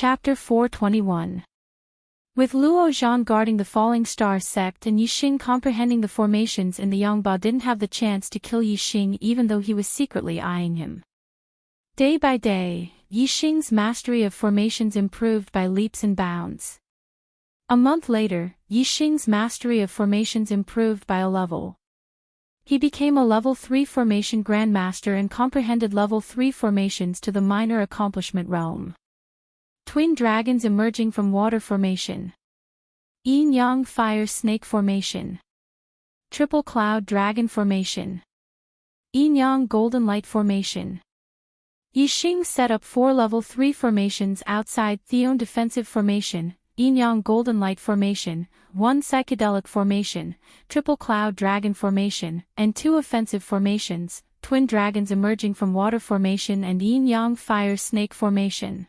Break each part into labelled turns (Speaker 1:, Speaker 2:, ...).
Speaker 1: Chapter 421. With Luo Zhan guarding the Falling Star sect and Yixing comprehending the formations in the Yangba didn't have the chance to kill Yixing even though he was secretly eyeing him. Day by day, Yixing's mastery of formations improved by leaps and bounds. A month later, Yixing's mastery of formations improved by a level. He became a level 3 formation grandmaster and comprehended level 3 formations to the minor accomplishment realm. Twin dragons emerging from water formation. Yin-yang fire snake formation. Triple cloud dragon formation. Yin-yang golden light formation. Yixing set up 4 level 3 formations outside Theon defensive formation, Yin-yang golden light formation, 1 psychedelic formation, triple cloud dragon formation, and 2 offensive formations, twin dragons emerging from water formation and Yin-yang fire snake formation.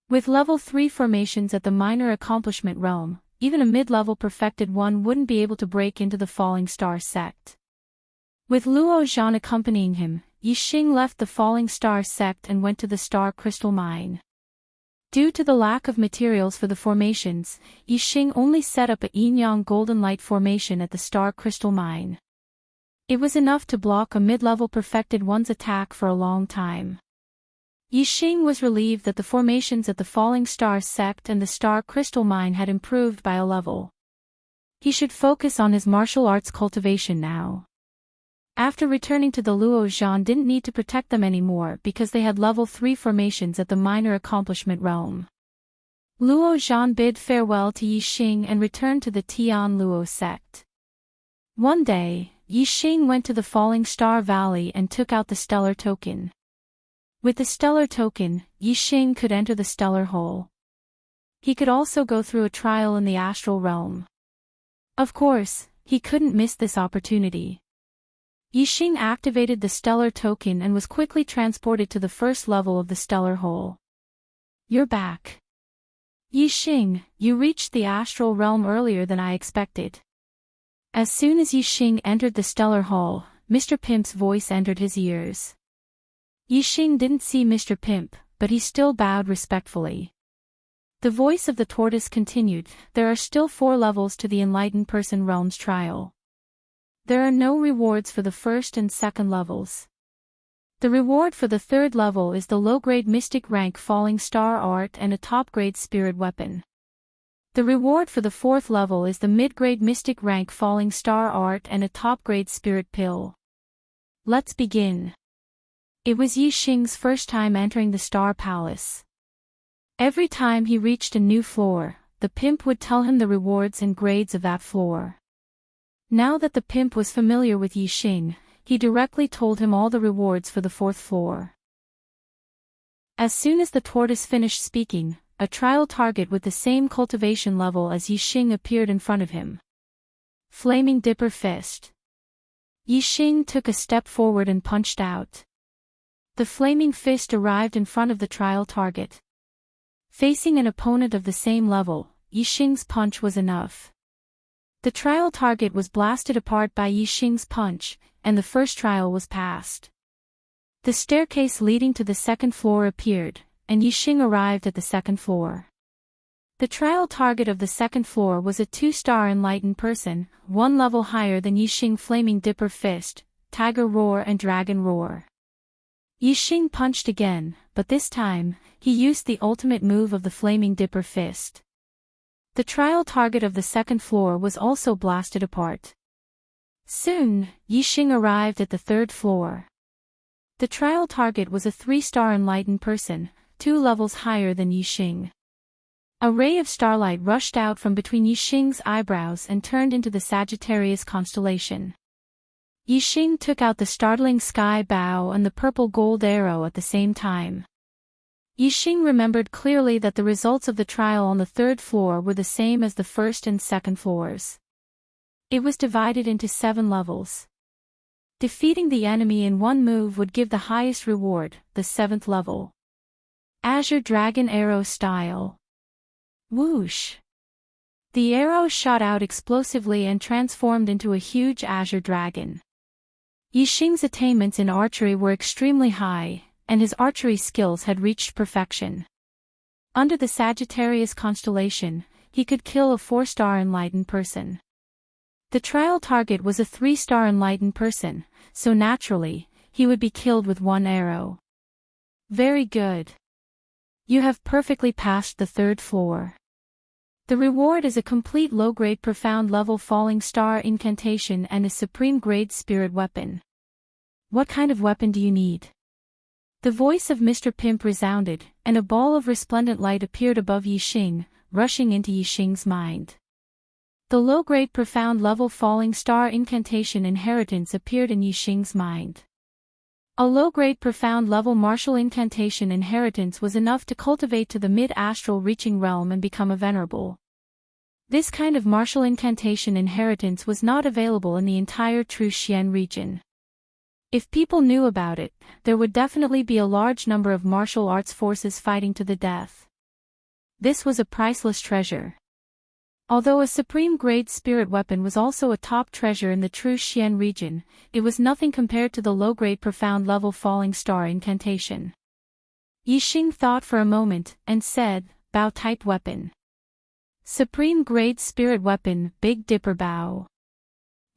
Speaker 1: With level 3 formations at the minor accomplishment realm, even a mid-level perfected one wouldn't be able to break into the Falling Star sect. With Luo Zhan accompanying him, Yixing left the Falling Star sect and went to the Star Crystal Mine. Due to the lack of materials for the formations, Yixing only set up a Yin-yang golden light formation at the Star Crystal Mine. It was enough to block a mid-level perfected one's attack for a long time. Yixing was relieved that the formations at the Falling Star sect and the Star Crystal Mine had improved by a level. He should focus on his martial arts cultivation now. After returning to the Luo Zhan didn't need to protect them anymore because they had level 3 formations at the minor accomplishment realm. Luo Zhan bid farewell to Yixing and returned to the Tian Luo sect. One day, Yixing went to the Falling Star Valley and took out the stellar token. With the stellar token, Yixing could enter the stellar hole. He could also go through a trial in the astral realm. Of course, he couldn't miss this opportunity. Yixing activated the stellar token and was quickly transported to the first level of the stellar hole. You're back. Yixing, you reached the astral realm earlier than I expected. As soon as Yixing entered the stellar hall, Mr. Pimp's voice entered his ears. Yixing didn't see Mr. Pimp, but he still bowed respectfully. The voice of the tortoise continued, there are still 4 levels to the Enlightened Person Realm's trial. There are no rewards for the first and second levels. The reward for the third level is the low-grade mystic rank Falling Star art and a top-grade spirit weapon. The reward for the fourth level is the mid-grade mystic rank Falling Star art and a top-grade spirit pill. Let's begin. It was Yixing's first time entering the Star Palace. Every time he reached a new floor, the pimp would tell him the rewards and grades of that floor. Now that the pimp was familiar with Yixing, he directly told him all the rewards for the 4th floor. As soon as the tortoise finished speaking, a trial target with the same cultivation level as Yixing appeared in front of him. Flaming Dipper Fist. Yixing took a step forward and punched out. The flaming fist arrived in front of the trial target. Facing an opponent of the same level, Yixing's punch was enough. The trial target was blasted apart by Yixing's punch, and the first trial was passed. The staircase leading to the 2nd floor appeared, and Yixing arrived at the 2nd floor. The trial target of the 2nd floor was a 2-star enlightened person, 1 level higher than Yixing Flaming Dipper Fist, Tiger Roar and Dragon Roar. Yixing punched again, but this time, he used the ultimate move of the Flaming Dipper Fist. The trial target of the 2nd floor was also blasted apart. Soon, Yixing arrived at the 3rd floor. The trial target was a 3-star enlightened person, 2 levels higher than Yixing. A ray of starlight rushed out from between Yixing's eyebrows and turned into the Sagittarius constellation. Yixing took out the startling sky bow and the purple gold arrow at the same time. Yixing remembered clearly that the results of the trial on the 3rd floor were the same as the 1st and 2nd floors. It was divided into 7 levels. Defeating the enemy in one move would give the highest reward, the 7th level. Azure Dragon Arrow Style. Whoosh! The arrow shot out explosively and transformed into a huge azure dragon. Yixing's attainments in archery were extremely high, and his archery skills had reached perfection. Under the Sagittarius constellation, he could kill a 4-star enlightened person. The trial target was a 3-star enlightened person, so naturally, he would be killed with one arrow. Very good. You have perfectly passed the 3rd floor. The reward is a complete low-grade profound level falling star incantation and a supreme grade spirit weapon. What kind of weapon do you need? The voice of Mr. Pimp resounded, and a ball of resplendent light appeared above Yixing, rushing into Yixing's mind. The low-grade profound level falling star incantation inheritance appeared in Yixing's mind. A low-grade profound level martial incantation inheritance was enough to cultivate to the mid-astral reaching realm and become a venerable. This kind of martial incantation inheritance was not available in the entire True Xian region. If people knew about it, there would definitely be a large number of martial arts forces fighting to the death. This was a priceless treasure. Although a supreme-grade spirit weapon was also a top treasure in the True Xian region, it was nothing compared to the low-grade profound-level falling star incantation. Yixing thought for a moment, and said, Bao-type weapon. Supreme-grade spirit weapon, Big Dipper Bao.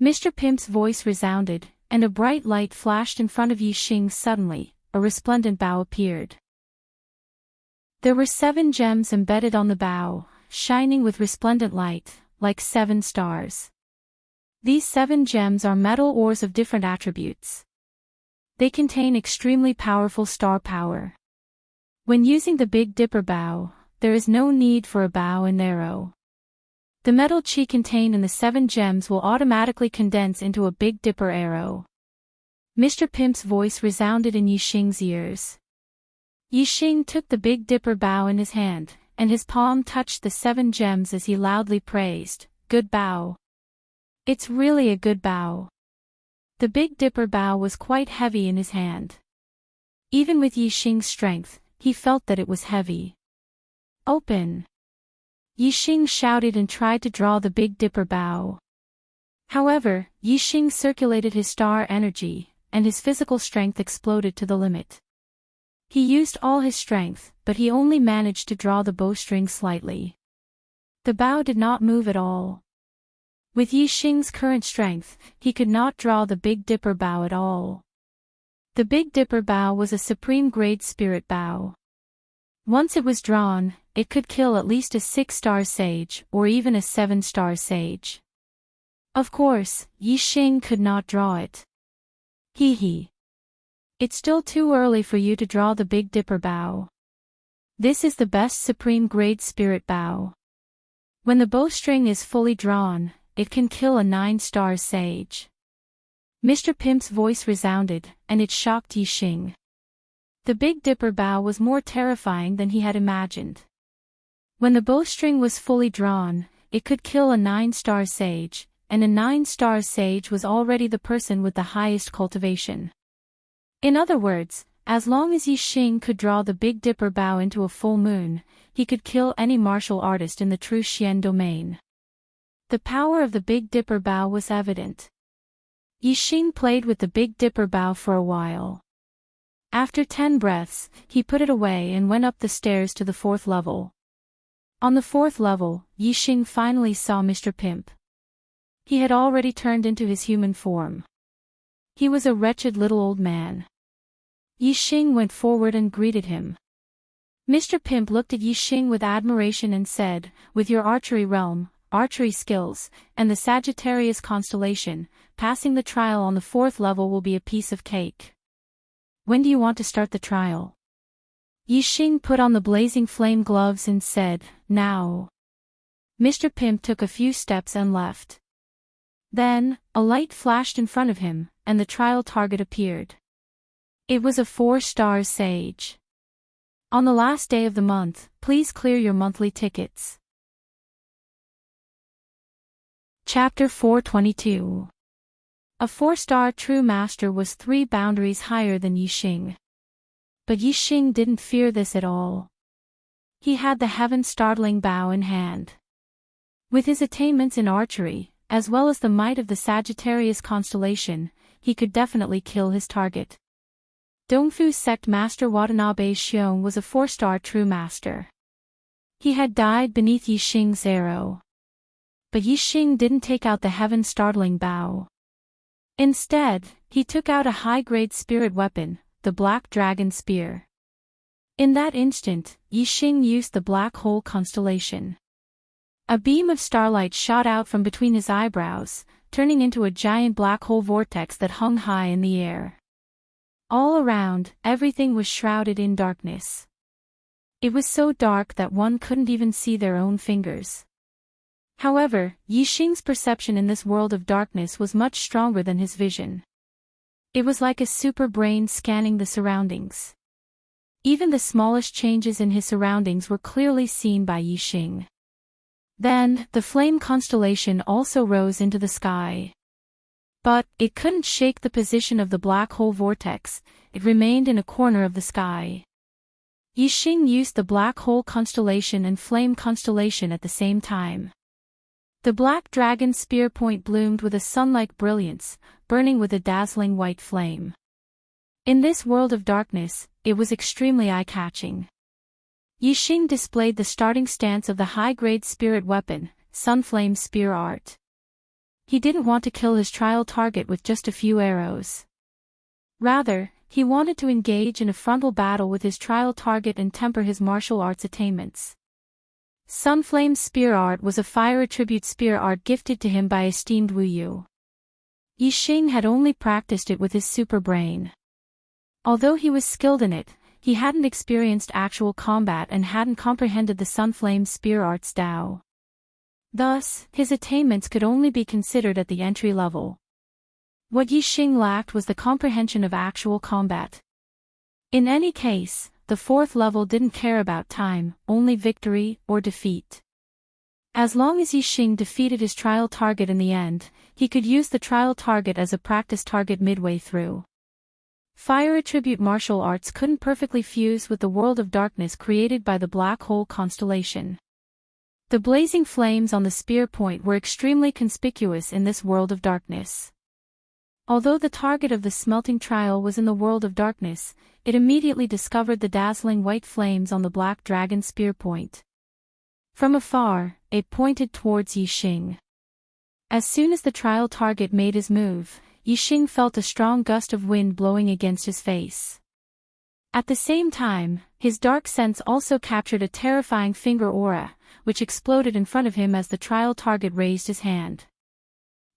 Speaker 1: Mr. Pimp's voice resounded, and a bright light flashed in front of Yixing suddenly, a resplendent bow appeared. There were 7 gems embedded on the bow, shining with resplendent light, like 7 stars. These 7 gems are metal ores of different attributes. They contain extremely powerful star power. When using the Big Dipper bow, there is no need for a bow and arrow. The metal chi contained in the 7 gems will automatically condense into a Big Dipper arrow. Mr. Pimp's voice resounded in Yixing's ears. Yixing took the Big Dipper bow in his hand, and his palm touched the 7 gems as he loudly praised, Good bow. It's really a good bow. The Big Dipper bow was quite heavy in his hand. Even with Yixing's strength, he felt that it was heavy. Open! Yixing shouted and tried to draw the Big Dipper bow. However, Yixing circulated his star energy, and his physical strength exploded to the limit. He used all his strength, but he only managed to draw the bowstring slightly. The bow did not move at all. With Yixing's current strength, he could not draw the Big Dipper bow at all. The Big Dipper bow was a supreme-grade spirit bow. Once it was drawn, it could kill at least a 6-star sage or even a 7-star sage. Of course, Yixing could not draw it. Hee hee. It's still too early for you to draw the Big Dipper bow. This is the best supreme-grade spirit bow. When the bowstring is fully drawn, it can kill a 9-star sage. Mr. Pimp's voice resounded, and it shocked Yixing. The Big Dipper bow was more terrifying than he had imagined. When the bowstring was fully drawn, it could kill a 9-star sage, and a 9-star sage was already the person with the highest cultivation. In other words, as long as Yixing could draw the Big Dipper bow into a full moon, he could kill any martial artist in the True Xian domain. The power of the Big Dipper bow was evident. Yixing played with the Big Dipper bow for a while. After 10 breaths, he put it away and went up the stairs to the 4th level. On the 4th level, Yixing finally saw Mr. Pimp. He had already turned into his human form. He was a wretched little old man. Yixing went forward and greeted him. Mr. Pimp looked at Yixing with admiration and said, With your archery realm, archery skills, and the Sagittarius constellation, passing the trial on the 4th level will be a piece of cake. When do you want to start the trial? Yixing put on the blazing flame gloves and said, Now. Mr. Pimp took a few steps and left. Then, a light flashed in front of him, and the trial target appeared. It was a 4-star sage. On the last day of the month, please clear your monthly tickets. Chapter 422. A 4-star true master was 3 boundaries higher than Yixing. But Yixing didn't fear this at all. He had the heaven-startling bow in hand. With his attainments in archery, as well as the might of the Sagittarius constellation, he could definitely kill his target. Dongfu sect master Watanabe Xiong was a 4-star true master. He had died beneath Yixing's arrow. But Yixing didn't take out the heaven-startling bow. Instead, he took out a high-grade spirit weapon, the Black Dragon Spear. In that instant, Yixing used the Black Hole constellation. A beam of starlight shot out from between his eyebrows, turning into a giant black hole vortex that hung high in the air. All around, everything was shrouded in darkness. It was so dark that one couldn't even see their own fingers. However, Yixing's perception in this world of darkness was much stronger than his vision. It was like a super brain scanning the surroundings. Even the smallest changes in his surroundings were clearly seen by Yixing. Then, the flame constellation also rose into the sky. But, it couldn't shake the position of the black hole vortex, it remained in a corner of the sky. Yixing used the black hole constellation and flame constellation at the same time. The Black Dragon Spear point bloomed with a sun-like brilliance, burning with a dazzling white flame. In this world of darkness, it was extremely eye-catching. Yixing displayed the starting stance of the high-grade spirit weapon, Sunflame Spear Art. He didn't want to kill his trial target with just a few arrows. Rather, he wanted to engage in a frontal battle with his trial target and temper his martial arts attainments. Sunflame Spear Art was a fire attribute spear art gifted to him by esteemed Wu Yu. Yixing had only practiced it with his super brain. Although he was skilled in it, he hadn't experienced actual combat and hadn't comprehended the Sunflame Spear Art's Tao. Thus, his attainments could only be considered at the entry level. What Yixing lacked was the comprehension of actual combat. In any case, the fourth level didn't care about time, only victory or defeat. As long as Yixing defeated his trial target in the end, he could use the trial target as a practice target midway through. Fire attribute martial arts couldn't perfectly fuse with the world of darkness created by the black hole constellation. The blazing flames on the spear point were extremely conspicuous in this world of darkness. Although the target of the smelting trial was in the world of darkness, it immediately discovered the dazzling white flames on the Black Dragon Spear point. From afar, it pointed towards Yixing. As soon as the trial target made his move, Yixing felt a strong gust of wind blowing against his face. At the same time, his dark sense also captured a terrifying finger aura, which exploded in front of him as the trial target raised his hand.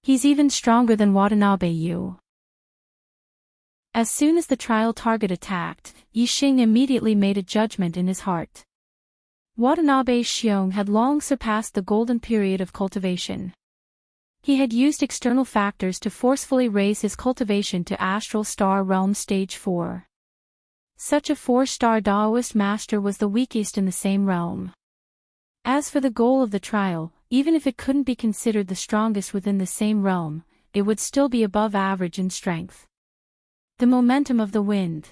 Speaker 1: He's even stronger than Watanabe Yu. As soon as the trial target attacked, Yixing immediately made a judgment in his heart. Watanabe Xiong had long surpassed the golden period of cultivation. He had used external factors to forcefully raise his cultivation to Astral Star Realm Stage 4. Such a 4-star Daoist master was the weakest in the same realm. As for the goal of the trial, even if it couldn't be considered the strongest within the same realm, it would still be above average in strength. The momentum of the wind.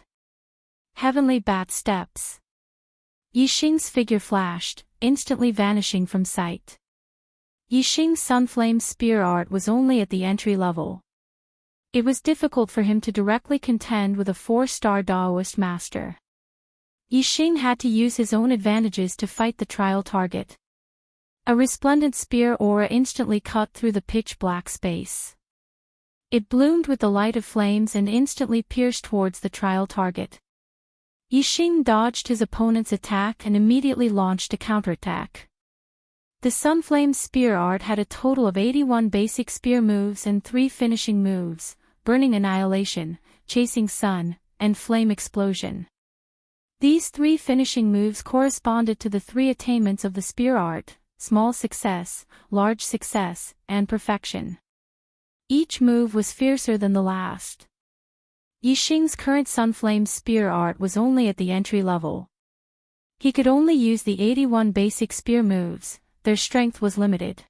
Speaker 1: Heavenly bat steps. Yixing's figure flashed, instantly vanishing from sight. Yixing's Sunflame Spear Art was only at the entry level. It was difficult for him to directly contend with a 4-star Daoist master. Yixing had to use his own advantages to fight the trial target. A resplendent spear aura instantly cut through the pitch-black space. It bloomed with the light of flames and instantly pierced towards the trial target. Yixing dodged his opponent's attack and immediately launched a counterattack. The Sunflame Spear Art had a total of 81 basic spear moves and 3 finishing moves: Burning Annihilation, Chasing Sun, and Flame Explosion. These 3 finishing moves corresponded to the 3 attainments of the Spear Art: Small Success, Large Success, and Perfection. Each move was fiercer than the last. Yixing's current Sunflame Spear Art was only at the entry level. He could only use the 81 basic spear moves. Their strength was limited.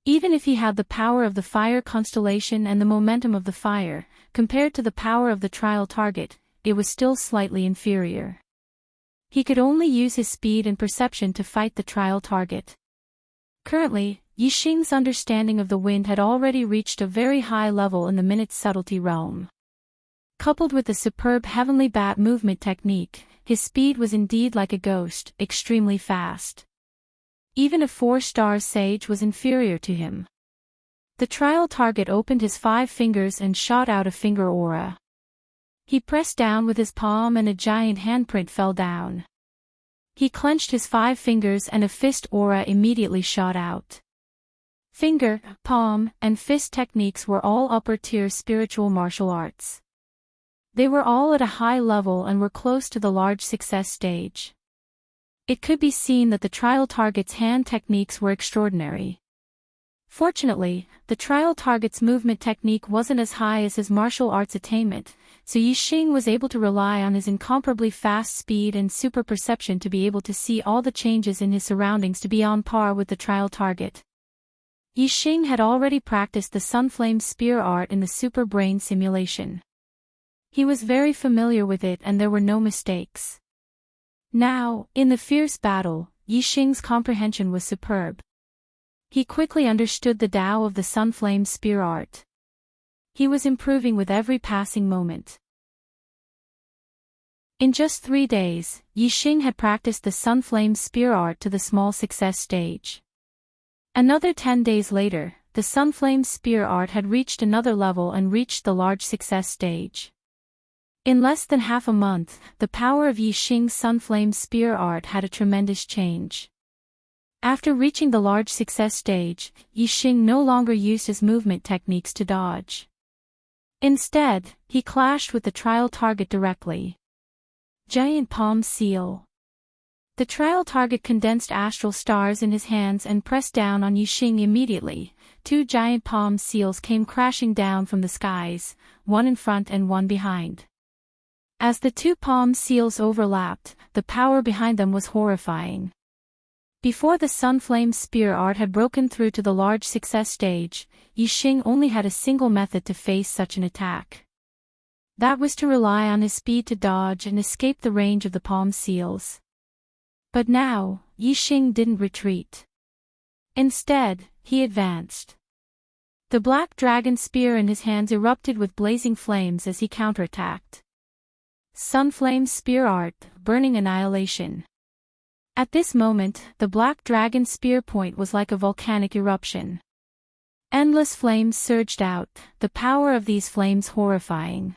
Speaker 1: Even if he had the power of the fire constellation and the momentum of the fire, compared to the power of the trial target, it was still slightly inferior. He could only use his speed and perception to fight the trial target. Currently, Yixing's understanding of the wind had already reached a very high level in the minute's subtlety realm. Coupled with the superb heavenly bat movement technique, his speed was indeed like a ghost, extremely fast. Even a 4-star sage was inferior to him. The trial target opened his 5 fingers and shot out a finger aura. He pressed down with his palm and a giant handprint fell down. He clenched his 5 fingers and a fist aura immediately shot out. Finger, palm, and fist techniques were all upper-tier spiritual martial arts. They were all at a high level and were close to the large success stage. It could be seen that the trial target's hand techniques were extraordinary. Fortunately, the trial target's movement technique wasn't as high as his martial arts attainment, so Yixing was able to rely on his incomparably fast speed and super perception to be able to see all the changes in his surroundings to be on par with the trial target. Yixing had already practiced the Sunflame Spear art in the Super Brain simulation. He was very familiar with it and there were no mistakes. Now, in the fierce battle, Yixing's comprehension was superb. He quickly understood the Tao of the Sunflame Spear art. He was improving with every passing moment. In just 3 days, Yixing had practiced the Sunflame Spear art to the small success stage. Another 10 days later, the Sunflame Spear art had reached another level and reached the large success stage. In less than half a month, the power of Yixing's Sunflame Spear art had a tremendous change. After reaching the large success stage, Yixing no longer used his movement techniques to dodge. Instead, he clashed with the trial target directly. Giant Palm Seal. The trial target condensed astral stars in his hands and pressed down on Yixing immediately. 2 giant palm seals came crashing down from the skies, one in front and one behind. As the 2 palm seals overlapped, the power behind them was horrifying. Before the Sunflame Spear art had broken through to the large success stage, Yixing only had a single method to face such an attack. That was to rely on his speed to dodge and escape the range of the palm seals. But now, Yixing didn't retreat. Instead, he advanced. The black dragon spear in his hands erupted with blazing flames as he counterattacked. Sunflame Spear art, burning annihilation. At this moment, the black dragon spear point was like a volcanic eruption. Endless flames surged out, the power of these flames horrifying.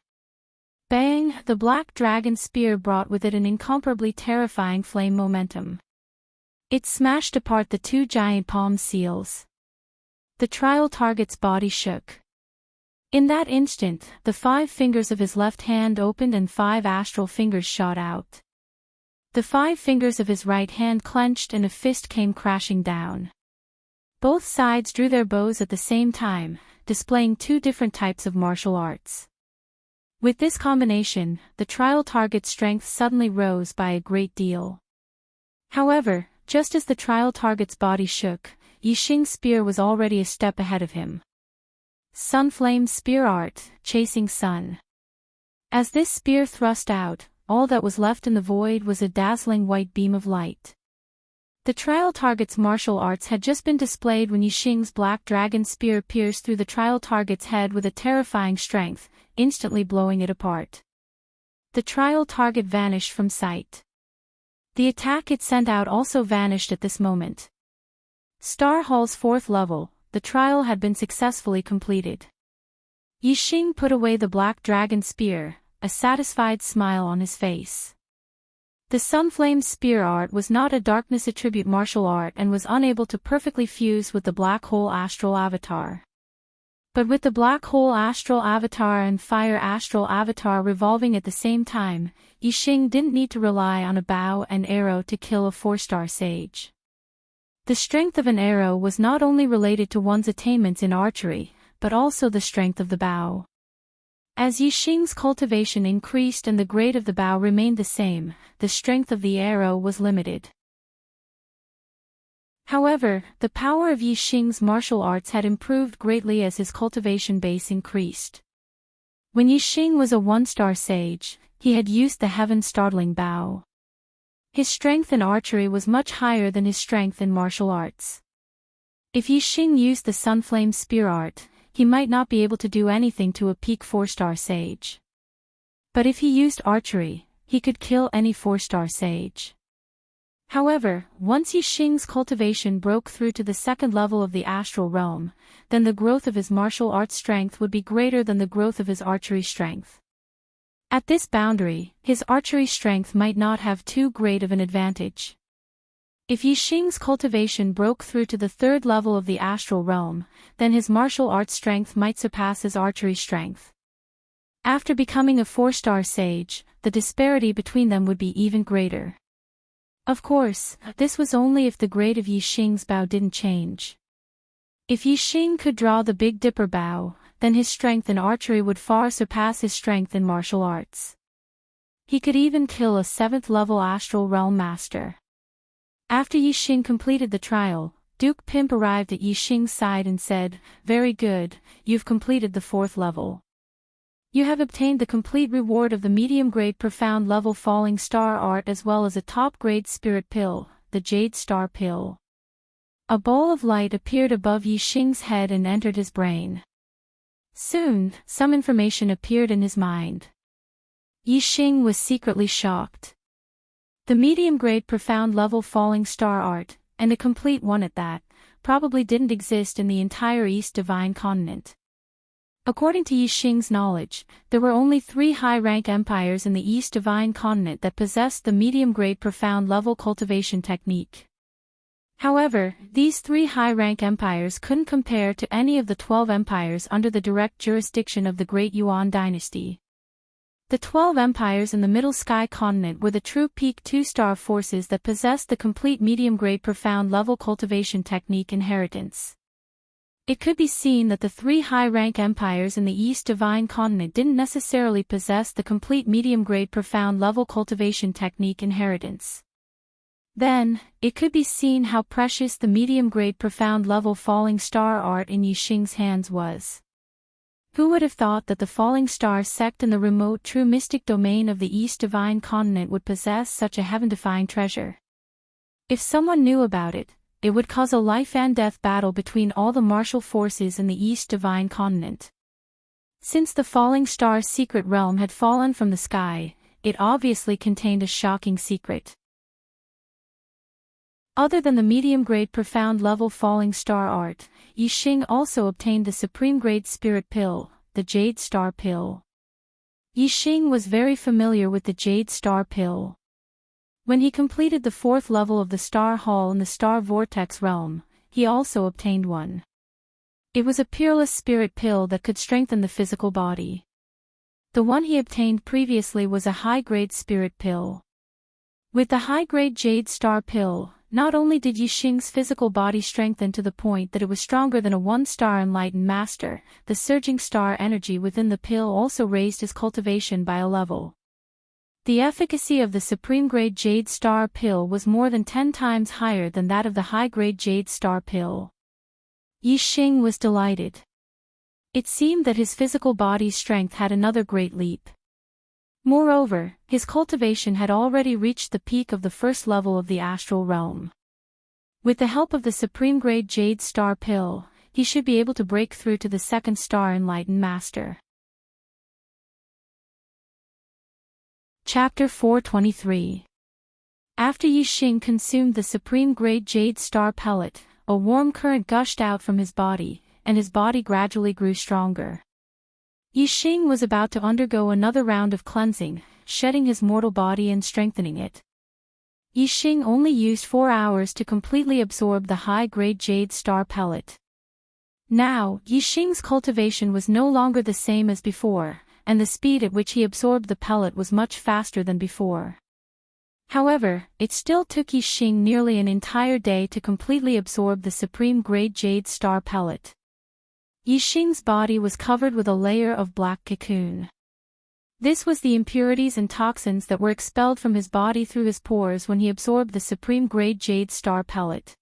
Speaker 1: Bang! The black dragon spear brought with it an incomparably terrifying flame momentum. It smashed apart the 2 giant palm seals. The trial target's body shook. In that instant, the 5 fingers of his left hand opened and 5 astral fingers shot out. The 5 fingers of his right hand clenched and a fist came crashing down. Both sides drew their bows at the same time, displaying 2 different types of martial arts. With this combination, the trial target's strength suddenly rose by a great deal. However, just as the trial target's body shook, Yixing's spear was already a step ahead of him. Sunflame Spear art, chasing sun. As this spear thrust out, all that was left in the void was a dazzling white beam of light. The trial target's martial arts had just been displayed when Yixing's black dragon spear pierced through the trial target's head with a terrifying strength, instantly blowing it apart. The trial target vanished from sight. The attack it sent out also vanished at this moment. Star Hall's 4th level, the trial had been successfully completed. Yixing put away the black dragon spear, a satisfied smile on his face. The Sunflame Spear art was not a darkness attribute martial art and was unable to perfectly fuse with the black hole astral avatar. But with the black hole astral avatar and fire astral avatar revolving at the same time, Yixing didn't need to rely on a bow and arrow to kill a 4-star sage. The strength of an arrow was not only related to one's attainments in archery, but also the strength of the bow. As Yixing's cultivation increased and the grade of the bow remained the same, the strength of the arrow was limited. However, the power of Yixing's martial arts had improved greatly as his cultivation base increased. When Yixing was a 1-star sage, he had used the heaven-startling bow. His strength in archery was much higher than his strength in martial arts. If Yixing used the Sunflame Spear art, he might not be able to do anything to a peak 4-star sage. But if he used archery, he could kill any 4-star sage. However, once Yixing's cultivation broke through to the second level of the astral realm, then the growth of his martial arts strength would be greater than the growth of his archery strength. At this boundary, his archery strength might not have too great of an advantage. If Yixing's cultivation broke through to the third level of the astral realm, then his martial arts strength might surpass his archery strength. After becoming a 4-star sage, the disparity between them would be even greater. Of course, this was only if the grade of Yixing's bow didn't change. If Yixing could draw the Big Dipper bow, then his strength in archery would far surpass his strength in martial arts. He could even kill a 7th-level astral realm master. After Yixing completed the trial, Duke Pimp arrived at Yixing's side and said, "Very good, you've completed the 4th level. You have obtained the complete reward of the medium-grade profound level falling star art as well as a top-grade spirit pill, the Jade Star Pill." A ball of light appeared above Yixing's head and entered his brain. Soon, some information appeared in his mind. Yixing was secretly shocked. The medium-grade profound level falling star art, and a complete one at that, probably didn't exist in the entire East Divine Continent. According to Yixing's knowledge, there were only 3 high-rank empires in the East Divine Continent that possessed the medium-grade profound level cultivation technique. However, these 3 high-rank empires couldn't compare to any of the 12 empires under the direct jurisdiction of the Great Yuan dynasty. The 12 empires in the Middle Sky continent were the true peak 2-star forces that possessed the complete medium-grade profound level cultivation technique inheritance. It could be seen that the 3 high-rank empires in the East Divine Continent didn't necessarily possess the complete medium-grade profound level cultivation technique inheritance. Then, it could be seen how precious the medium-grade profound level falling star art in Yixing's hands was. Who would have thought that the Falling Star sect in the remote true mystic domain of the East Divine Continent would possess such a heaven-defying treasure? If someone knew about it, it would cause a life-and-death battle between all the martial forces in the East Divine Continent. Since the Falling Star's secret realm had fallen from the sky, it obviously contained a shocking secret. Other than the medium-grade profound level falling star art, Yixing also obtained the supreme-grade spirit pill, the Jade Star Pill. Yixing was very familiar with the Jade Star Pill. When he completed the 4th level of the Star Hall in the Star Vortex realm, he also obtained one. It was a peerless spirit pill that could strengthen the physical body. The one he obtained previously was a high-grade spirit pill. With the high-grade Jade Star Pill, not only did Yixing's physical body strengthen to the point that it was stronger than a 1-star enlightened master, the surging star energy within the pill also raised his cultivation by a level. The efficacy of the supreme-grade Jade Star Pill was more than 10 times higher than that of the high-grade Jade Star Pill. Yixing was delighted. It seemed that his physical body's strength had another great leap. Moreover, his cultivation had already reached the peak of the 1st level of the astral realm. With the help of the supreme-grade Jade Star Pill, he should be able to break through to the 2nd-star enlightened master. Chapter 423. After Yixing consumed the supreme-grade Jade Star Pellet, a warm current gushed out from his body, and his body gradually grew stronger. Yixing was about to undergo another round of cleansing, shedding his mortal body and strengthening it. Yixing only used 4 hours to completely absorb the high-grade Jade Star Pellet. Now, Yixing's cultivation was no longer the same as before, and the speed at which he absorbed the pellet was much faster than before. However, it still took Yixing nearly an entire day to completely absorb the supreme-grade Jade Star Pellet. Yixing's body was covered with a layer of black cocoon. This was the impurities and toxins that were expelled from his body through his pores when he absorbed the supreme-grade Jade Star Pellet.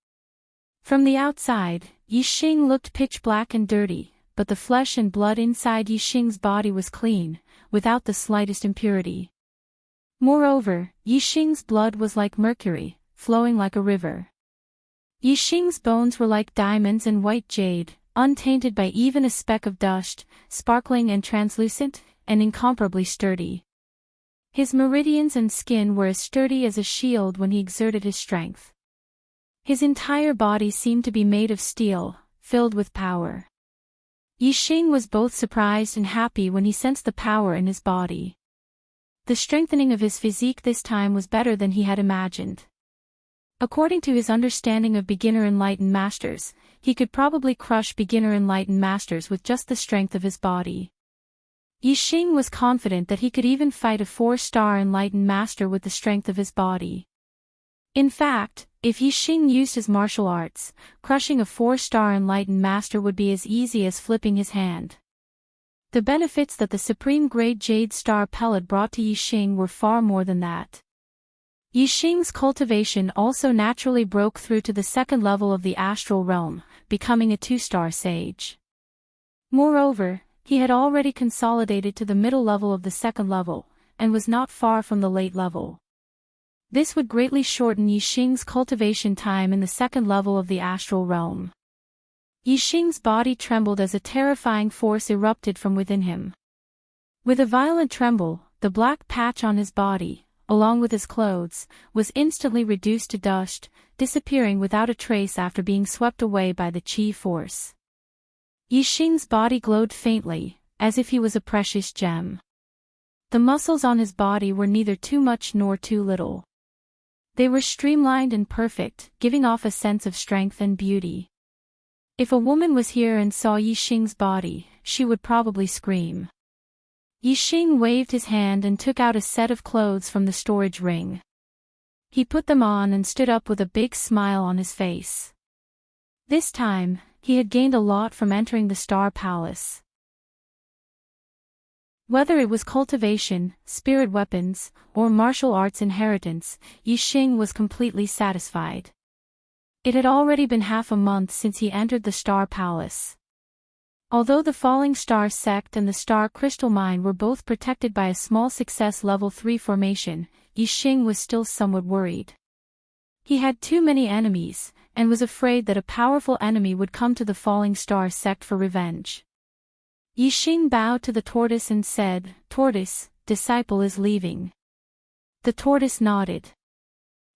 Speaker 1: From the outside, Yixing looked pitch black and dirty, but the flesh and blood inside Yixing's body was clean, without the slightest impurity. Moreover, Yixing's blood was like mercury, flowing like a river. Yixing's bones were like diamonds and white jade, untainted by even a speck of dust, sparkling and translucent, and incomparably sturdy. His meridians and skin were as sturdy as a shield when he exerted his strength. His entire body seemed to be made of steel, filled with power. Yixing was both surprised and happy when he sensed the power in his body. The strengthening of his physique this time was better than he had imagined. According to his understanding of beginner enlightened masters, he could probably crush beginner enlightened masters with just the strength of his body. Yixing was confident that he could even fight a 4-star enlightened master with the strength of his body. In fact, if Yixing used his martial arts, crushing a 4-star enlightened master would be as easy as flipping his hand. The benefits that the supreme grade Jade Star Pellet brought to Yixing were far more than that. Yixing's cultivation also naturally broke through to the second level of the astral realm, becoming a 2-star sage. Moreover, he had already consolidated to the middle level of the second level, and was not far from the late level. This would greatly shorten Yixing's cultivation time in the second level of the astral realm. Yixing's body trembled as a terrifying force erupted from within him. With a violent tremble, the black patch on his body, along with his clothes, was instantly reduced to dust, disappearing without a trace after being swept away by the qi force. Yixing's body glowed faintly, as if he was a precious gem. The muscles on his body were neither too much nor too little. They were streamlined and perfect, giving off a sense of strength and beauty. If a woman was here and saw Yixing's body, she would probably scream. Yixing waved his hand and took out a set of clothes from the storage ring. He put them on and stood up with a big smile on his face. This time, he had gained a lot from entering the Star Palace. Whether it was cultivation, spirit weapons, or martial arts inheritance, Yixing was completely satisfied. It had already been half a month since he entered the Star Palace. Although the Falling Star Sect and the Star Crystal Mine were both protected by a small success level 3 formation, Yixing was still somewhat worried. He had too many enemies, and was afraid that a powerful enemy would come to the Falling Star Sect for revenge. Yixing bowed to the tortoise and said, "Tortoise, disciple is leaving." The tortoise nodded.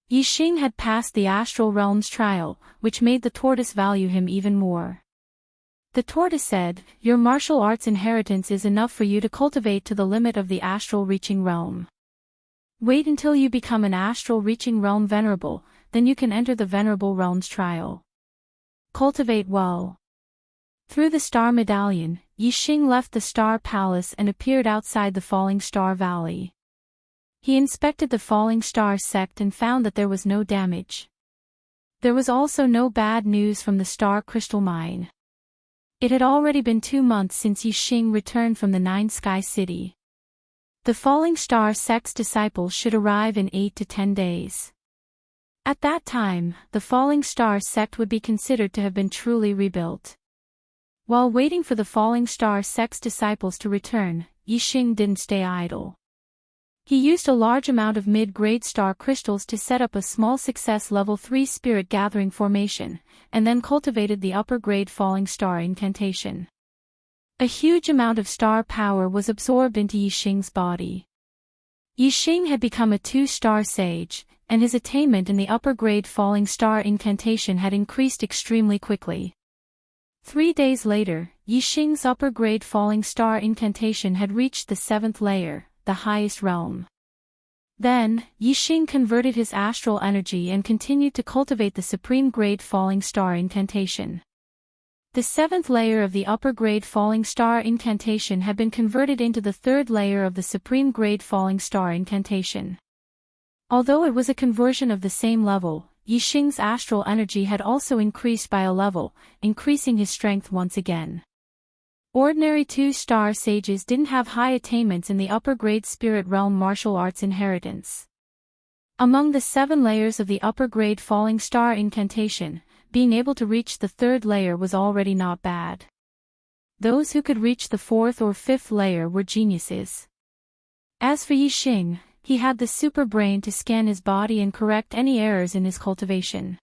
Speaker 1: Yixing had passed the astral realm's trial, which made the tortoise value him even more. The tortoise said, "Your martial arts inheritance is enough for you to cultivate to the limit of the astral reaching realm. Wait until you become an astral reaching realm venerable, then you can enter the venerable realm's trial. Cultivate well." Through the star medallion, Yixing left the Star Palace and appeared outside the Falling Star Valley. He inspected the Falling Star Sect and found that there was no damage. There was also no bad news from the Star Crystal Mine. It had already been 2 months since Yixing returned from the Nine Sky City. The Falling Star Sect's disciples should arrive in 8 to 10 days. At that time, the Falling Star Sect would be considered to have been truly rebuilt. While waiting for the Falling Star Sect's disciples to return, Yixing didn't stay idle. He used a large amount of mid-grade star crystals to set up a small success level 3 spirit gathering formation, and then cultivated the upper-grade falling star incantation. A huge amount of star power was absorbed into Yixing's body. Yixing had become a 2-star sage, and his attainment in the upper-grade falling star incantation had increased extremely quickly. 3 days later, Yixing's upper-grade falling star incantation had reached the 7th layer, the highest realm. Then, Yixing converted his astral energy and continued to cultivate the supreme grade falling star incantation. The 7th layer of the upper grade falling star incantation had been converted into the 3rd layer of the supreme grade falling star incantation. Although it was a conversion of the same level, Yixing's astral energy had also increased by a level, increasing his strength once again. Ordinary 2-star sages didn't have high attainments in the upper-grade spirit realm martial arts inheritance. Among the 7 layers of the upper-grade falling star incantation, being able to reach the 3rd layer was already not bad. Those who could reach the 4th or 5th layer were geniuses. As for Yixing, he had the super brain to scan his body and correct any errors in his cultivation.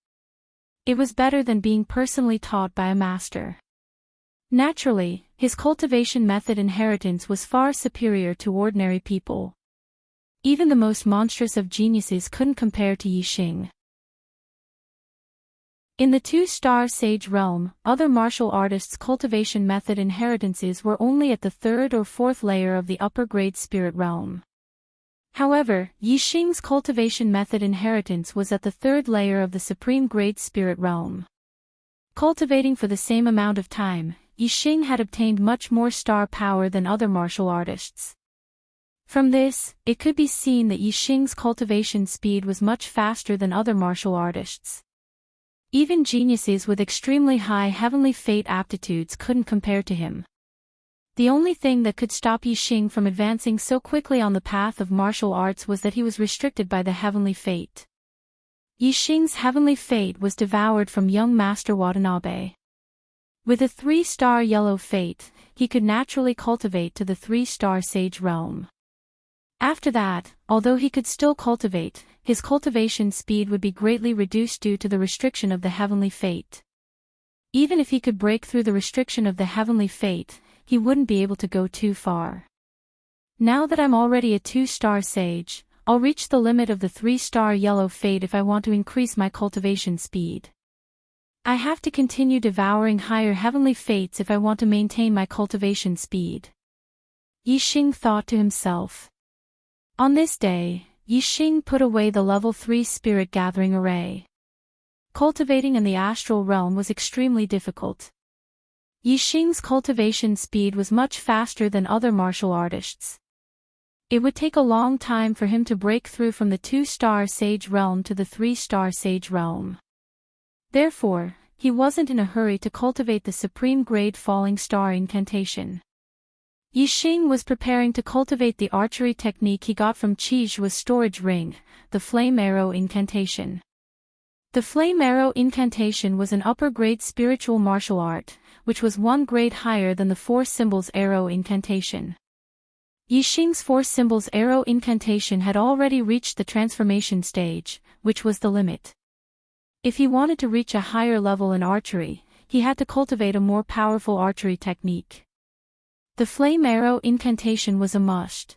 Speaker 1: It was better than being personally taught by a master. Naturally, his cultivation method inheritance was far superior to ordinary people. Even the most monstrous of geniuses couldn't compare to Yixing. In the two-star sage realm, other martial artists' cultivation method inheritances were only at the third or fourth layer of the upper-grade spirit realm. However, Yixing's cultivation method inheritance was at the third layer of the supreme grade spirit realm. Cultivating for the same amount of time, Yixing had obtained much more star power than other martial artists. From this, it could be seen that Yixing's cultivation speed was much faster than other martial artists. Even geniuses with extremely high heavenly fate aptitudes couldn't compare to him. The only thing that could stop Yixing from advancing so quickly on the path of martial arts was that he was restricted by the heavenly fate. Yixing's heavenly fate was devoured from young Master Watanabe. With a 3-star yellow fate, he could naturally cultivate to the 3-star sage realm. After that, although he could still cultivate, his cultivation speed would be greatly reduced due to the restriction of the heavenly fate. Even if he could break through the restriction of the heavenly fate, he wouldn't be able to go too far. Now that I'm already a 2-star sage, I'll reach the limit of the 3-star yellow fate if I want to increase my cultivation speed. I have to continue devouring higher heavenly fates if I want to maintain my cultivation speed. Yixing thought to himself. On this day, Yixing put away the level 3 spirit gathering array. Cultivating in the astral realm was extremely difficult. Yixing's cultivation speed was much faster than other martial artists. It would take a long time for him to break through from the 2-star sage realm to the 3-star sage realm. Therefore, he wasn't in a hurry to cultivate the supreme grade falling star incantation. Yixing was preparing to cultivate the archery technique he got from Qiju's storage ring, the flame arrow incantation. The flame arrow incantation was an upper-grade spiritual martial art, which was 1 grade higher than the 4 symbols arrow incantation. Yixing's 4 symbols arrow incantation had already reached the transformation stage, which was the limit. If he wanted to reach a higher level in archery, he had to cultivate a more powerful archery technique. The flame arrow incantation was a must.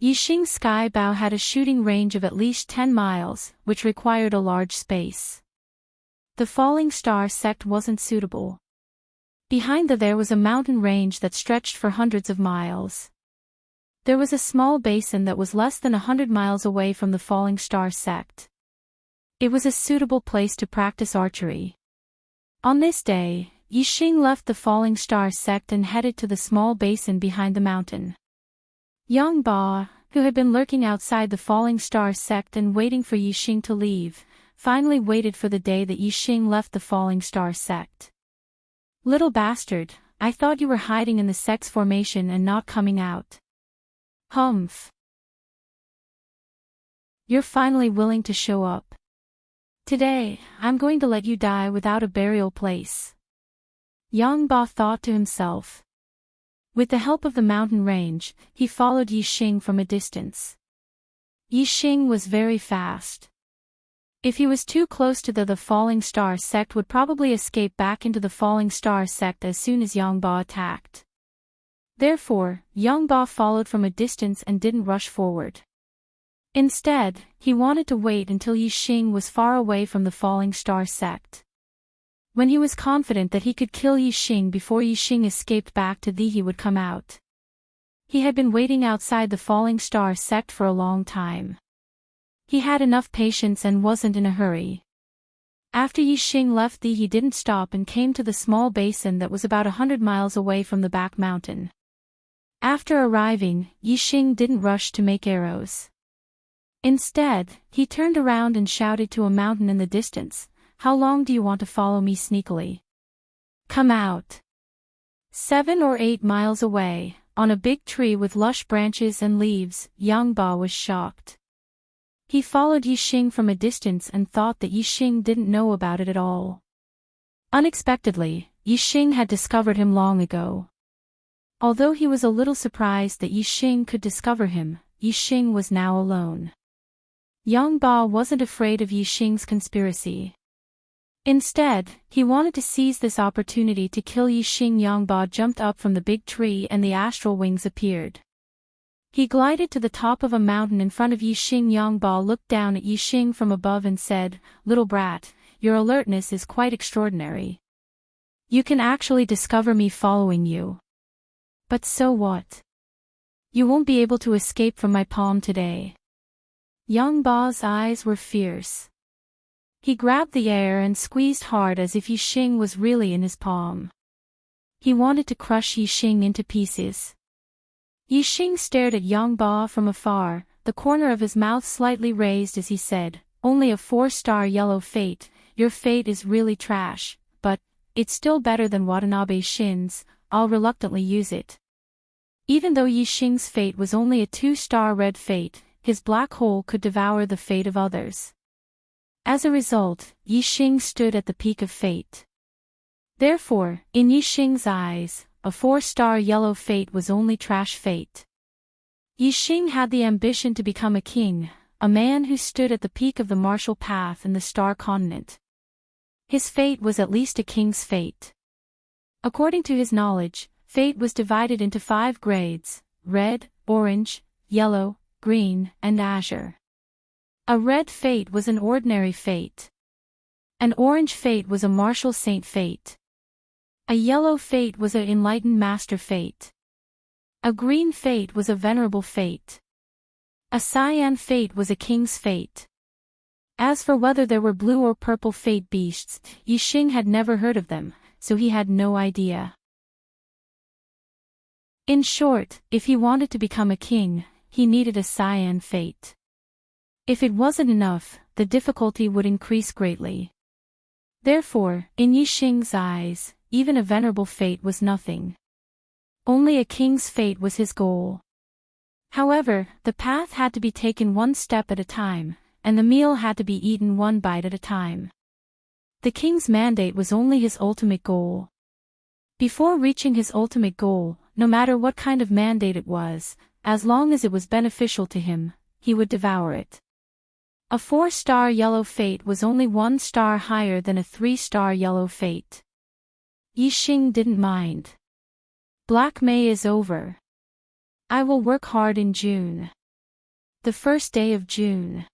Speaker 1: Yixing's sky bow had a shooting range of at least 10 miles, which required a large space. The falling star sect wasn't suitable. Behind there was a mountain range that stretched for hundreds of miles. There was a small basin that was less than 100 miles away from the falling star sect. It was a suitable place to practice archery. On this day, Yixing left the falling star sect and headed to the small basin behind the mountain. Yang Ba, who had been lurking outside the falling star sect and waiting for Yixing to leave, finally waited for the day that Yixing left the falling star sect. Little bastard, I thought you were hiding in the sect's formation and not coming out. Humph. You're finally willing to show up. Today, I'm going to let you die without a burial place. Yang Ba thought to himself. With the help of the mountain range, he followed Yixing from a distance. Yixing was very fast. If he was too close to the falling star sect would probably escape back into the falling star sect as soon as Yang Ba attacked. Therefore, Yang Ba followed from a distance and didn't rush forward. Instead, he wanted to wait until Yixing was far away from the falling star sect. When he was confident that he could kill Yixing before Yixing escaped back to he would come out. He had been waiting outside the falling star sect for a long time. He had enough patience and wasn't in a hurry. After Yixing left he didn't stop and came to the small basin that was about 100 miles away from the back mountain. After arriving, Yixing didn't rush to make arrows. Instead, he turned around and shouted to a mountain in the distance, "How long do you want to follow me sneakily? Come out." 7 or 8 miles away, on a big tree with lush branches and leaves, Yang Ba was shocked. He followed Yixing from a distance and thought that Yixing didn't know about it at all. Unexpectedly, Yixing had discovered him long ago. Although he was a little surprised that Yixing could discover him, Yixing was now alone. Yang Ba wasn't afraid of Yixing's conspiracy. Instead, he wanted to seize this opportunity to kill Yixing. Yang Ba jumped up from the big tree and the astral wings appeared. He glided to the top of a mountain in front of Yixing. Yangba looked down at Yixing from above and said, "Little brat, your alertness is quite extraordinary. You can actually discover me following you. But so what? You won't be able to escape from my palm today." Yangba's eyes were fierce. He grabbed the air and squeezed hard as if Yixing was really in his palm. He wanted to crush Yixing into pieces. Yixing stared at Yangba from afar, the corner of his mouth slightly raised as he said, "Only a 4-star yellow fate, your fate is really trash, but it's still better than Watanabe Shin's, I'll reluctantly use it." Even though Yixing's fate was only a 2-star red fate, his black hole could devour the fate of others. As a result, Yixing stood at the peak of fate. Therefore, in Yixing's eyes, a 4-star yellow fate was only trash fate. Yixing had the ambition to become a king, a man who stood at the peak of the martial path in the star continent. His fate was at least a king's fate. According to his knowledge, fate was divided into 5 grades: red, orange, yellow, green, and azure. A red fate was an ordinary fate. An orange fate was a martial saint fate. A yellow fate was an enlightened master fate. A green fate was a venerable fate. A cyan fate was a king's fate. As for whether there were blue or purple fate beasts, Yixing had never heard of them, so he had no idea. In short, if he wanted to become a king, he needed a cyan fate. If it wasn't enough, the difficulty would increase greatly. Therefore, in Yixing's eyes, even a venerable fate was nothing. Only a king's fate was his goal. However, the path had to be taken one step at a time, and the meal had to be eaten one bite at a time. The king's mandate was only his ultimate goal. Before reaching his ultimate goal, no matter what kind of mandate it was, as long as it was beneficial to him, he would devour it. A 4-star yellow fate was only 1 star higher than a 3-star yellow fate. Yixing didn't mind. Black May is over. I will work hard in June. The first day of June.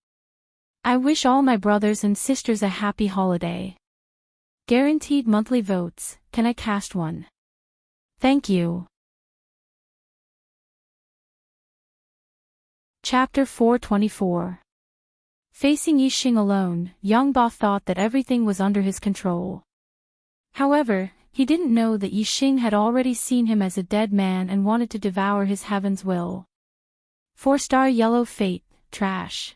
Speaker 1: I wish all my brothers and sisters a happy holiday. Guaranteed monthly votes, can I cast one? Thank you. Chapter 424. Facing Yixing alone, Yangba thought that everything was under his control. However, he didn't know that Yixing had already seen him as a dead man and wanted to devour his heaven's will. 4-star yellow fate, trash.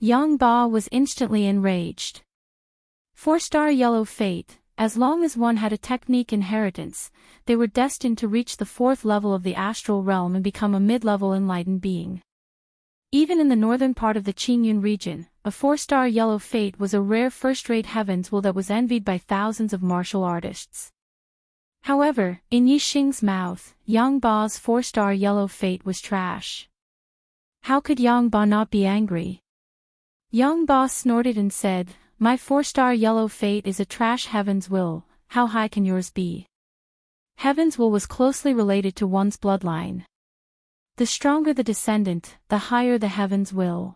Speaker 1: Yangba was instantly enraged. 4-star yellow fate, as long as one had a technique inheritance, they were destined to reach the 4th level of the astral realm and become a mid-level enlightened being. Even in the northern part of the Qingyun region, a 4-star yellow fate was a rare first-rate heaven's will that was envied by thousands of martial artists. However, in Yixing's mouth, Yangba's 4-star yellow fate was trash. How could Yangba not be angry? Yangba snorted and said, "My 4-star yellow fate is a trash heaven's will, how high can yours be?" Heaven's will was closely related to one's bloodline. The stronger the descendant, the higher the heaven's will.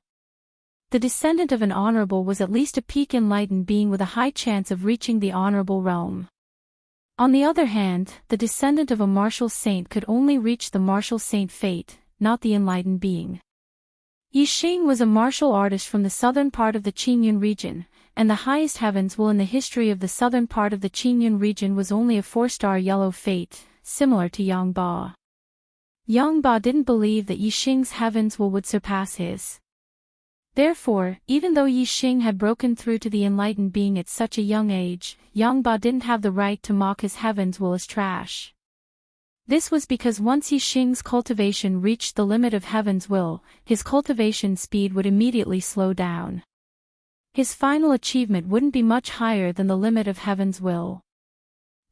Speaker 1: The descendant of an honorable was at least a peak enlightened being with a high chance of reaching the honorable realm. On the other hand, the descendant of a martial saint could only reach the martial saint fate, not the enlightened being. Yixing was a martial artist from the southern part of the Qingyun region, and the highest heavens will in the history of the southern part of the Qingyun region was only a 4-star yellow fate, similar to Yangba. Yangba didn't believe that Yixing's heavens will would surpass his. Therefore, even though Yixing had broken through to the enlightened being at such a young age, Yangba didn't have the right to mock his heavens will as trash. This was because once Yixing's cultivation reached the limit of heaven's will, his cultivation speed would immediately slow down. His final achievement wouldn't be much higher than the limit of heaven's will.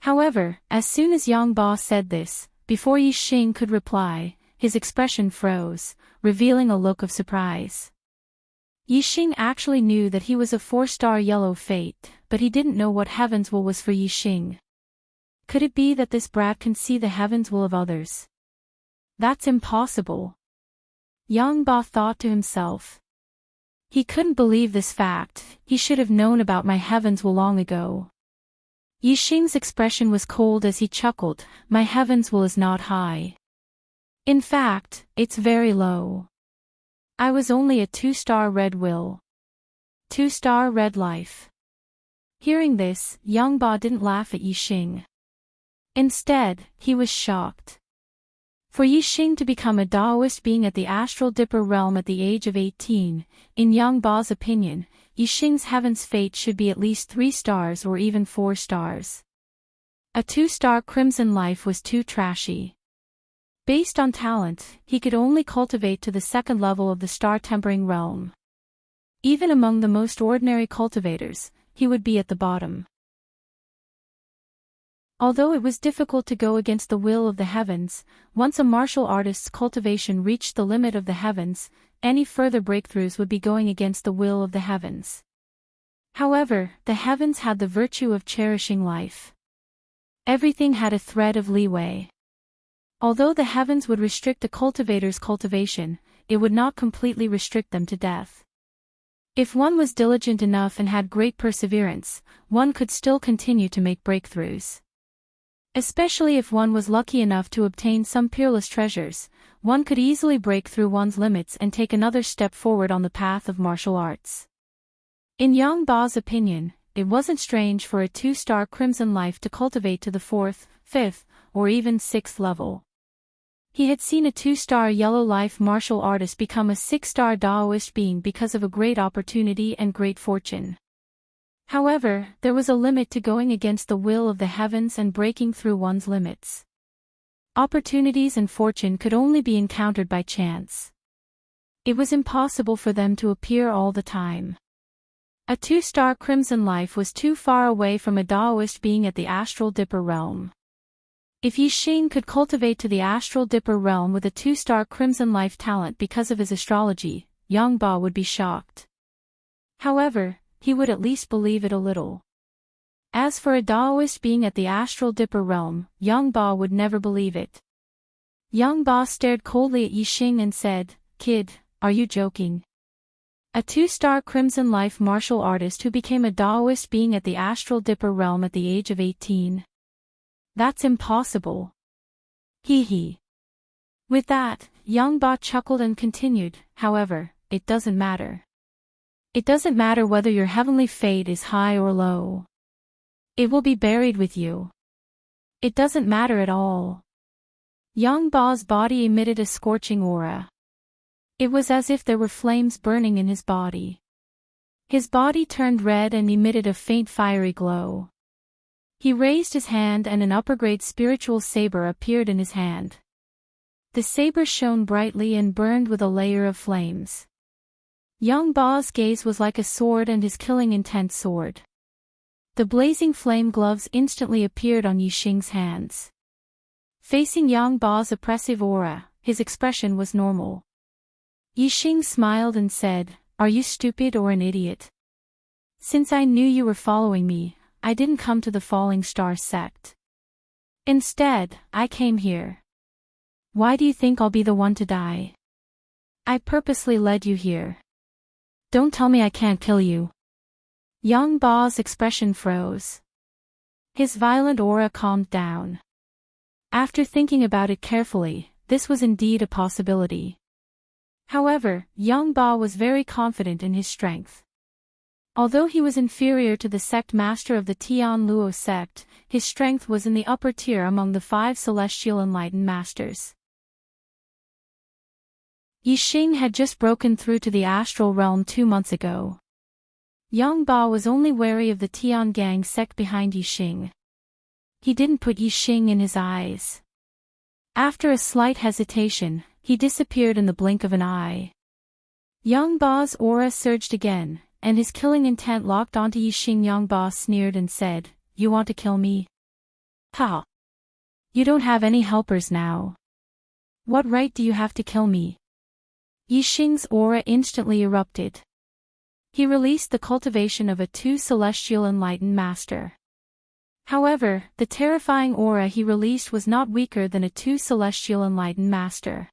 Speaker 1: However, as soon as Yangba said this, before Yixing could reply, his expression froze, revealing a look of surprise. Yixing actually knew that he was a 4-star yellow fate, but he didn't know what heaven's will was for Yixing. Could it be that this brat can see the heaven's will of others? That's impossible. Yang Ba thought to himself. He couldn't believe this fact, he should have known about my heavens will long ago. Yixing's expression was cold as he chuckled, my heavens will is not high. In fact, it's very low. I was only a 2-star red will. 2-star red life. Hearing this, Yang Ba didn't laugh at Yixing. Instead, he was shocked. For Yixing to become a Taoist being at the astral dipper realm at the age of 18, in Yang Ba's opinion, Yixing's heaven's fate should be at least 3 stars or even 4 stars. A 2-star crimson life was too trashy. Based on talent, he could only cultivate to the 2nd level of the star-tempering realm. Even among the most ordinary cultivators, he would be at the bottom. Although it was difficult to go against the will of the heavens, once a martial artist's cultivation reached the limit of the heavens, any further breakthroughs would be going against the will of the heavens. However, the heavens had the virtue of cherishing life. Everything had a thread of leeway. Although the heavens would restrict a cultivator's cultivation, it would not completely restrict them to death. If one was diligent enough and had great perseverance, one could still continue to make breakthroughs. Especially if one was lucky enough to obtain some peerless treasures, one could easily break through one's limits and take another step forward on the path of martial arts. In Yang Ba's opinion, it wasn't strange for a 2-star crimson life to cultivate to the 4th, 5th, or even 6th level. He had seen a 2-star yellow life martial artist become a 6-star Taoist being because of a great opportunity and great fortune. However, there was a limit to going against the will of the heavens and breaking through one's limits. Opportunities and fortune could only be encountered by chance. It was impossible for them to appear all the time. A 2-star crimson life was too far away from a Taoist being at the astral dipper realm. If Yixing could cultivate to the astral dipper realm with a 2-star crimson life talent because of his astrology, Yang Ba would be shocked. However, he would at least believe it a little. As for a Taoist being at the astral dipper realm, Yang Ba would never believe it. Yang Ba stared coldly at Yixing and said, "Kid, are you joking? A 2-star crimson life martial artist who became a Taoist being at the astral dipper realm at the age of 18? That's impossible." Hee hee. With that, Yang Ba chuckled and continued, "However, it doesn't matter. It doesn't matter whether your heavenly fate is high or low. It will be buried with you. It doesn't matter at all." Yang Ba's body emitted a scorching aura. It was as if there were flames burning in his body. His body turned red and emitted a faint fiery glow. He raised his hand and an upper-grade spiritual saber appeared in his hand. The saber shone brightly and burned with a layer of flames. Yang Ba's gaze was like a sword and his killing intent soared. The blazing flame gloves instantly appeared on Yixing's hands. Facing Yang Ba's oppressive aura, his expression was normal. Yixing smiled and said, "Are you stupid or an idiot? Since I knew you were following me, I didn't come to the Falling Star sect. Instead, I came here. Why do you think I'll be the one to die? I purposely led you here. Don't tell me I can't kill you." Yang Ba's expression froze. His violent aura calmed down. After thinking about it carefully, this was indeed a possibility. However, Yang Ba was very confident in his strength. Although he was inferior to the sect master of the Tian Luo sect, his strength was in the upper tier among the 5 celestial enlightened masters. Yixing had just broken through to the astral realm 2 months ago. Yang Ba was only wary of the Tian gang sect behind Yixing. He didn't put Yixing in his eyes. After a slight hesitation, he disappeared in the blink of an eye. Yang Ba's aura surged again, and his killing intent locked onto Yixing. Yang Ba sneered and said, "You want to kill me? Ha! You don't have any helpers now. What right do you have to kill me?" Yixing's aura instantly erupted. He released the cultivation of a 2 celestial enlightened master. However, the terrifying aura he released was not weaker than a 2 celestial enlightened master.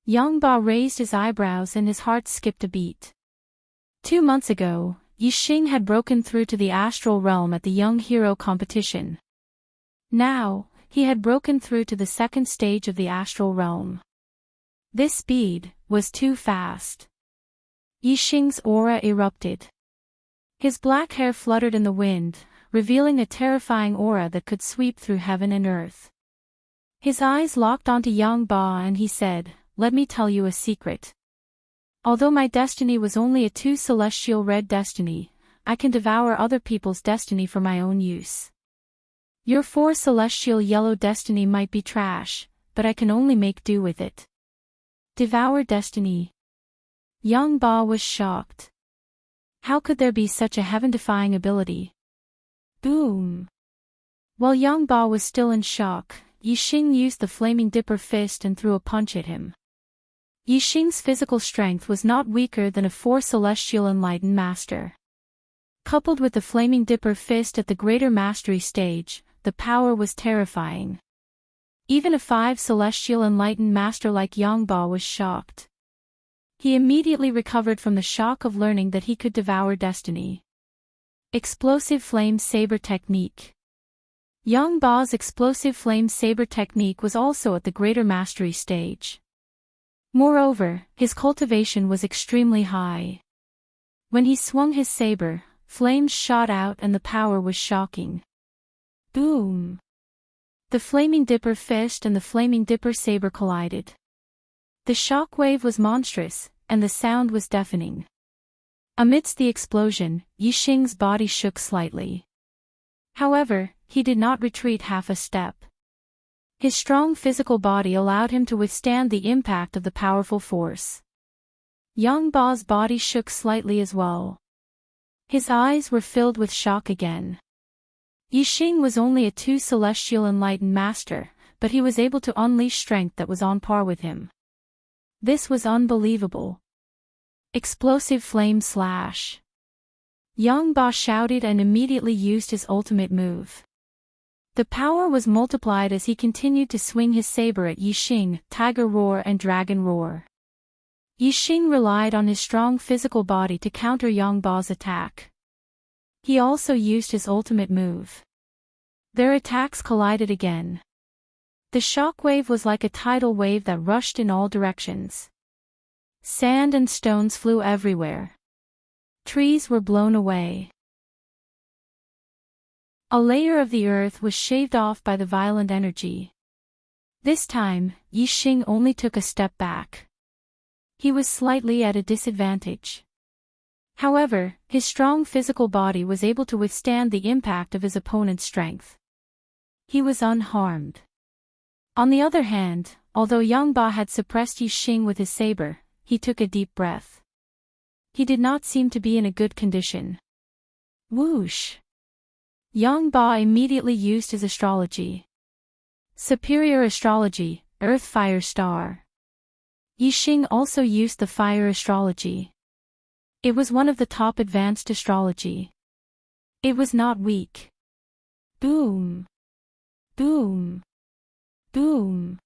Speaker 1: Yang Ba raised his eyebrows and his heart skipped a beat. 2 months ago, Yixing had broken through to the astral realm at the Young Hero competition. Now, he had broken through to the second stage of the astral realm. This speed was too fast. Yixing's aura erupted. His black hair fluttered in the wind, revealing a terrifying aura that could sweep through heaven and earth. His eyes locked onto Yang Ba and he said, "Let me tell you a secret. Although my destiny was only a 2 celestial red destiny, I can devour other people's destiny for my own use. Your 4 celestial yellow destiny might be trash, but I can only make do with it." Devour destiny. Yang Ba was shocked. How could there be such a heaven-defying ability? Boom! While Yang Ba was still in shock, Yixing used the flaming dipper fist and threw a punch at him. Yixing's physical strength was not weaker than a 4 celestial enlightened master. Coupled with the flaming dipper fist at the greater mastery stage, the power was terrifying. Even a 5 celestial enlightened master like Yang Ba was shocked. He immediately recovered from the shock of learning that he could devour destiny. Explosive Flame Saber Technique. Yang Ba's Explosive Flame Saber Technique was also at the greater mastery stage. Moreover, his cultivation was extremely high. When he swung his saber, flames shot out and the power was shocking. Boom! The flaming dipper fist and the flaming dipper saber collided. The shock wave was monstrous, and the sound was deafening. Amidst the explosion, Yixing's body shook slightly. However, he did not retreat half a step. His strong physical body allowed him to withstand the impact of the powerful force. Yang Ba's body shook slightly as well. His eyes were filled with shock again. Yixing was only a 2 celestial enlightened master, but he was able to unleash strength that was on par with him. This was unbelievable. Explosive Flame Slash. Yang Ba shouted and immediately used his ultimate move. The power was multiplied as he continued to swing his saber at Yixing, Tiger Roar and Dragon Roar. Yixing relied on his strong physical body to counter Yang Ba's attack. He also used his ultimate move. Their attacks collided again. The shockwave was like a tidal wave that rushed in all directions. Sand and stones flew everywhere. Trees were blown away. A layer of the earth was shaved off by the violent energy. This time, Yixing only took a step back. He was slightly at a disadvantage. However, his strong physical body was able to withstand the impact of his opponent's strength. He was unharmed. On the other hand, although Yang Ba had suppressed Yixing with his saber, he took a deep breath. He did not seem to be in a good condition. Whoosh! Yang Ba immediately used his astrology. Superior Astrology, Earth Fire Star. Yixing also used the Fire Astrology. It was one of the top advanced astrology. It was not weak. Boom! Boom! Boom!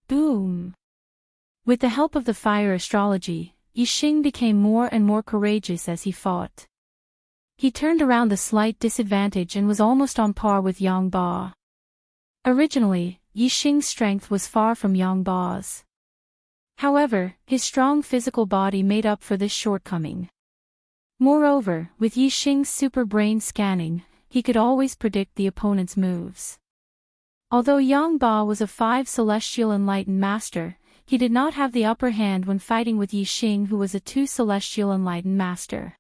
Speaker 1: Boom! With the help of the fire astrology, Yixing became more and more courageous as he fought. He turned around the slight disadvantage and was almost on par with Yang Ba. Originally, Yixing's strength was far from Yang Ba's. However, his strong physical body made up for this shortcoming. Moreover, with Yixing's super brain scanning, he could always predict the opponent's moves. Although Yang Ba was a 5 celestial enlightened master, he did not have the upper hand when fighting with Yixing, who was a 2 celestial enlightened master.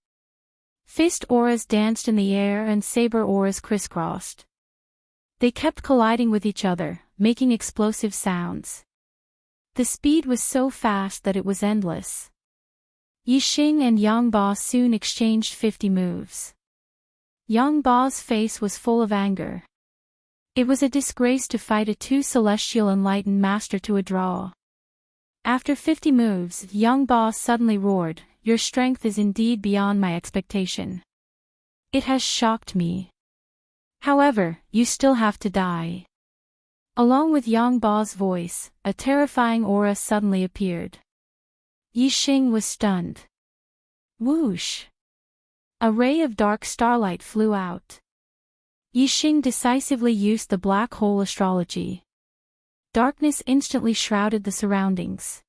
Speaker 1: Fist auras danced in the air and saber auras crisscrossed. They kept colliding with each other, making explosive sounds. The speed was so fast that it was endless. Yixing and Yang Ba soon exchanged 50 moves. Yang Ba's face was full of anger. It was a disgrace to fight a 2 celestial enlightened master to a draw. After 50 moves, Yang Ba suddenly roared, "Your strength is indeed beyond my expectation. It has shocked me. However, you still have to die." Along with Yang Ba's voice, a terrifying aura suddenly appeared. Yixing was stunned. Whoosh! A ray of dark starlight flew out. Yixing decisively used the black hole astrology. Darkness instantly shrouded the surroundings.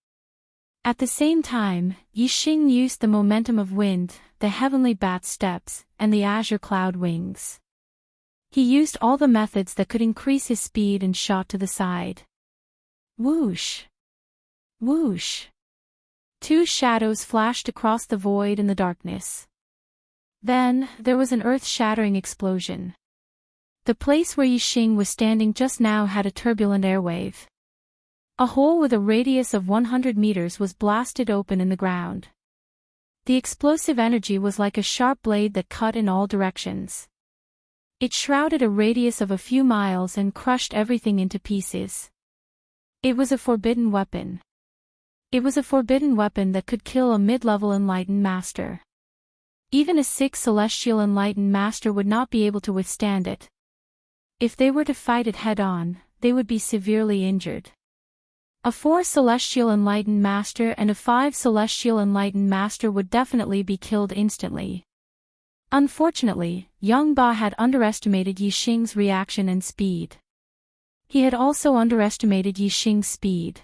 Speaker 1: At the same time, Yixing used the momentum of wind, the heavenly bat steps, and the azure cloud wings. He used all the methods that could increase his speed and shot to the side. Whoosh! Whoosh! Two shadows flashed across the void in the darkness. Then, there was an earth-shattering explosion. The place where Yixing was standing just now had a turbulent airwave. A hole with a radius of 100 meters was blasted open in the ground. The explosive energy was like a sharp blade that cut in all directions. It shrouded a radius of a few miles and crushed everything into pieces. It was a forbidden weapon. It was a forbidden weapon that could kill a mid-level enlightened master. Even a 6th celestial enlightened master would not be able to withstand it. If they were to fight it head-on, they would be severely injured. A 4 celestial enlightened master and a 5 celestial enlightened master would definitely be killed instantly. Unfortunately, Yang Ba had underestimated Yixing's reaction and speed. He had also underestimated Yixing's speed.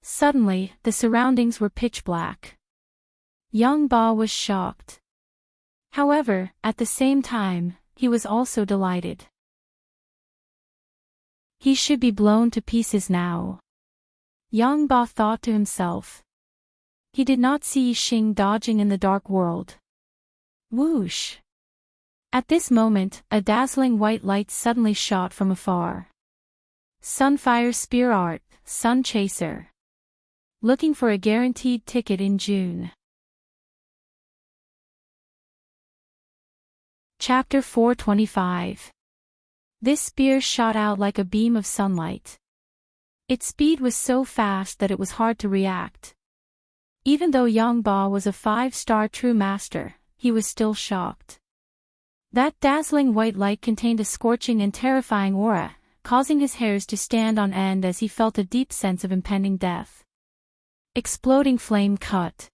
Speaker 1: Suddenly, the surroundings were pitch black. Yang Ba was shocked. However, at the same time, he was also delighted. He should be blown to pieces now. Yang Ba thought to himself. He did not see Yixing dodging in the dark world. Whoosh! At this moment, a dazzling white light suddenly shot from afar. Sunfire Spear Art, Sun Chaser. Looking for a guaranteed ticket in June. Chapter 425. This spear shot out like a beam of sunlight. Its speed was so fast that it was hard to react. Even though Yang Ba was a 5-star true master, he was still shocked. That dazzling white light contained a scorching and terrifying aura, causing his hairs to stand on end as he felt a deep sense of impending death. Exploding flame cut.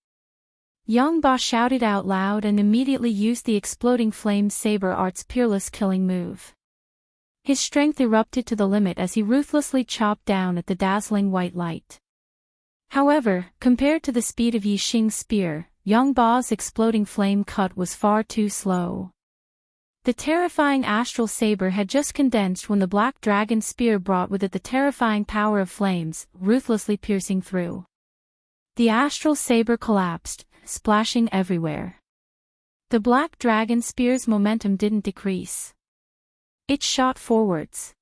Speaker 1: Yang Ba shouted out loud and immediately used the exploding flame saber art's peerless killing move. His strength erupted to the limit as he ruthlessly chopped down at the dazzling white light. However, compared to the speed of Yixing's spear, Yang Ba's exploding flame cut was far too slow. The terrifying astral saber had just condensed when the black dragon spear brought with it the terrifying power of flames, ruthlessly piercing through. The astral saber collapsed, splashing everywhere. The black dragon spear's momentum didn't decrease. It shot forwards.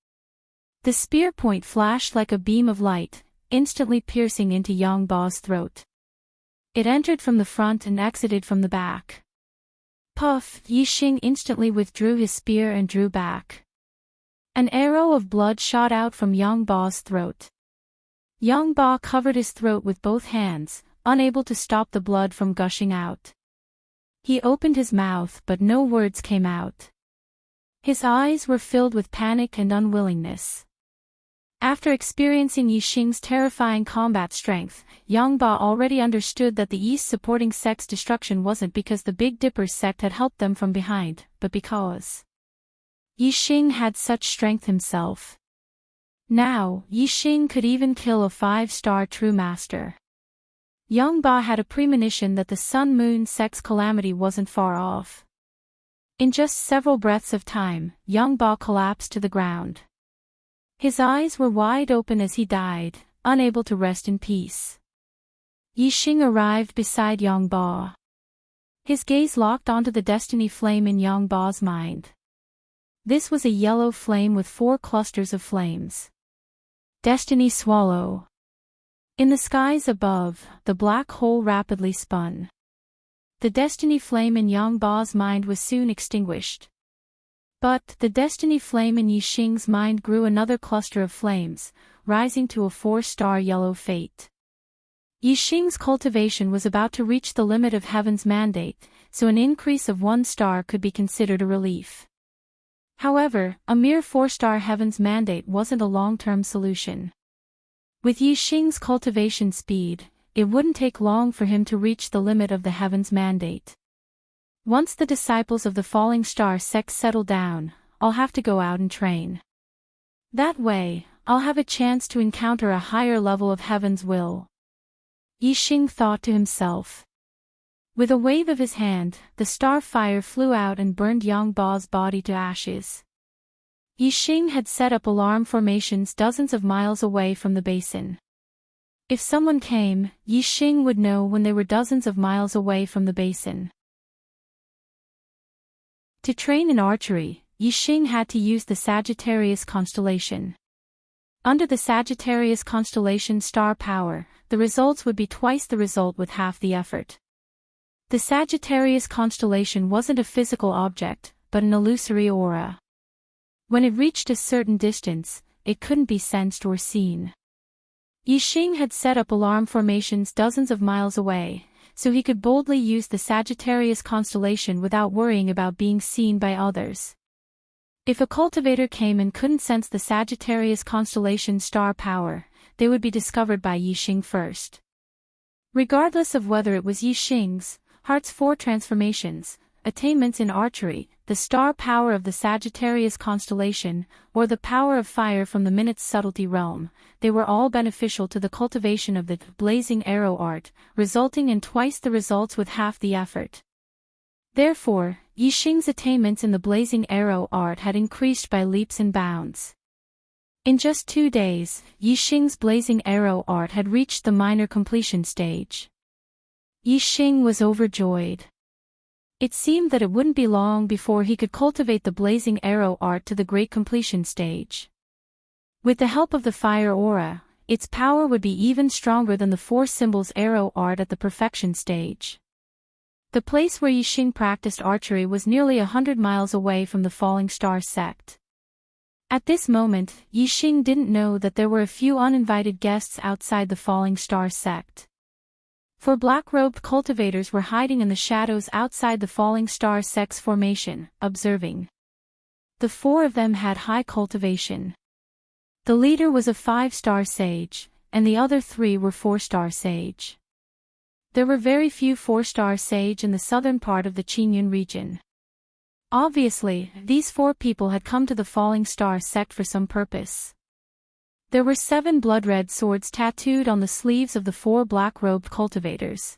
Speaker 1: The spear point flashed like a beam of light, instantly piercing into Yang Ba's throat. It entered from the front and exited from the back. Puff! Yixing instantly withdrew his spear and drew back. An arrow of blood shot out from Yang Ba's throat. Yang Ba covered his throat with both hands, unable to stop the blood from gushing out. He opened his mouth but no words came out. His eyes were filled with panic and unwillingness. After experiencing Yixing's terrifying combat strength, Yang Ba already understood that the East supporting sect's destruction wasn't because the Big Dipper's sect had helped them from behind, but because Yixing had such strength himself. Now, Yixing could even kill a 5-star true master. Yang Ba had a premonition that the Sun-Moon sect's calamity wasn't far off. In just several breaths of time, Yang Ba collapsed to the ground. His eyes were wide open as he died, unable to rest in peace. Yixing arrived beside Yang Ba. His gaze locked onto the destiny flame in Yang Ba's mind. This was a yellow flame with 4 clusters of flames. Destiny Swallow. In the skies above, the black hole rapidly spun. The destiny flame in Yang Ba's mind was soon extinguished. But the destiny flame in Yixing's mind grew another cluster of flames, rising to a 4-star yellow fate. Yixing's cultivation was about to reach the limit of heaven's mandate, so an increase of 1 star could be considered a relief. However, a mere 4-star heaven's mandate wasn't a long-term solution. With Yi Xing's cultivation speed, it wouldn't take long for him to reach the limit of the heaven's mandate. Once the disciples of the falling star sect settle down, I'll have to go out and train. That way, I'll have a chance to encounter a higher level of heaven's will. Yi Xing thought to himself. With a wave of his hand, the star fire flew out and burned Yang Ba's body to ashes. Yi Xing had set up alarm formations dozens of miles away from the basin. If someone came, Yi Xing would know when they were dozens of miles away from the basin. To train in archery, Yi Xing had to use the Sagittarius constellation. Under the Sagittarius constellation star power, the results would be twice the result with half the effort. The Sagittarius constellation wasn't a physical object, but an illusory aura. When it reached a certain distance, it couldn't be sensed or seen. Yi Xing had set up alarm formations dozens of miles away, so he could boldly use the Sagittarius constellation without worrying about being seen by others. If a cultivator came and couldn't sense the Sagittarius constellation star power, they would be discovered by Yi Xing first. Regardless of whether it was Yi Xing's Heart's 4 transformations, attainments in archery, the star power of the Sagittarius constellation, or the power of fire from the minute's subtlety realm, they were all beneficial to the cultivation of the blazing arrow art, resulting in twice the results with half the effort. Therefore, Yi Xing's attainments in the blazing arrow art had increased by leaps and bounds. In just 2 days, Yi Xing's blazing arrow art had reached the minor completion stage. Yi Xing was overjoyed. It seemed that it wouldn't be long before he could cultivate the blazing arrow art to the great completion stage. With the help of the fire aura, its power would be even stronger than the 4 symbols arrow art at the perfection stage. The place where Yi Xing practiced archery was nearly 100 miles away from the falling star sect. At this moment, Yi Xing didn't know that there were a few uninvited guests outside the falling star sect. 4 black-robed cultivators were hiding in the shadows outside the falling star sect's formation, observing. The 4 of them had high cultivation. The leader was a 5-star sage, and the other 3 were 4-star sage. There were very few 4-star sage in the southern part of the Qingyun region. Obviously, these 4 people had come to the falling star sect for some purpose. There were 7 blood-red swords tattooed on the sleeves of the 4 black-robed cultivators.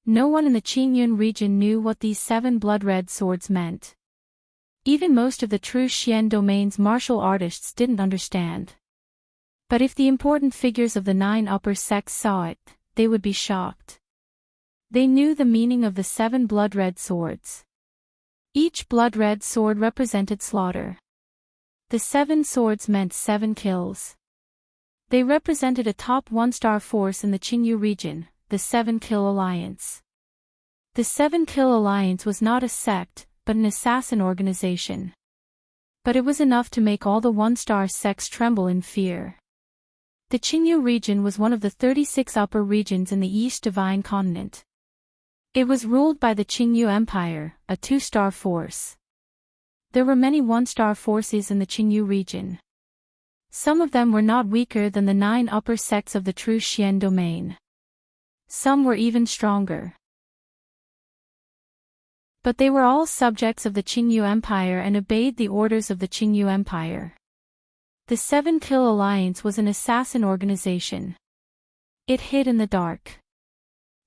Speaker 1: No one in the Qingyun region knew what these 7 blood-red swords meant. Even most of the true Xian domain's martial artists didn't understand. But if the important figures of the 9 upper sects saw it, they would be shocked. They knew the meaning of the 7 blood-red swords. Each blood-red sword represented slaughter. The 7 swords meant 7 kills. They represented a top 1-star force in the Qingyu region, the 7-Kill Alliance. The 7-Kill Alliance was not a sect, but an assassin organization. But it was enough to make all the 1-star sects tremble in fear. The Qingyu region was one of the 36 upper regions in the East Divine Continent. It was ruled by the Qingyu Empire, a 2-star force. There were many 1-star forces in the Qingyu region. Some of them were not weaker than the 9 upper sects of the true Xian domain. Some were even stronger. But they were all subjects of the Qingyu Empire and obeyed the orders of the Qingyu Empire. The 7-Kill Alliance was an assassin organization. It hid in the dark.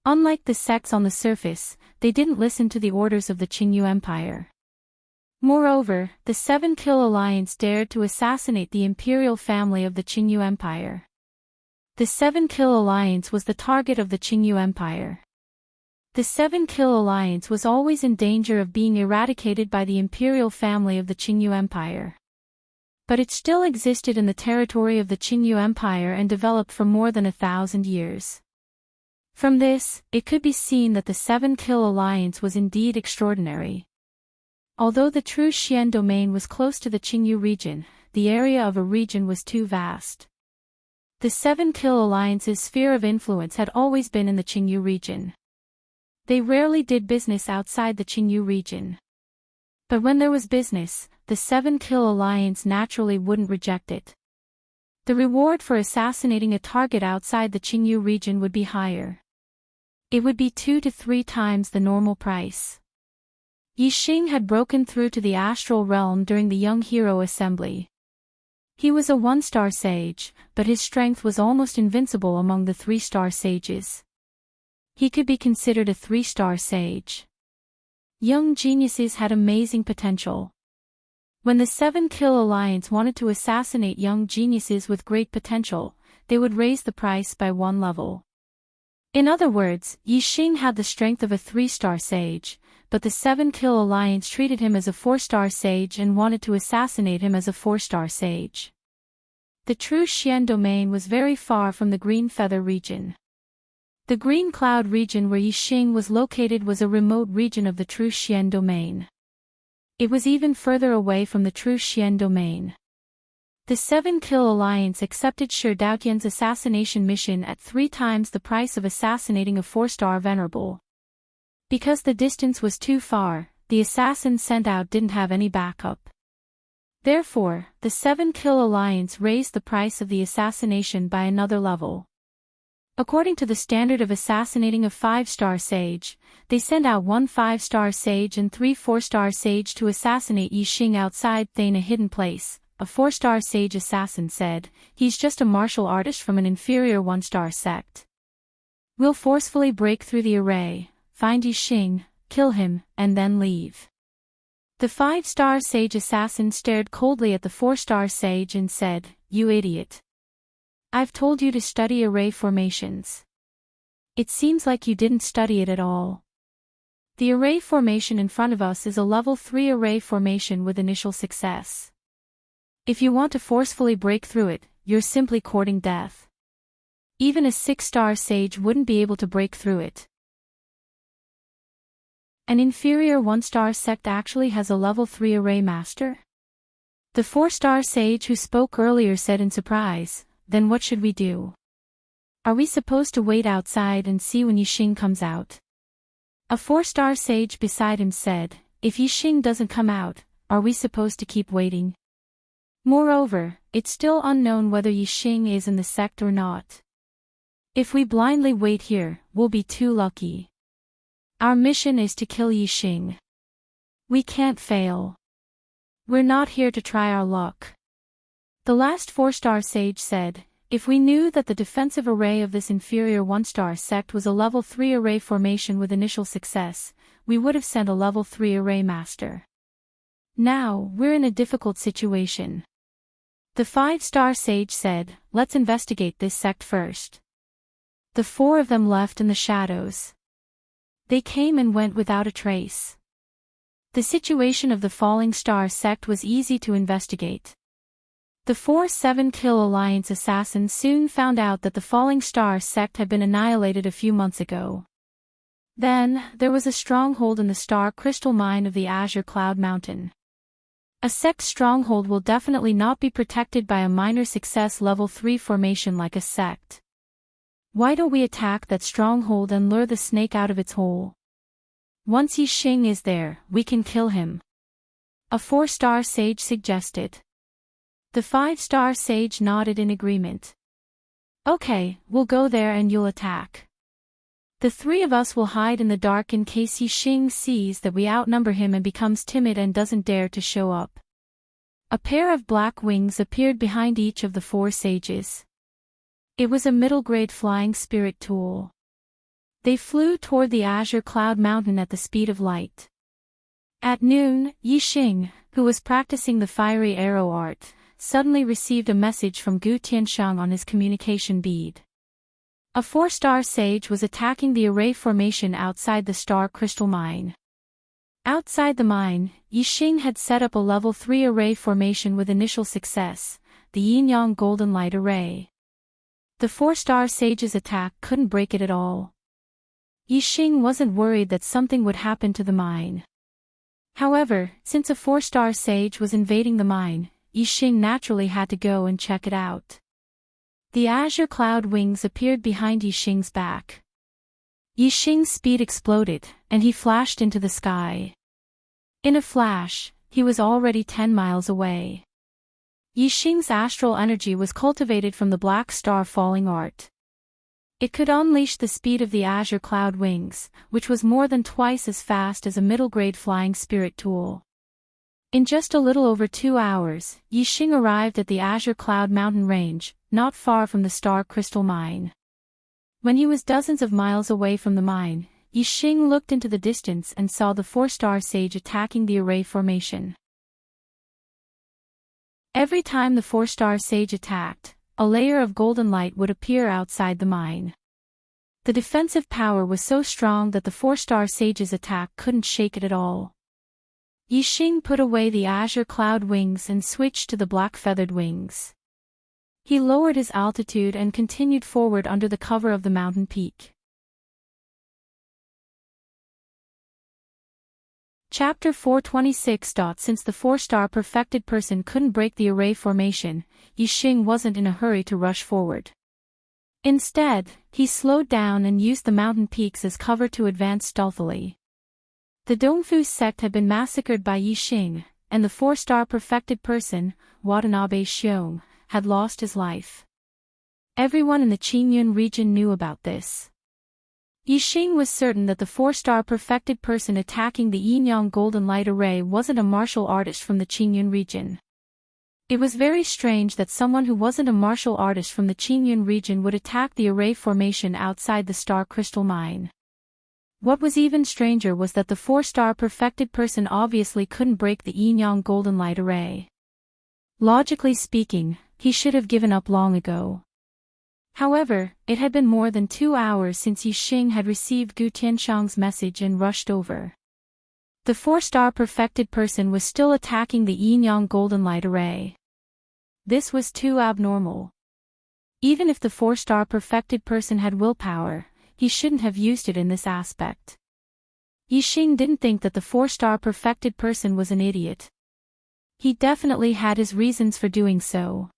Speaker 1: Unlike the sects on the surface, they didn't listen to the orders of the Qingyu Empire. Moreover, the 7-Kill Alliance dared to assassinate the imperial family of the Qingyu Empire. The 7-Kill Alliance was the target of the Qingyu Empire. The 7-Kill Alliance was always in danger of being eradicated by the imperial family of the Qingyu Empire. But it still existed in the territory of the Qingyu Empire and developed for more than 1,000 years. From this, it could be seen that the 7-Kill Alliance was indeed extraordinary. Although the true Xian domain was close to the Qingyu region, the area of a region was too vast. The 7-Kill Alliance's sphere of influence had always been in the Qingyu region. They rarely did business outside the Qingyu region. But when there was business, the 7-kill alliance naturally wouldn't reject it. The reward for assassinating a target outside the Qingyu region would be higher. It would be 2 to 3 times the normal price. Yi Xing had broken through to the astral realm during the young hero assembly. He was a 1-star sage, but his strength was almost invincible among the 3-star sages. He could be considered a 3-star sage. Young geniuses had amazing potential. When the 7-kill alliance wanted to assassinate young geniuses with great potential, they would raise the price by 1 level. In other words, Yi Xing had the strength of a 3-star sage, but the 7-kill alliance treated him as a 4-star sage and wanted to assassinate him as a 4-star sage. The true Xian domain was very far from the Green Feather region. The Green Cloud region where Yi Xing was located was a remote region of the true Xian domain. It was even further away from the true Xian domain. The 7-kill alliance accepted Shi Daotian's assassination mission at 3 times the price of assassinating a 4-star venerable. Because the distance was too far, the assassin sent out didn't have any backup. Therefore, the 7-kill alliance raised the price of the assassination by another level. According to the standard of assassinating a 5-star sage, they sent out 1 5-star sage and 3 4-star sage to assassinate Yi Xing outside Thane, a hidden place. A 4-star sage assassin said, "He's just a martial artist from an inferior 1-star sect. We'll forcefully break through the array, find Yi Xing, kill him, and then leave." The 5-star sage assassin stared coldly at the 4-star sage and said, "You idiot. I've told you to study array formations. It seems like you didn't study it at all. The array formation in front of us is a level 3 array formation with initial success. If you want to forcefully break through it, you're simply courting death. Even a 6-star sage wouldn't be able to break through it. An inferior 1-star sect actually has a level 3 array master?" The 4-star sage who spoke earlier said in surprise, "Then what should we do? Are we supposed to wait outside and see when Yi Xing comes out?" A 4-star sage beside him said, "If Yi Xing doesn't come out, are we supposed to keep waiting? Moreover, it's still unknown whether Yi Xing is in the sect or not. If we blindly wait here, we'll be too lucky. Our mission is to kill Yi Xing. We can't fail. We're not here to try our luck." The last 4-star sage said, "If we knew that the defensive array of this inferior 1-star sect was a level 3 array formation with initial success, we would have sent a level 3 array master. Now, we're in a difficult situation." The 5-star sage said, "Let's investigate this sect first." The 4 of them left in the shadows. They came and went without a trace. The situation of the Falling Star sect was easy to investigate. The 4 7-kill alliance assassins soon found out that the Falling Star sect had been annihilated a few months ago. Then, there was a stronghold in the star crystal mine of the Azure Cloud Mountain. A sect stronghold will definitely not be protected by a minor success level 3 formation like a sect. Why don't we attack that stronghold and lure the snake out of its hole? Once Yi Xing is there, we can kill him. A 4-star sage suggested. The 5-star sage nodded in agreement. "Okay, we'll go there and you'll attack. The 3 of us will hide in the dark in case Yi Xing sees that we outnumber him and becomes timid and doesn't dare to show up." A pair of black wings appeared behind each of the 4 sages. It was a middle-grade flying spirit tool. They flew toward the Azure Cloud Mountain at the speed of light. At noon, Yi Xing, who was practicing the fiery arrow art, suddenly received a message from Gu Tianshang on his communication bead. A 4-star sage was attacking the array formation outside the star crystal mine. Outside the mine, Yi Xing had set up a level 3 array formation with initial success, the Yin-Yang Golden Light Array. The 4-star sage's attack couldn't break it at all. Yi Xing wasn't worried that something would happen to the mine. However, since a 4-star sage was invading the mine, Yi Xing naturally had to go and check it out. The azure cloud wings appeared behind Yi Xing's back. Yi Xing's speed exploded, and he flashed into the sky. In a flash, he was already 10 miles away. Yixing's astral energy was cultivated from the black star falling art. It could unleash the speed of the azure cloud wings, which was more than twice as fast as a middle-grade flying spirit tool. In just a little over 2 hours, Yixing arrived at the azure cloud mountain range, not far from the star crystal mine. When he was dozens of miles away from the mine, Yixing looked into the distance and saw the 4-star sage attacking the array formation. Every time the 4-star sage attacked, a layer of golden light would appear outside the mine. The defensive power was so strong that the 4-star sage's attack couldn't shake it at all. Yixing put away the azure cloud wings and switched to the black feathered wings. He lowered his altitude and continued forward under the cover of the mountain peak. Chapter 426. Since the 4-star perfected person couldn't break the array formation, Yixing wasn't in a hurry to rush forward. Instead, he slowed down and used the mountain peaks as cover to advance stealthily. The Dongfu sect had been massacred by Yixing, and the 4-star perfected person, Watanabe Xiong, had lost his life. Everyone in the Qingyun region knew about this. Yixing was certain that the 4-star perfected person attacking the Yinyang Golden Light Array wasn't a martial artist from the Qingyun region. It was very strange that someone who wasn't a martial artist from the Qingyun region would attack the array formation outside the star crystal mine. What was even stranger was that the 4-star perfected person obviously couldn't break the Yinyang Golden Light Array. Logically speaking, he should have given up long ago. However, it had been more than 2 hours since Yixing had received Gu Tianxiang's message and rushed over. The 4-star perfected person was still attacking the Yinyang Golden Light Array. This was too abnormal. Even if the 4-star perfected person had willpower, he shouldn't have used it in this aspect. Yixing didn't think that the 4-star perfected person was an idiot. He definitely had his reasons for doing so.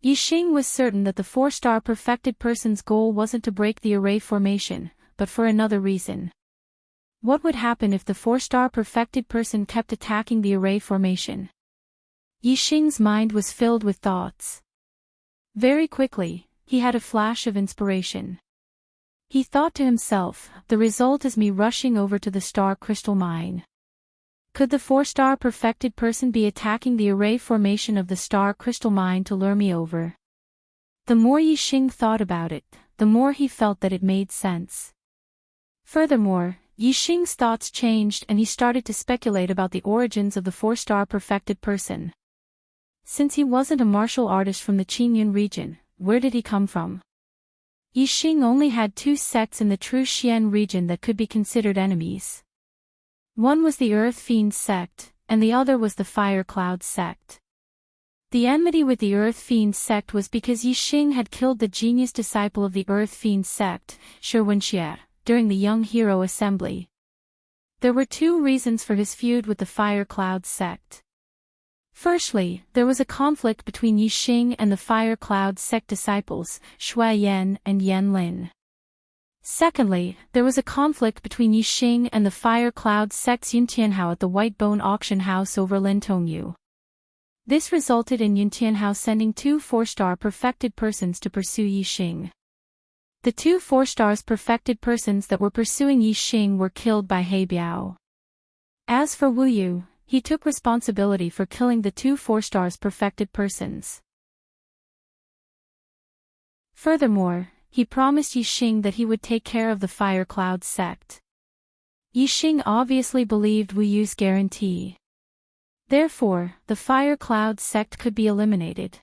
Speaker 1: Yixing was certain that the 4-star perfected person's goal wasn't to break the array formation, but for another reason. What would happen if the 4-star perfected person kept attacking the array formation? Yixing's mind was filled with thoughts. Very quickly, he had a flash of inspiration. He thought to himself, the result is me rushing over to the star crystal mine. Could the 4-star perfected person be attacking the array formation of the star crystal mine to lure me over? The more Yixing thought about it, the more he felt that it made sense. Furthermore, Yixing's thoughts changed and he started to speculate about the origins of the 4-star perfected person. Since he wasn't a martial artist from the Qingyun region, where did he come from? Yixing only had 2 sects in the true Xian region that could be considered enemies. One was the Earth Fiend sect, and the other was the Fire Cloud sect. The enmity with the Earth Fiend sect was because Yixing had killed the genius disciple of the Earth Fiend sect, Shi Wenxie, during the Young Hero Assembly. There were 2 reasons for his feud with the Fire Cloud sect. Firstly, there was a conflict between Yixing and the Fire Cloud sect disciples, Shui Yan and Yan Lin. Secondly, there was a conflict between Yixing and the Fire Cloud sect's Yuntianhao at the White Bone Auction House over Lin Tongyu. This resulted in Yuntianhao sending 2 4-star perfected persons to pursue Yixing. The 2 4-stars perfected persons that were pursuing Yixing were killed by He Biao. As for Wu Yu, he took responsibility for killing the 2 4-stars perfected persons. Furthermore, he promised Yixing that he would take care of the Fire Cloud sect. Yixing obviously believed Wu Yu's guarantee. Therefore, the Fire Cloud sect could be eliminated.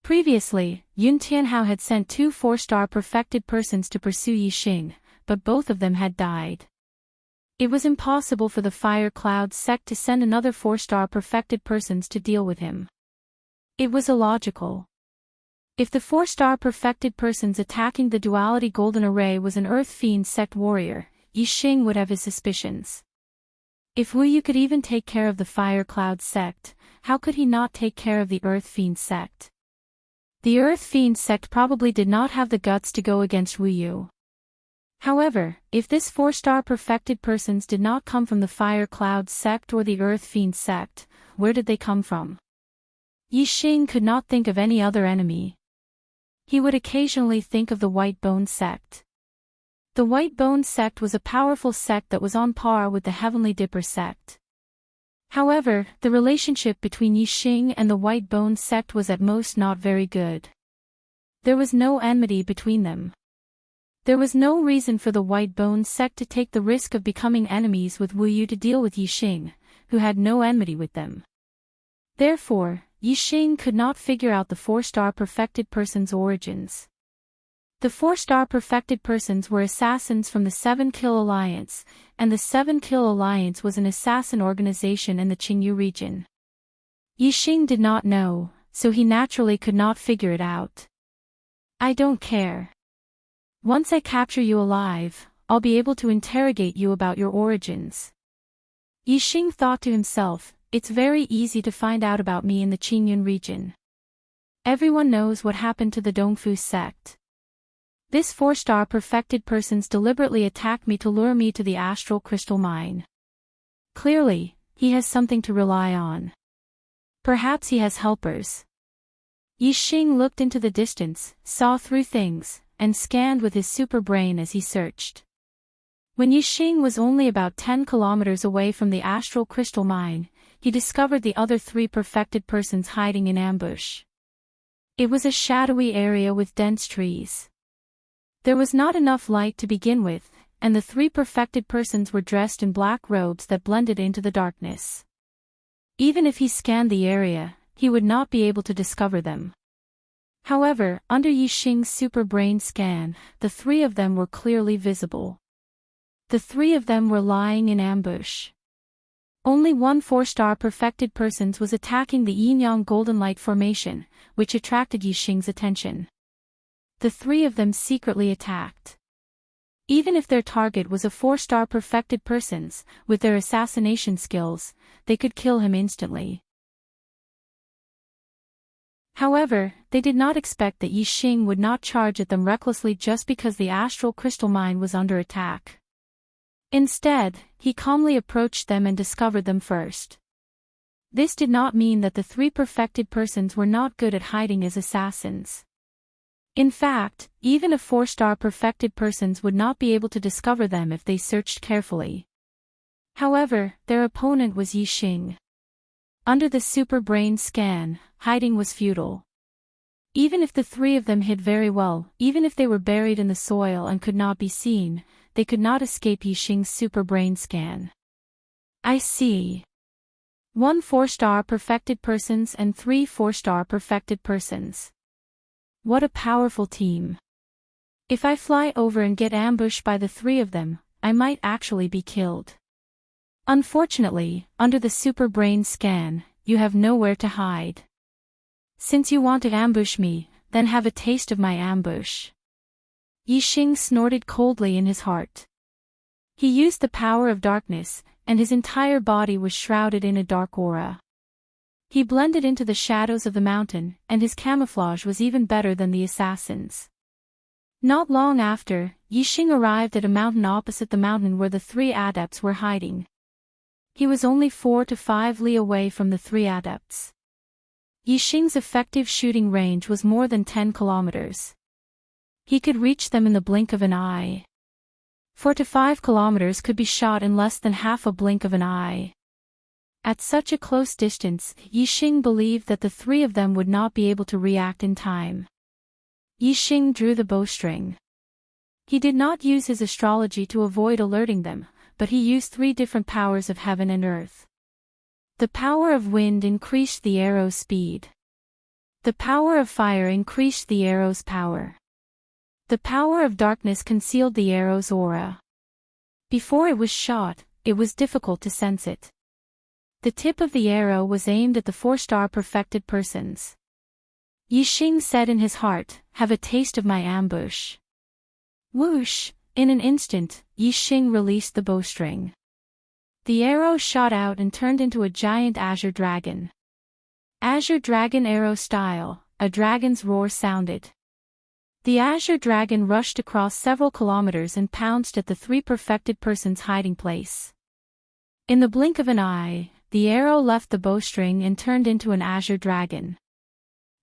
Speaker 1: Previously, Yun Tianhao had sent 2 4-star perfected persons to pursue Yixing, but both of them had died. It was impossible for the Fire Cloud sect to send another 4-star perfected persons to deal with him. It was illogical. If the 4-star perfected persons attacking the Duality Golden Array was an Earth Fiend sect warrior, Yixing would have his suspicions. If Wu Yu could even take care of the Fire Cloud sect, how could he not take care of the Earth Fiend sect? The Earth Fiend sect probably did not have the guts to go against Wu Yu. However, if this 4-star perfected persons did not come from the Fire Cloud sect or the Earth Fiend sect, where did they come from? Yi Xing could not think of any other enemy. He would occasionally think of the White Bone sect. The White Bone sect was a powerful sect that was on par with the Heavenly Dipper sect. However, the relationship between Yi Xing and the White Bone sect was at most not very good. There was no enmity between them. There was no reason for the White Bone sect to take the risk of becoming enemies with Wu Yu to deal with Yi Xing, who had no enmity with them. Therefore, Yi Xing could not figure out the 4-star perfected person's origins. The 4-star perfected persons were assassins from the 7-Kill Alliance, and the 7-Kill Alliance was an assassin organization in the Qingyu region. Yi Xing did not know, so he naturally could not figure it out. I don't care. Once I capture you alive, I'll be able to interrogate you about your origins. Yi Xing thought to himself, it's very easy to find out about me in the Qingyun region. Everyone knows what happened to the Dongfu sect. This 4-star perfected persons deliberately attacked me to lure me to the astral crystal mine. Clearly, he has something to rely on. Perhaps he has helpers. Yi Xing looked into the distance, saw through things, and scanned with his super brain as he searched. When Yi Xing was only about 10 kilometers away from the astral crystal mine, he discovered the other 3 perfected persons hiding in ambush. It was a shadowy area with dense trees. There was not enough light to begin with, and the 3 perfected persons were dressed in black robes that blended into the darkness. Even if he scanned the area, he would not be able to discover them. However, under Yi Xing's super brain scan, the 3 of them were clearly visible. The 3 of them were lying in ambush. Only one 4-star perfected persons was attacking the Yin-Yang Golden Light Formation, which attracted Yi Xing's attention. The 3 of them secretly attacked. Even if their target was a 4-star perfected persons, with their assassination skills, they could kill him instantly. However, they did not expect that Yi Xing would not charge at them recklessly just because the astral crystal mine was under attack. Instead, he calmly approached them and discovered them first. This did not mean that the 3 perfected persons were not good at hiding as assassins. In fact, even a 4-star perfected persons would not be able to discover them if they searched carefully. However, their opponent was Yi Xing. Under the super brain scan, hiding was futile. Even if the 3 of them hid very well, even if they were buried in the soil and could not be seen, they could not escape Yi Xing's super brain scan. I see. 1 4-star perfected persons and 3 4-star perfected persons. What a powerful team. If I fly over and get ambushed by the 3 of them, I might actually be killed. Unfortunately, under the super brain scan, you have nowhere to hide. Since you want to ambush me, then have a taste of my ambush. Yi Xing snorted coldly in his heart. He used the power of darkness, and his entire body was shrouded in a dark aura. He blended into the shadows of the mountain, and his camouflage was even better than the assassins. Not long after, Yi Xing arrived at a mountain opposite the mountain where the 3 adepts were hiding. He was only 4 to 5 li away from the 3 adepts. Yi Xing's effective shooting range was more than 10 kilometers. He could reach them in the blink of an eye. 4 to 5 kilometers could be shot in less than half a blink of an eye. At such a close distance, Yi Xing believed that the 3 of them would not be able to react in time. Yi Xing drew the bowstring. He did not use his astrology to avoid alerting them, but he used 3 different powers of heaven and earth. The power of wind increased the arrow's speed. The power of fire increased the arrow's power. The power of darkness concealed the arrow's aura. Before it was shot, it was difficult to sense it. The tip of the arrow was aimed at the 4-star perfected persons. Yi Xing said in his heart, "Have a taste of my ambush." Whoosh! In an instant, Yi Xing released the bowstring. The arrow shot out and turned into a giant azure dragon. Azure dragon arrow style, a dragon's roar sounded. The azure dragon rushed across several kilometers and pounced at the three perfected persons' hiding place. In the blink of an eye, the arrow left the bowstring and turned into an azure dragon.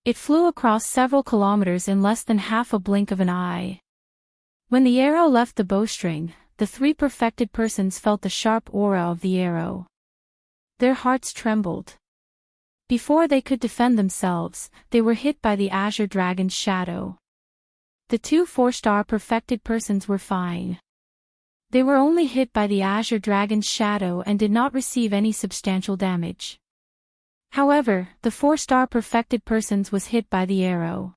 Speaker 1: It flew across several kilometers in less than half a blink of an eye. When the arrow left the bowstring, the three perfected persons felt the sharp aura of the arrow. Their hearts trembled. Before they could defend themselves, they were hit by the azure dragon's shadow. The two 4-star perfected persons were fine. They were only hit by the azure dragon's shadow and did not receive any substantial damage. However, the 4-star perfected persons was hit by the arrow.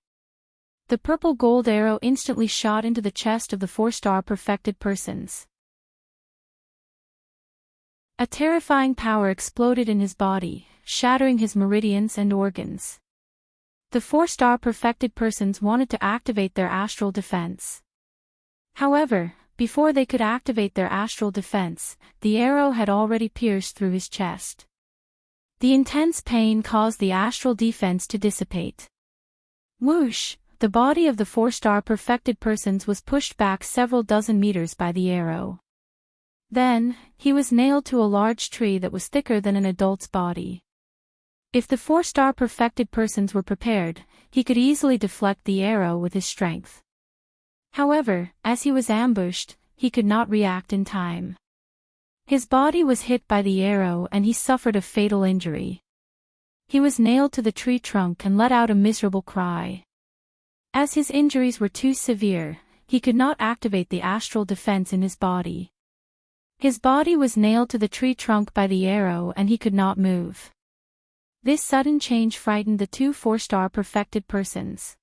Speaker 1: The purple gold arrow instantly shot into the chest of the 4-star perfected persons. A terrifying power exploded in his body, shattering his meridians and organs. The 4-star perfected persons wanted to activate their astral defense. However, before they could activate their astral defense, the arrow had already pierced through his chest. The intense pain caused the astral defense to dissipate. Whoosh! The body of the 4-star perfected persons was pushed back several dozen meters by the arrow. Then, he was nailed to a large tree that was thicker than an adult's body. If the 4-star perfected persons were prepared, he could easily deflect the arrow with his strength. However, as he was ambushed, he could not react in time. His body was hit by the arrow and he suffered a fatal injury. He was nailed to the tree trunk and let out a miserable cry. As his injuries were too severe, he could not activate the astral defense in his body. His body was nailed to the tree trunk by the arrow and he could not move. This sudden change frightened the two 4-star perfected persons.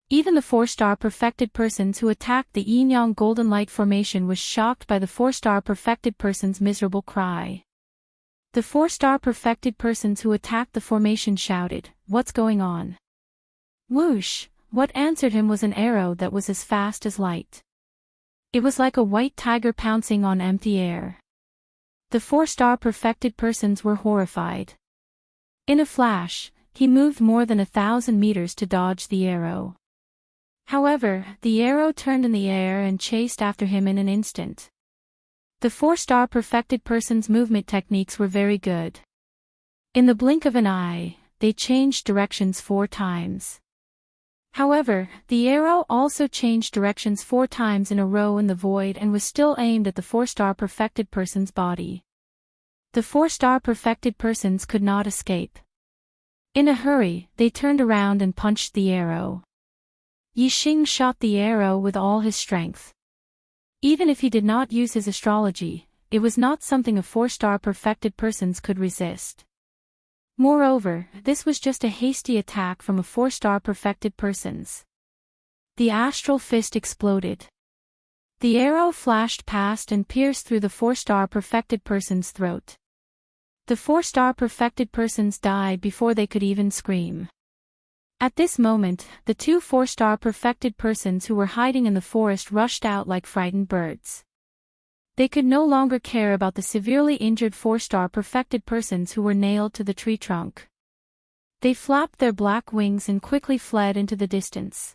Speaker 1: Even the 4-star perfected persons who attacked the yin-yang golden light formation was shocked by the 4-star perfected person's miserable cry. The 4-star perfected persons who attacked the formation shouted, "What's going on?" Whoosh! What answered him was an arrow that was as fast as light. It was like a white tiger pouncing on empty air. The 4-star perfected persons were horrified. In a flash, he moved more than 1,000 meters to dodge the arrow. However, the arrow turned in the air and chased after him in an instant. The 4-star perfected person's movement techniques were very good. In the blink of an eye, they changed directions 4 times. However, the arrow also changed directions 4 times in a row in the void and was still aimed at the 4-star perfected person's body. The 4-star perfected persons could not escape. In a hurry, they turned around and punched the arrow. Yixing shot the arrow with all his strength. Even if he did not use his astrology, it was not something a 4-star perfected persons could resist. Moreover, this was just a hasty attack from a 4-star perfected persons. The astral fist exploded. The arrow flashed past and pierced through the 4-star perfected person's throat. The 4-star perfected persons died before they could even scream. At this moment, the two 4-star perfected persons who were hiding in the forest rushed out like frightened birds. They could no longer care about the severely injured 4-star perfected persons who were nailed to the tree trunk. They flapped their black wings and quickly fled into the distance.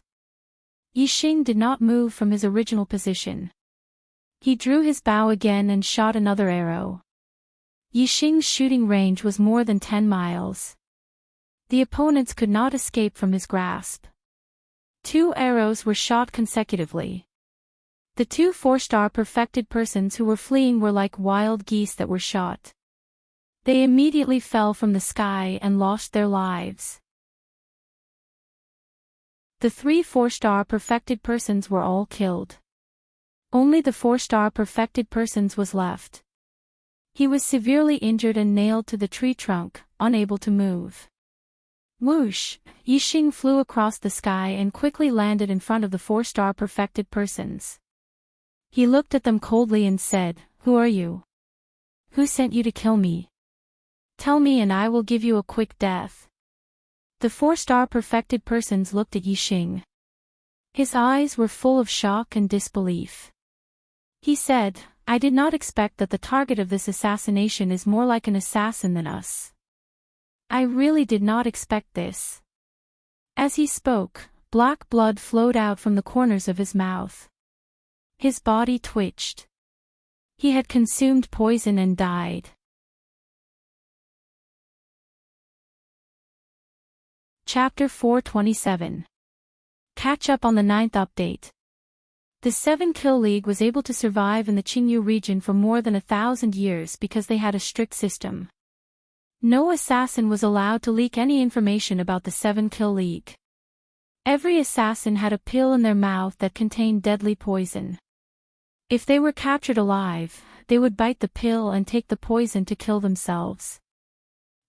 Speaker 1: Yixing did not move from his original position. He drew his bow again and shot another arrow. Yixing's shooting range was more than 10 miles. The opponents could not escape from his grasp. 2 arrows were shot consecutively. The two 4-star perfected persons who were fleeing were like wild geese that were shot. They immediately fell from the sky and lost their lives. The 3 4-star perfected persons were all killed. Only the 4-star perfected persons was left. He was severely injured and nailed to the tree trunk, unable to move. Whoosh! Yixing flew across the sky and quickly landed in front of the 4-star perfected persons. He looked at them coldly and said, "Who are you? Who sent you to kill me? Tell me and I will give you a quick death." The 4-star perfected persons looked at Yixing. His eyes were full of shock and disbelief. He said, "I did not expect that the target of this assassination is more like an assassin than us. I really did not expect this." As he spoke, Black blood flowed out from the corners of his mouth. His body twitched. He had consumed poison and died. Chapter 427. Catch up on the 9th update. The 7-Kill League was able to survive in the Qingyu region for more than 1,000 years because they had a strict system. No assassin was allowed to leak any information about the 7-Kill League. Every assassin had a pill in their mouth that contained deadly poison. If they were captured alive, they would bite the pill and take the poison to kill themselves.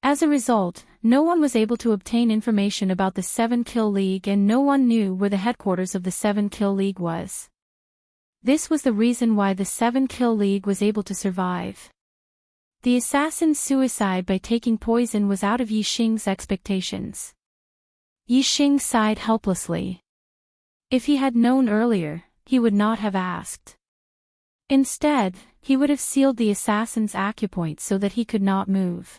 Speaker 1: As a result, no one was able to obtain information about the 7-Kill League and no one knew where the headquarters of the 7-Kill League was. This was the reason why the 7-Kill League was able to survive. The assassin's suicide by taking poison was out of Yixing's expectations. Yixing sighed helplessly. If he had known earlier, he would not have asked. Instead, he would have sealed the assassin's acupoint so that he could not move.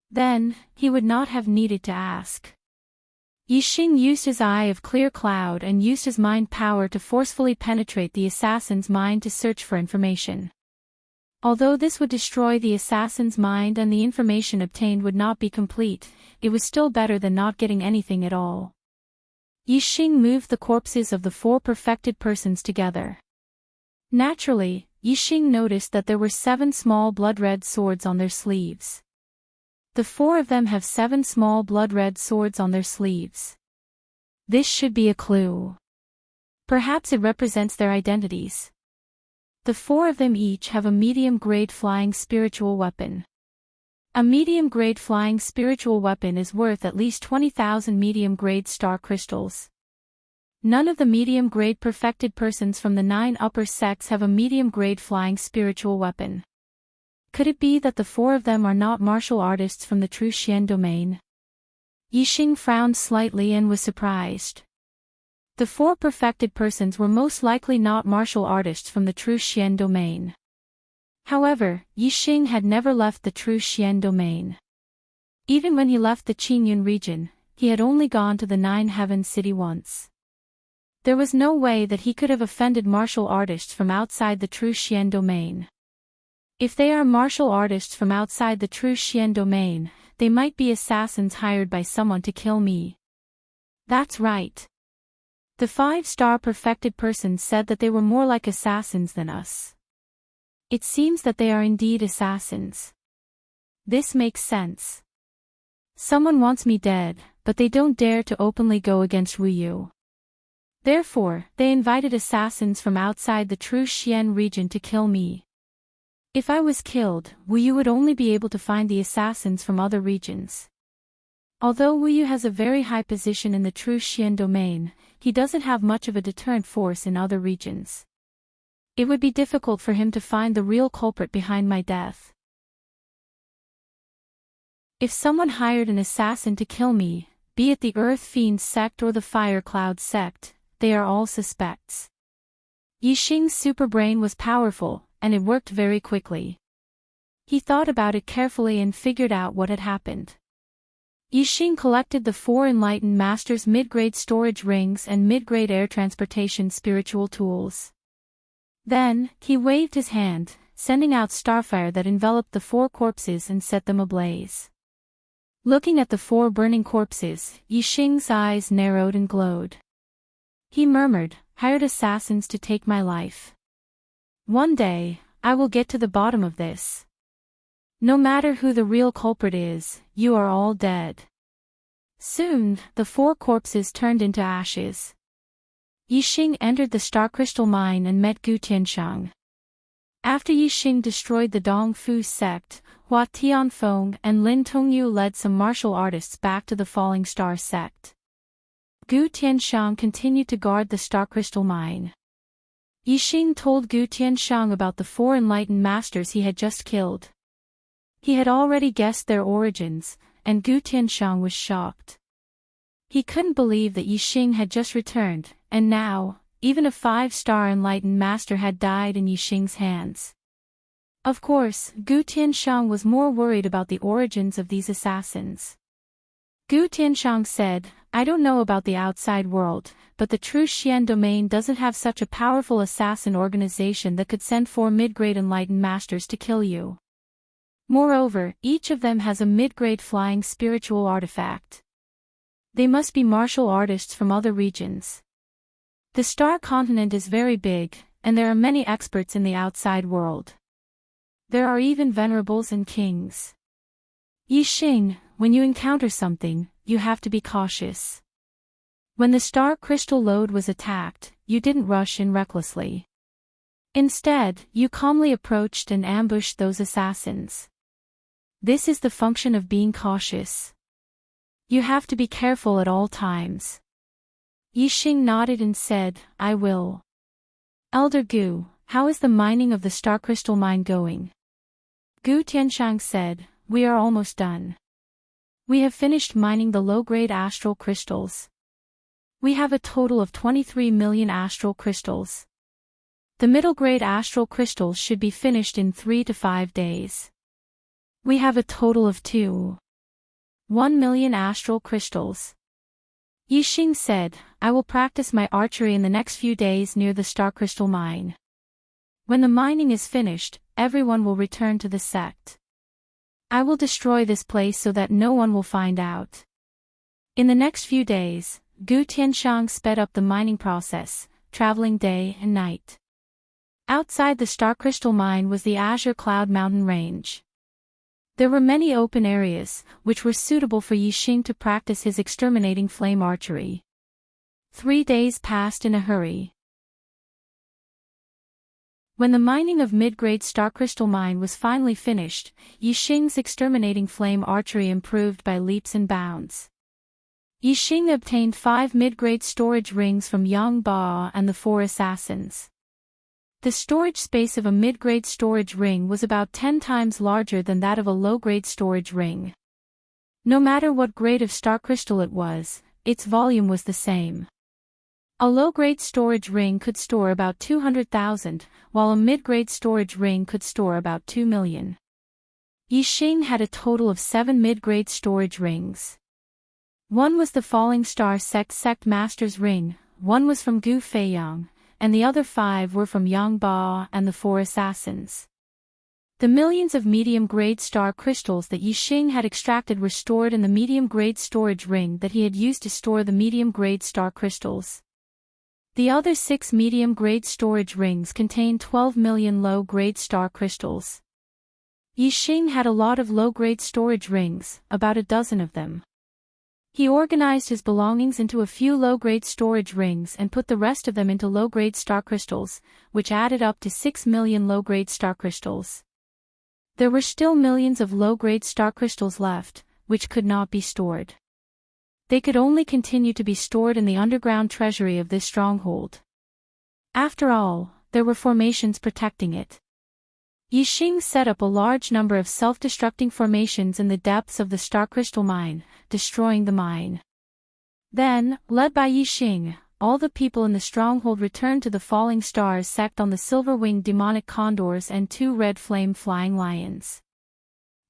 Speaker 1: Then, he would not have needed to ask. Yixing used his eye of clear cloud and used his mind power to forcefully penetrate the assassin's mind to search for information. Although this would destroy the assassin's mind and the information obtained would not be complete, it was still better than not getting anything at all. Yixing moved the corpses of the 4 perfected persons together. Naturally, Yixing noticed that there were 7 small blood-red swords on their sleeves. The 4 of them have 7 small blood-red swords on their sleeves. This should be a clue. Perhaps it represents their identities. The 4 of them each have a medium-grade flying spiritual weapon. A medium-grade flying spiritual weapon is worth at least 20,000 medium-grade star crystals. None of the medium-grade perfected persons from the 9 upper sects have a medium-grade flying spiritual weapon. Could it be that the 4 of them are not martial artists from the true Xian domain? Yixing frowned slightly and was surprised. The 4 perfected persons were most likely not martial artists from the true Xian domain. However, Yixing had never left the true Xian domain. Even when he left the Qingyun region, he had only gone to the 9 Heaven City once. There was no way that he could have offended martial artists from outside the true Xian domain. If they are martial artists from outside the true Xian domain, they might be assassins hired by someone to kill me. That's right. The 5-star perfected persons said that they were more like assassins than us. It seems that they are indeed assassins. This makes sense. Someone wants me dead, but they don't dare to openly go against Wu Yu. Therefore, they invited assassins from outside the true Xian region to kill me. If I was killed, Wu Yu would only be able to find the assassins from other regions. Although Wu Yu has a very high position in the true Xian domain, he doesn't have much of a deterrent force in other regions. It would be difficult for him to find the real culprit behind my death. If someone hired an assassin to kill me, be it the Earth Fiend sect or the Fire Cloud sect, they are all suspects. Yixing's superbrain was powerful, and it worked very quickly. He thought about it carefully and figured out what had happened. Yixing collected the 4 enlightened masters' mid-grade storage rings and mid-grade air transportation spiritual tools. Then, he waved his hand, sending out starfire that enveloped the 4 corpses and set them ablaze. Looking at the 4 burning corpses, Yixing's eyes narrowed and glowed. He murmured, "Hired assassins to take my life. One day, I will get to the bottom of this. No matter who the real culprit is, you are all dead." Soon, the 4 corpses turned into ashes. Yixing entered the Star Crystal Mine and met Gu Tianshang. After Yixing destroyed the Dongfu sect, Hua Tianfeng and Lin Tongyu led some martial artists back to the Falling Star sect. Gu Tianshang continued to guard the Star Crystal Mine. Yixing told Gu Tianshang about the 4 enlightened masters he had just killed. He had already guessed their origins, and Gu Tianshang was shocked. He couldn't believe that Yixing had just returned, and now, even a 5-star enlightened master had died in Yixing's hands. Of course, Gu Tianshang was more worried about the origins of these assassins. Gu Tianshang said, I don't know about the outside world, but the true Xian domain doesn't have such a powerful assassin organization that could send 4 mid-grade enlightened masters to kill you. Moreover, each of them has a mid-grade flying spiritual artifact. They must be martial artists from other regions. The star continent is very big, and there are many experts in the outside world. There are even venerables and kings. Yixing, when you encounter something, you have to be cautious. When the star crystal lode was attacked, you didn't rush in recklessly. Instead, you calmly approached and ambushed those assassins. This is the function of being cautious. You have to be careful at all times. Yixing nodded and said, I will. Elder Gu, how is the mining of the star crystal mine going? Gu Tianshang said, we are almost done. We have finished mining the low-grade astral crystals. We have a total of 23 million astral crystals. The middle-grade astral crystals should be finished in 3 to 5 days. We have a total of 1 million astral crystals. Yixing said, I will practice my archery in the next few days near the star crystal mine. When the mining is finished, everyone will return to the sect. I will destroy this place so that no one will find out. In the next few days, Gu Tianshang sped up the mining process, traveling day and night. Outside the star crystal mine was the Azure Cloud Mountain Range. There were many open areas, which were suitable for Yixing to practice his exterminating flame archery. 3 days passed in a hurry. When the mining of mid-grade star crystal mine was finally finished, Yixing's exterminating flame archery improved by leaps and bounds. Yixing obtained 5 mid-grade storage rings from Yang Ba and the 4 assassins. The storage space of a mid-grade storage ring was about 10 times larger than that of a low-grade storage ring. No matter what grade of star crystal it was, its volume was the same. A low-grade storage ring could store about 200,000, while a mid-grade storage ring could store about 2 million. Yixing had a total of 7 mid-grade storage rings. One was the Falling Star Sect Master's Ring, one was from Gu Feiyang, and the other 5 were from Yang Ba and the 4 assassins. The millions of medium-grade star crystals that Yixing had extracted were stored in the medium-grade storage ring that he had used to store the medium-grade star crystals. The other 6 medium-grade storage rings contained 12 million low-grade star crystals. Yixing had a lot of low-grade storage rings, about a dozen of them. He organized his belongings into a few low-grade storage rings and put the rest of them into low-grade star crystals, which added up to 6 million low-grade star crystals. There were still millions of low-grade star crystals left, which could not be stored. They could only continue to be stored in the underground treasury of this stronghold. After all, there were formations protecting it. Yixing set up a large number of self-destructing formations in the depths of the star crystal mine, destroying the mine. Then, led by Yixing, all the people in the stronghold returned to the Falling Stars sect on the silver-winged demonic condors and 2 red flame-flying lions.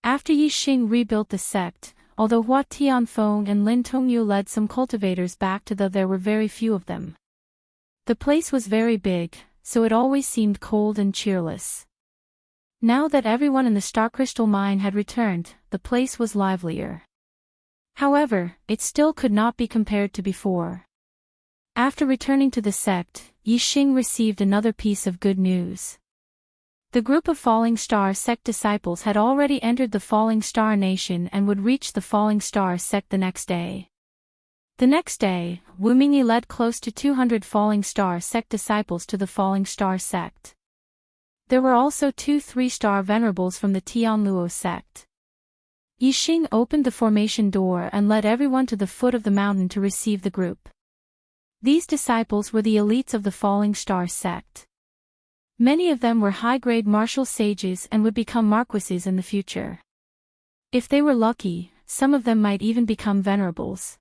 Speaker 1: After Yixing rebuilt the sect, although Hua Tianfeng and Lin Tongyu led some cultivators back to there were very few of them. The place was very big, so it always seemed cold and cheerless. Now that everyone in the star crystal mine had returned, the place was livelier. However, it still could not be compared to before. After returning to the sect, Yixing received another piece of good news. The group of Falling Star sect disciples had already entered the Falling Star Nation and would reach the Falling Star sect the next day. The next day, Wu Mingyi led close to 200 Falling Star sect disciples to the Falling Star sect. There were also 2 3-star venerables from the Tianluo sect. Yixing opened the formation door and led everyone to the foot of the mountain to receive the group. These disciples were the elites of the Falling Star sect. Many of them were high-grade martial sages and would become marquises in the future. If they were lucky, some of them might even become venerables.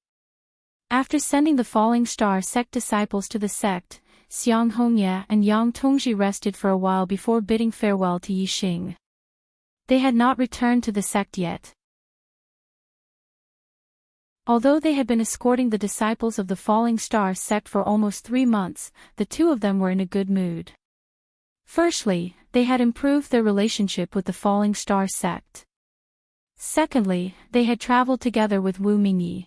Speaker 1: After sending the Falling Star sect disciples to the sect, Xiang Hongye and Yang Tongji rested for a while before bidding farewell to Yixing. They had not returned to the sect yet. Although they had been escorting the disciples of the Falling Star sect for almost 3 months, the two of them were in a good mood. Firstly, they had improved their relationship with the Falling Star sect. Secondly, they had traveled together with Wu Mingyi.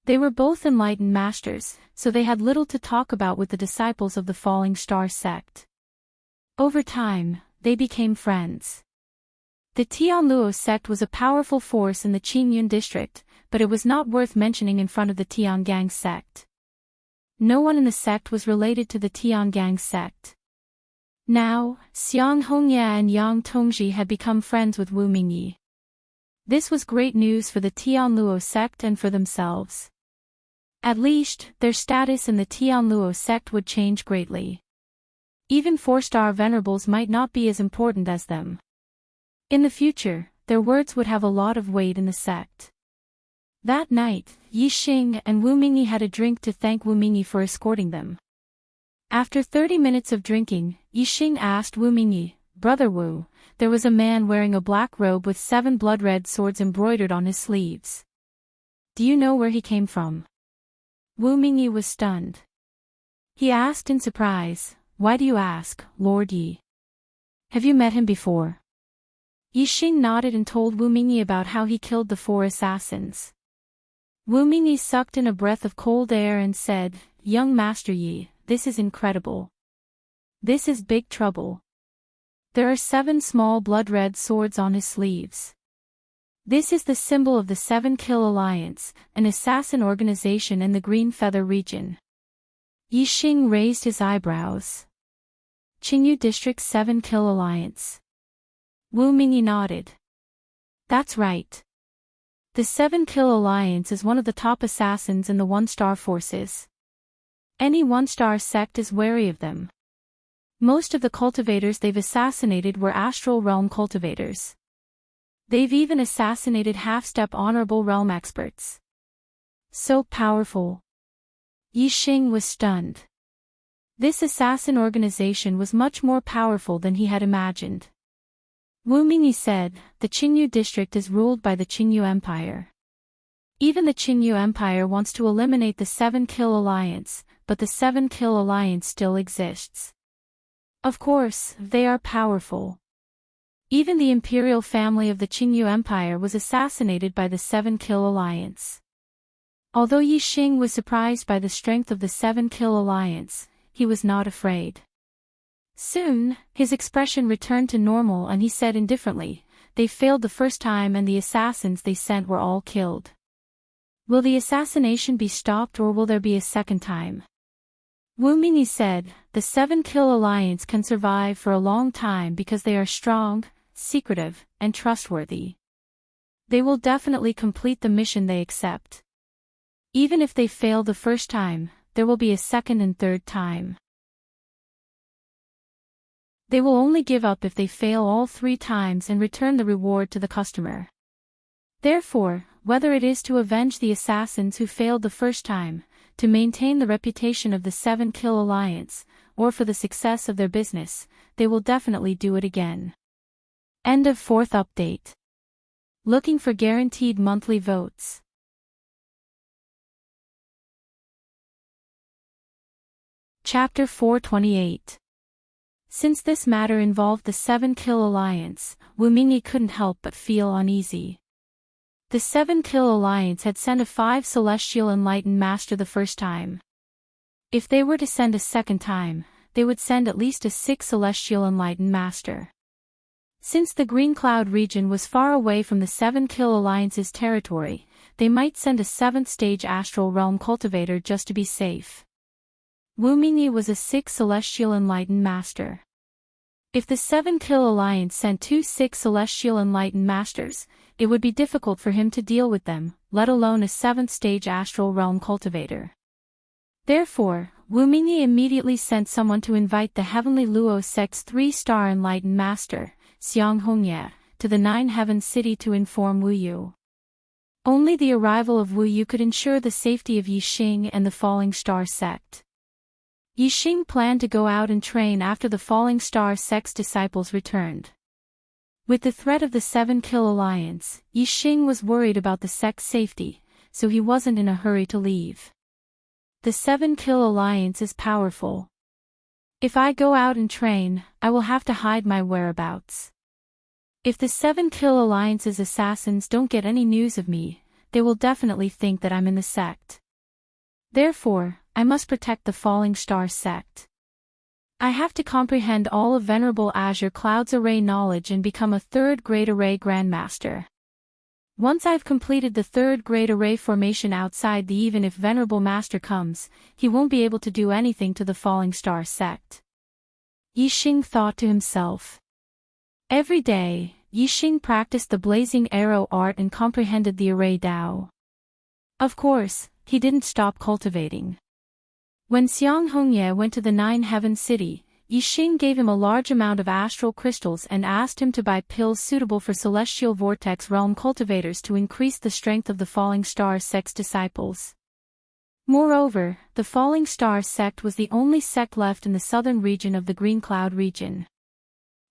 Speaker 1: They were both enlightened masters, so they had little to talk about with the disciples of the Falling Star sect. Over time, they became friends. The Tianluo sect was a powerful force in the Qingyun district, but it was not worth mentioning in front of the Tiangang sect. No one in the sect was related to the Tiangang sect. Now, Xiang Hongya and Yang Tongji had become friends with Wu Mingyi. This was great news for the Tianluo sect and for themselves. At least, their status in the Tianluo sect would change greatly. Even 4-star venerables might not be as important as them. In the future, their words would have a lot of weight in the sect. That night, Yi Xing and Wu Mingyi had a drink to thank Wu Mingyi for escorting them. After 30 minutes of drinking, Yi Xing asked Wu Mingyi, "Brother Wu, there was a man wearing a black robe with 7 blood-red swords embroidered on his sleeves. Do you know where he came from?" Wu Mingyi was stunned. He asked in surprise, "Why do you ask, Lord Yi? Have you met him before?" Yi Xing nodded and told Wu Mingyi about how he killed the 4 assassins. Wu Mingyi sucked in a breath of cold air and said, "Young Master Yi, this is incredible. This is big trouble. There are 7 small blood-red swords on his sleeves. This is the symbol of the 7 Kill Alliance, an assassin organization in the Green Feather region." Yi Xing raised his eyebrows. Qingyu District's 7 Kill Alliance. Wu Mingyi nodded. That's right. The 7 Kill Alliance is one of the top assassins in the 1-star forces. Any 1-star sect is wary of them. Most of the cultivators they've assassinated were Astral Realm cultivators. They've even assassinated half-step Honorable Realm experts. So powerful. Yi Xing was stunned. This assassin organization was much more powerful than he had imagined. Wu Mingyi said, "The Qingyu district is ruled by the Qingyu Empire. Even the Qingyu Empire wants to eliminate the 7 Kill Alliance, but the 7 Kill Alliance still exists. Of course, they are powerful. Even the imperial family of the Qingyu Empire was assassinated by the 7 Kill Alliance." Although Yi Xing was surprised by the strength of the 7 Kill Alliance, he was not afraid. Soon, his expression returned to normal and he said indifferently, "They failed the first time and the assassins they sent were all killed. Will the assassination be stopped or will there be a second time?" Wu Mingyi said, "The 7 Kill Alliance can survive for a long time because they are strong, secretive, and trustworthy. They will definitely complete the mission they accept. Even if they fail the first time, there will be a second and third time. They will only give up if they fail all 3 times and return the reward to the customer. Therefore, whether it is to avenge the assassins who failed the first time, to maintain the reputation of the 7 Kill Alliance, or for the success of their business, they will definitely do it again." End of 4th update. Looking for guaranteed monthly votes. Chapter 428. Since this matter involved the 7 Kill Alliance, Wu Mingyi couldn't help but feel uneasy. The 7 Kill Alliance had sent a 5 Celestial Enlightened Master the first time. If they were to send a second time, they would send at least a 6 Celestial Enlightened Master. Since the Green Cloud region was far away from the 7 Kill Alliance's territory, they might send a 7th stage Astral Realm cultivator just to be safe. Wu Mingyi was a 6 Celestial Enlightened Master. If the 7 Kill Alliance sent 2 6 Celestial Enlightened Masters, it would be difficult for him to deal with them, let alone a 7th stage Astral Realm cultivator. Therefore, Wu Mingyi immediately sent someone to invite the Heavenly Luo sect's 3-star Enlightened Master, Xiang Hongye, to the 9 Heaven City to inform Wu Yu. Only the arrival of Wu Yu could ensure the safety of Yi Xing and the Falling Star sect. Yi Xing planned to go out and train after the Falling Star sect's disciples returned. With the threat of the 7 Kill Alliance, Yi Xing was worried about the sect's safety, so he wasn't in a hurry to leave. The 7-kill alliance is powerful. If I go out and train, I will have to hide my whereabouts. If the 7-kill alliance's assassins don't get any news of me, they will definitely think that I'm in the sect. Therefore, I must protect the Falling Star sect. I have to comprehend all of Venerable Azure Cloud's array knowledge and become a 3rd grade array grandmaster. Once I've completed the 3rd grade array formation outside the even if Venerable Master comes, he won't be able to do anything to the Falling Star sect. Yixing thought to himself. Every day, Yixing practiced the blazing arrow art and comprehended the array Dao. Of course, he didn't stop cultivating. When Xiang Hongye went to the 9-heaven city, Yixing gave him a large amount of astral crystals and asked him to buy pills suitable for celestial vortex realm cultivators to increase the strength of the Falling Star sect's disciples. Moreover, the Falling Star sect was the only sect left in the southern region of the Green Cloud region.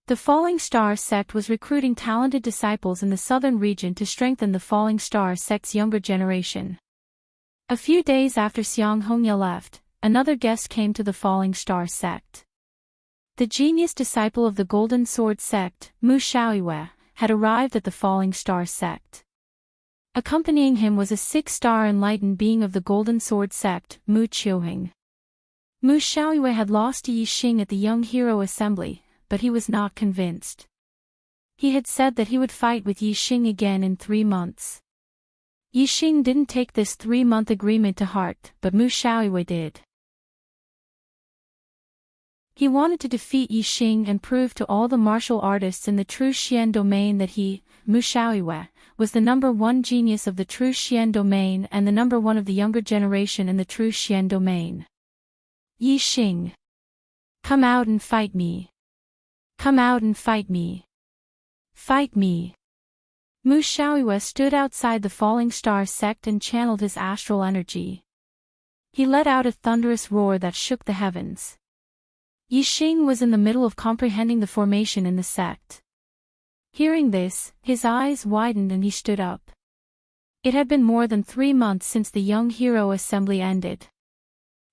Speaker 1: The Falling Star sect was recruiting talented disciples in the southern region to strengthen the Falling Star sect's younger generation. A few days after Xiang Hongye left, another guest came to the Falling Star sect. The genius disciple of the Golden Sword sect, Mu Shaoyue, had arrived at the Falling Star sect. Accompanying him was a 6-star enlightened being of the Golden Sword sect, Mu Qiuheng. Mu Shaoyue had lost to Yixing at the Young Hero Assembly, but he was not convinced. He had said that he would fight with Yixing again in 3 months. Yixing didn't take this 3-month agreement to heart, but Mu Shaoyue did. He wanted to defeat Yixing and prove to all the martial artists in the true Xian domain that he, Mu Shaoyue, was the #1 genius of the true Xian domain and the #1 of the younger generation in the true Xian domain. Yixing. Come out and fight me. Come out and fight me. Fight me. Mu Shaoyue stood outside the Falling Star sect and channeled his astral energy. He let out a thunderous roar that shook the heavens. Yixing was in the middle of comprehending the formation in the sect. Hearing this, his eyes widened and he stood up. It had been more than 3 months since the Young Hero Assembly ended.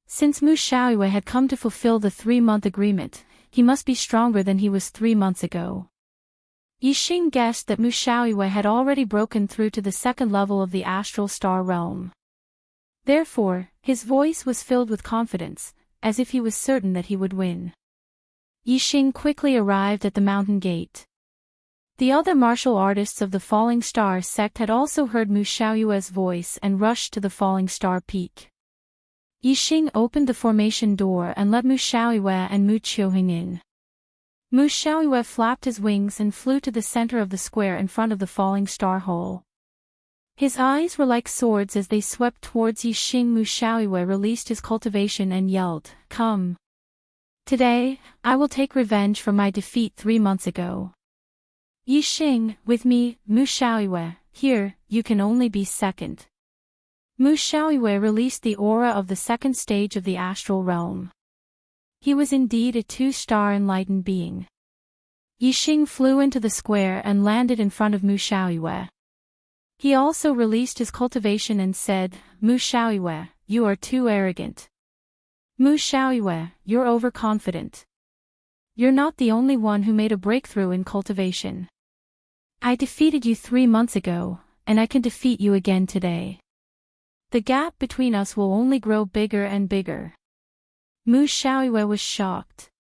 Speaker 1: Since Mu Shaoyue had come to fulfill the 3-month agreement, he must be stronger than he was 3 months ago. Yixing guessed that Mu Shaoyue had already broken through to the 2nd level of the astral star realm. Therefore, his voice was filled with confidence, as if he was certain that he would win. Yixing quickly arrived at the mountain gate. The other martial artists of the Falling Star sect had also heard Mu Shaoyue's voice and rushed to the Falling Star peak. Yixing opened the formation door and let Mu Shaoyue and Mu Qiuheng in. Mu Shaoyue flapped his wings and flew to the center of the square in front of the Falling Star hole. His eyes were like swords as they swept towards Yixing. Mu Shaoyue released his cultivation and yelled, "Come! Today, I will take revenge for my defeat 3 months ago. Yixing, with me, Mu Shaoyue, here, you can only be second." Mu Shaoyue released the aura of the 2nd stage of the astral realm. He was indeed a 2-star enlightened being. Yixing flew into the square and landed in front of Mu Shaoyue. He also released his cultivation and said, "Mu Shaoyue, you are too arrogant. Mu Shaoyue, you're overconfident. You're not the only one who made a breakthrough in cultivation. I defeated you 3 months ago, and I can defeat you again today. The gap between us will only grow bigger and bigger." Mu Shaoyue was shocked.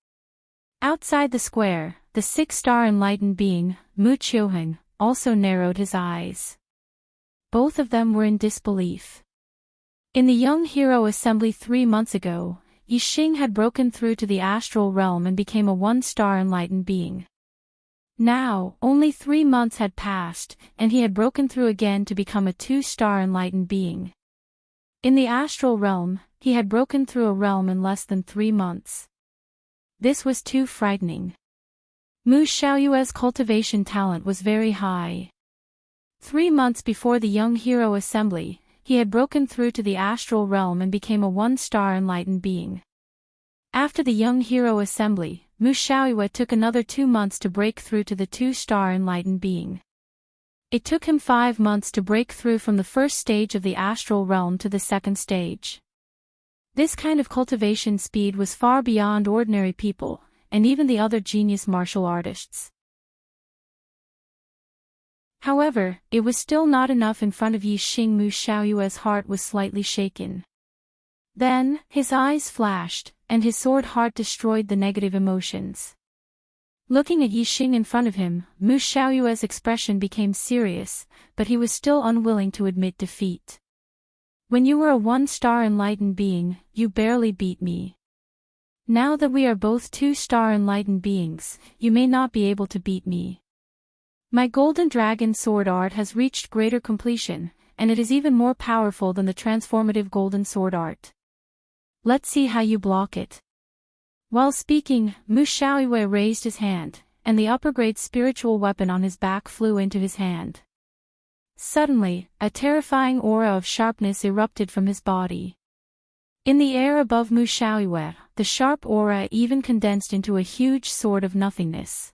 Speaker 1: Outside the square, the 6-star enlightened being, Mu Qiuheng, also narrowed his eyes. Both of them were in disbelief. In the Young Hero Assembly 3 months ago, Yixing had broken through to the astral realm and became a 1-star enlightened being. Now, only 3 months had passed, and he had broken through again to become a 2-star enlightened being. In the astral realm, he had broken through a realm in less than 3 months. This was too frightening. Mu Shaoyue's cultivation talent was very high. 3 months before the Young Hero Assembly, he had broken through to the astral realm and became a 1-star enlightened being. After the Young Hero Assembly, Mu Shaoyue took another 2 months to break through to the 2-star enlightened being. It took him 5 months to break through from the first stage of the astral realm to the second stage. This kind of cultivation speed was far beyond ordinary people, and even the other genius martial artists. However, it was still not enough in front of Yixing. Mu Xiaoyue's heart was slightly shaken. Then, his eyes flashed, and his sword heart destroyed the negative emotions. Looking at Yixing in front of him, Mu Xiaoyue's expression became serious, but he was still unwilling to admit defeat. When you were a 1-star enlightened being, you barely beat me. Now that we are both 2-star enlightened beings, you may not be able to beat me. My golden dragon sword art has reached greater completion, and it is even more powerful than the transformative golden sword art. Let's see how you block it. While speaking, Mu Xiaoyue raised his hand, and the upper-grade spiritual weapon on his back flew into his hand. Suddenly, a terrifying aura of sharpness erupted from his body. In the air above Mu Xiaoyue, the sharp aura even condensed into a huge sword of nothingness.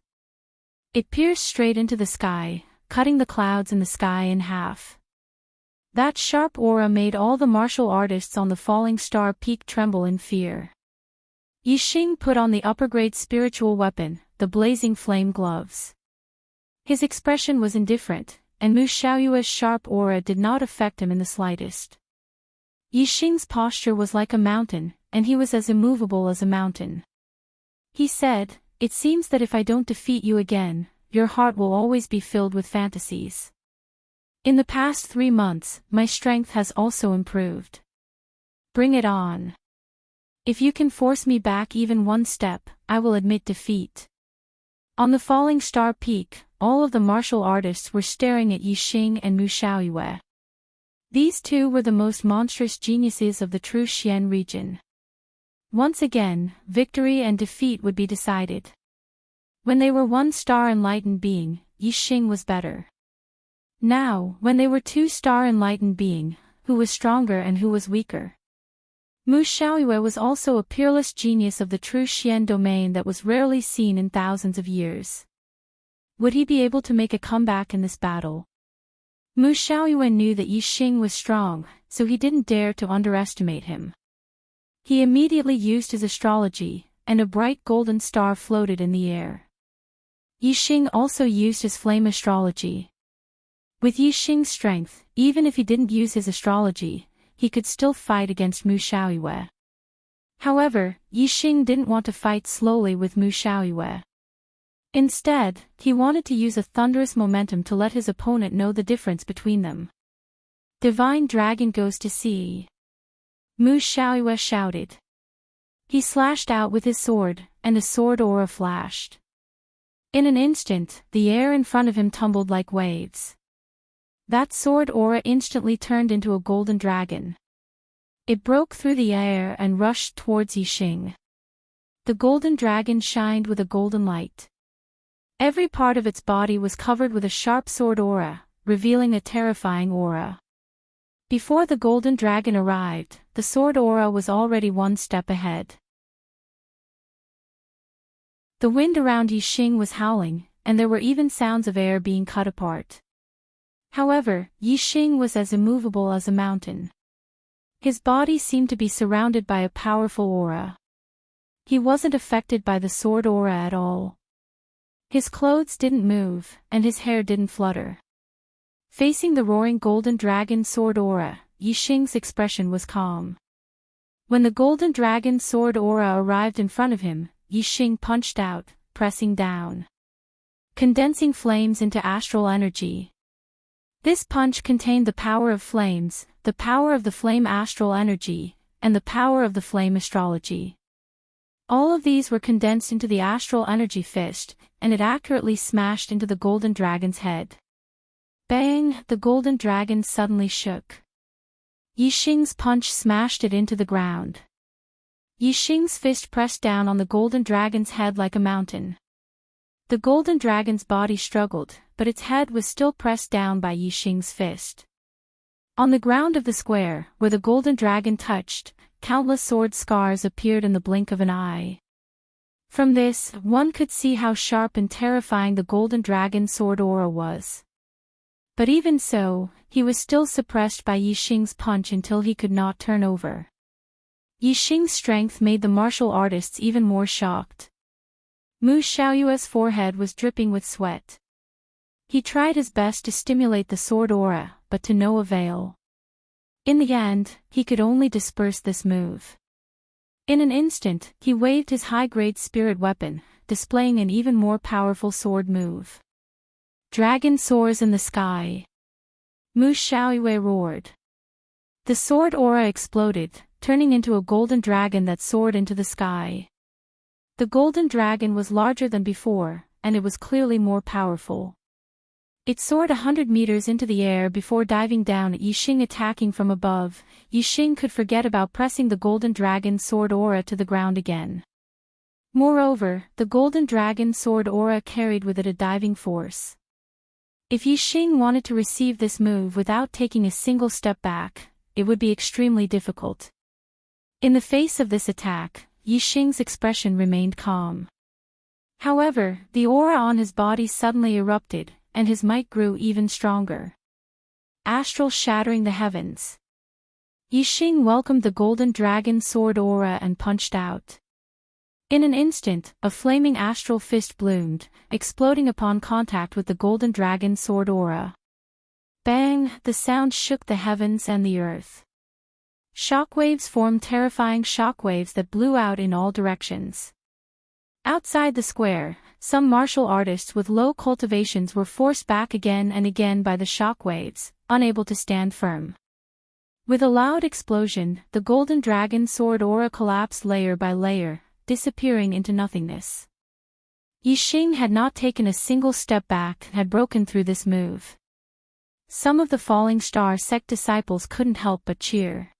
Speaker 1: It pierced straight into the sky, cutting the clouds in the sky in half. That sharp aura made all the martial artists on the falling star peak tremble in fear. Yixing put on the upper-grade spiritual weapon, the blazing flame gloves. His expression was indifferent, and Mu Xiaoyue's sharp aura did not affect him in the slightest. Yixing's posture was like a mountain, and he was as immovable as a mountain. He said, "It seems that if I don't defeat you again, your heart will always be filled with fantasies. In the past 3 months, my strength has also improved. Bring it on. If you can force me back even 1 step, I will admit defeat." On the falling star peak, all of the martial artists were staring at Yixing and Mu Xiaoyue. These two were the most monstrous geniuses of the true Xian region. Once again, victory and defeat would be decided. When they were 1-star enlightened being, Yixing was better. Now, when they were 2-star enlightened being, who was stronger and who was weaker? Mu Xiaoyue was also a peerless genius of the true Xian domain that was rarely seen in thousands of years. Would he be able to make a comeback in this battle? Mu Xiaoyue knew that Yixing was strong, so he didn't dare to underestimate him. He immediately used his astrology, and a bright golden star floated in the air. Yixing also used his flame astrology. With Yixing's strength, even if he didn't use his astrology, he could still fight against Mu Xiaoyue. However, Yixing didn't want to fight slowly with Mu Xiaoyue. Instead, he wanted to use a thunderous momentum to let his opponent know the difference between them. "Divine Dragon goes to sea!" Mu Xiaoyue shouted. He slashed out with his sword, and a sword aura flashed. In an instant, the air in front of him tumbled like waves. That sword aura instantly turned into a golden dragon. It broke through the air and rushed towards Yixing. The golden dragon shined with a golden light. Every part of its body was covered with a sharp sword aura, revealing a terrifying aura. Before the golden dragon arrived, the sword aura was already 1 step ahead. The wind around Yixing was howling, and there were even sounds of air being cut apart. However, Yixing was as immovable as a mountain. His body seemed to be surrounded by a powerful aura. He wasn't affected by the sword aura at all. His clothes didn't move, and his hair didn't flutter. Facing the roaring golden dragon sword aura, Yixing's expression was calm. When the golden dragon sword aura arrived in front of him, Yixing punched out, pressing down, condensing flames into astral energy. This punch contained the power of flames, the power of the flame astral energy, and the power of the flame astrology. All of these were condensed into the astral energy fist, and it accurately smashed into the golden dragon's head. Bang! The golden dragon suddenly shook. Yixing's punch smashed it into the ground. Yixing's fist pressed down on the golden dragon's head like a mountain. The golden dragon's body struggled, but its head was still pressed down by Yixing's fist. On the ground of the square, where the golden dragon touched, countless sword scars appeared in the blink of an eye. From this, one could see how sharp and terrifying the golden dragon sword aura was. But even so, he was still suppressed by Yi Xing's punch until he could not turn over. Yi Xing's strength made the martial artists even more shocked. Mu Xiaoyue's forehead was dripping with sweat. He tried his best to stimulate the sword aura, but to no avail. In the end, he could only disperse this move. In an instant, he waved his high-grade spirit weapon, displaying an even more powerful sword move. Dragon soars in the sky. Mu Xiaoyue roared. The sword aura exploded, turning into a golden dragon that soared into the sky. The golden dragon was larger than before, and it was clearly more powerful. It soared 100 meters into the air before diving down at Yi Xing, attacking from above. Yi Xing could forget about pressing the golden dragon sword aura to the ground again. Moreover, the golden dragon sword aura carried with it a diving force. If Yi Xing wanted to receive this move without taking a single step back, it would be extremely difficult. In the face of this attack, Yi Xing's expression remained calm. However, the aura on his body suddenly erupted, and his might grew even stronger. Astral shattering the heavens. Yi Xing welcomed the golden dragon sword aura and punched out. In an instant, a flaming astral fist bloomed, exploding upon contact with the golden dragon sword aura. Bang! The sound shook the heavens and the earth. Shockwaves formed, terrifying shockwaves that blew out in all directions. Outside the square, some martial artists with low cultivations were forced back again and again by the shockwaves, unable to stand firm. With a loud explosion, the golden dragon sword aura collapsed layer by layer, disappearing into nothingness. Yi Xing had not taken a single step back and had broken through this move. Some of the Falling Star sect disciples couldn't help but cheer.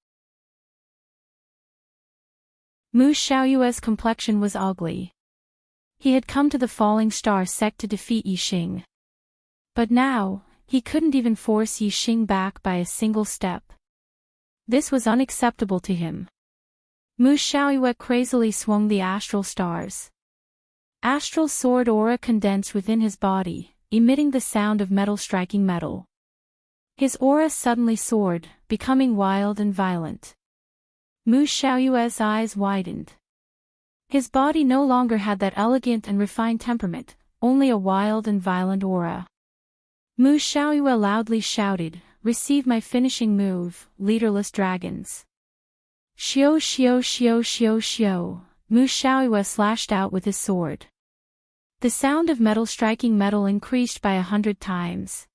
Speaker 1: Mu Xiaoyue's complexion was ugly. He had come to the Falling Star sect to defeat Yi Xing. But now, he couldn't even force Yi Xing back by a single step. This was unacceptable to him. Mu Xiaoyue crazily swung the astral stars. Astral sword aura condensed within his body, emitting the sound of metal striking metal. His aura suddenly soared, becoming wild and violent. Mu Xiaoyue's eyes widened. His body no longer had that elegant and refined temperament, only a wild and violent aura. Mu Xiaoyue loudly shouted, "Receive my finishing move, leaderless dragons." Xiao xiao xiao xiao xiao, Mu Xiaoyue slashed out with his sword. The sound of metal striking metal increased by 100 times.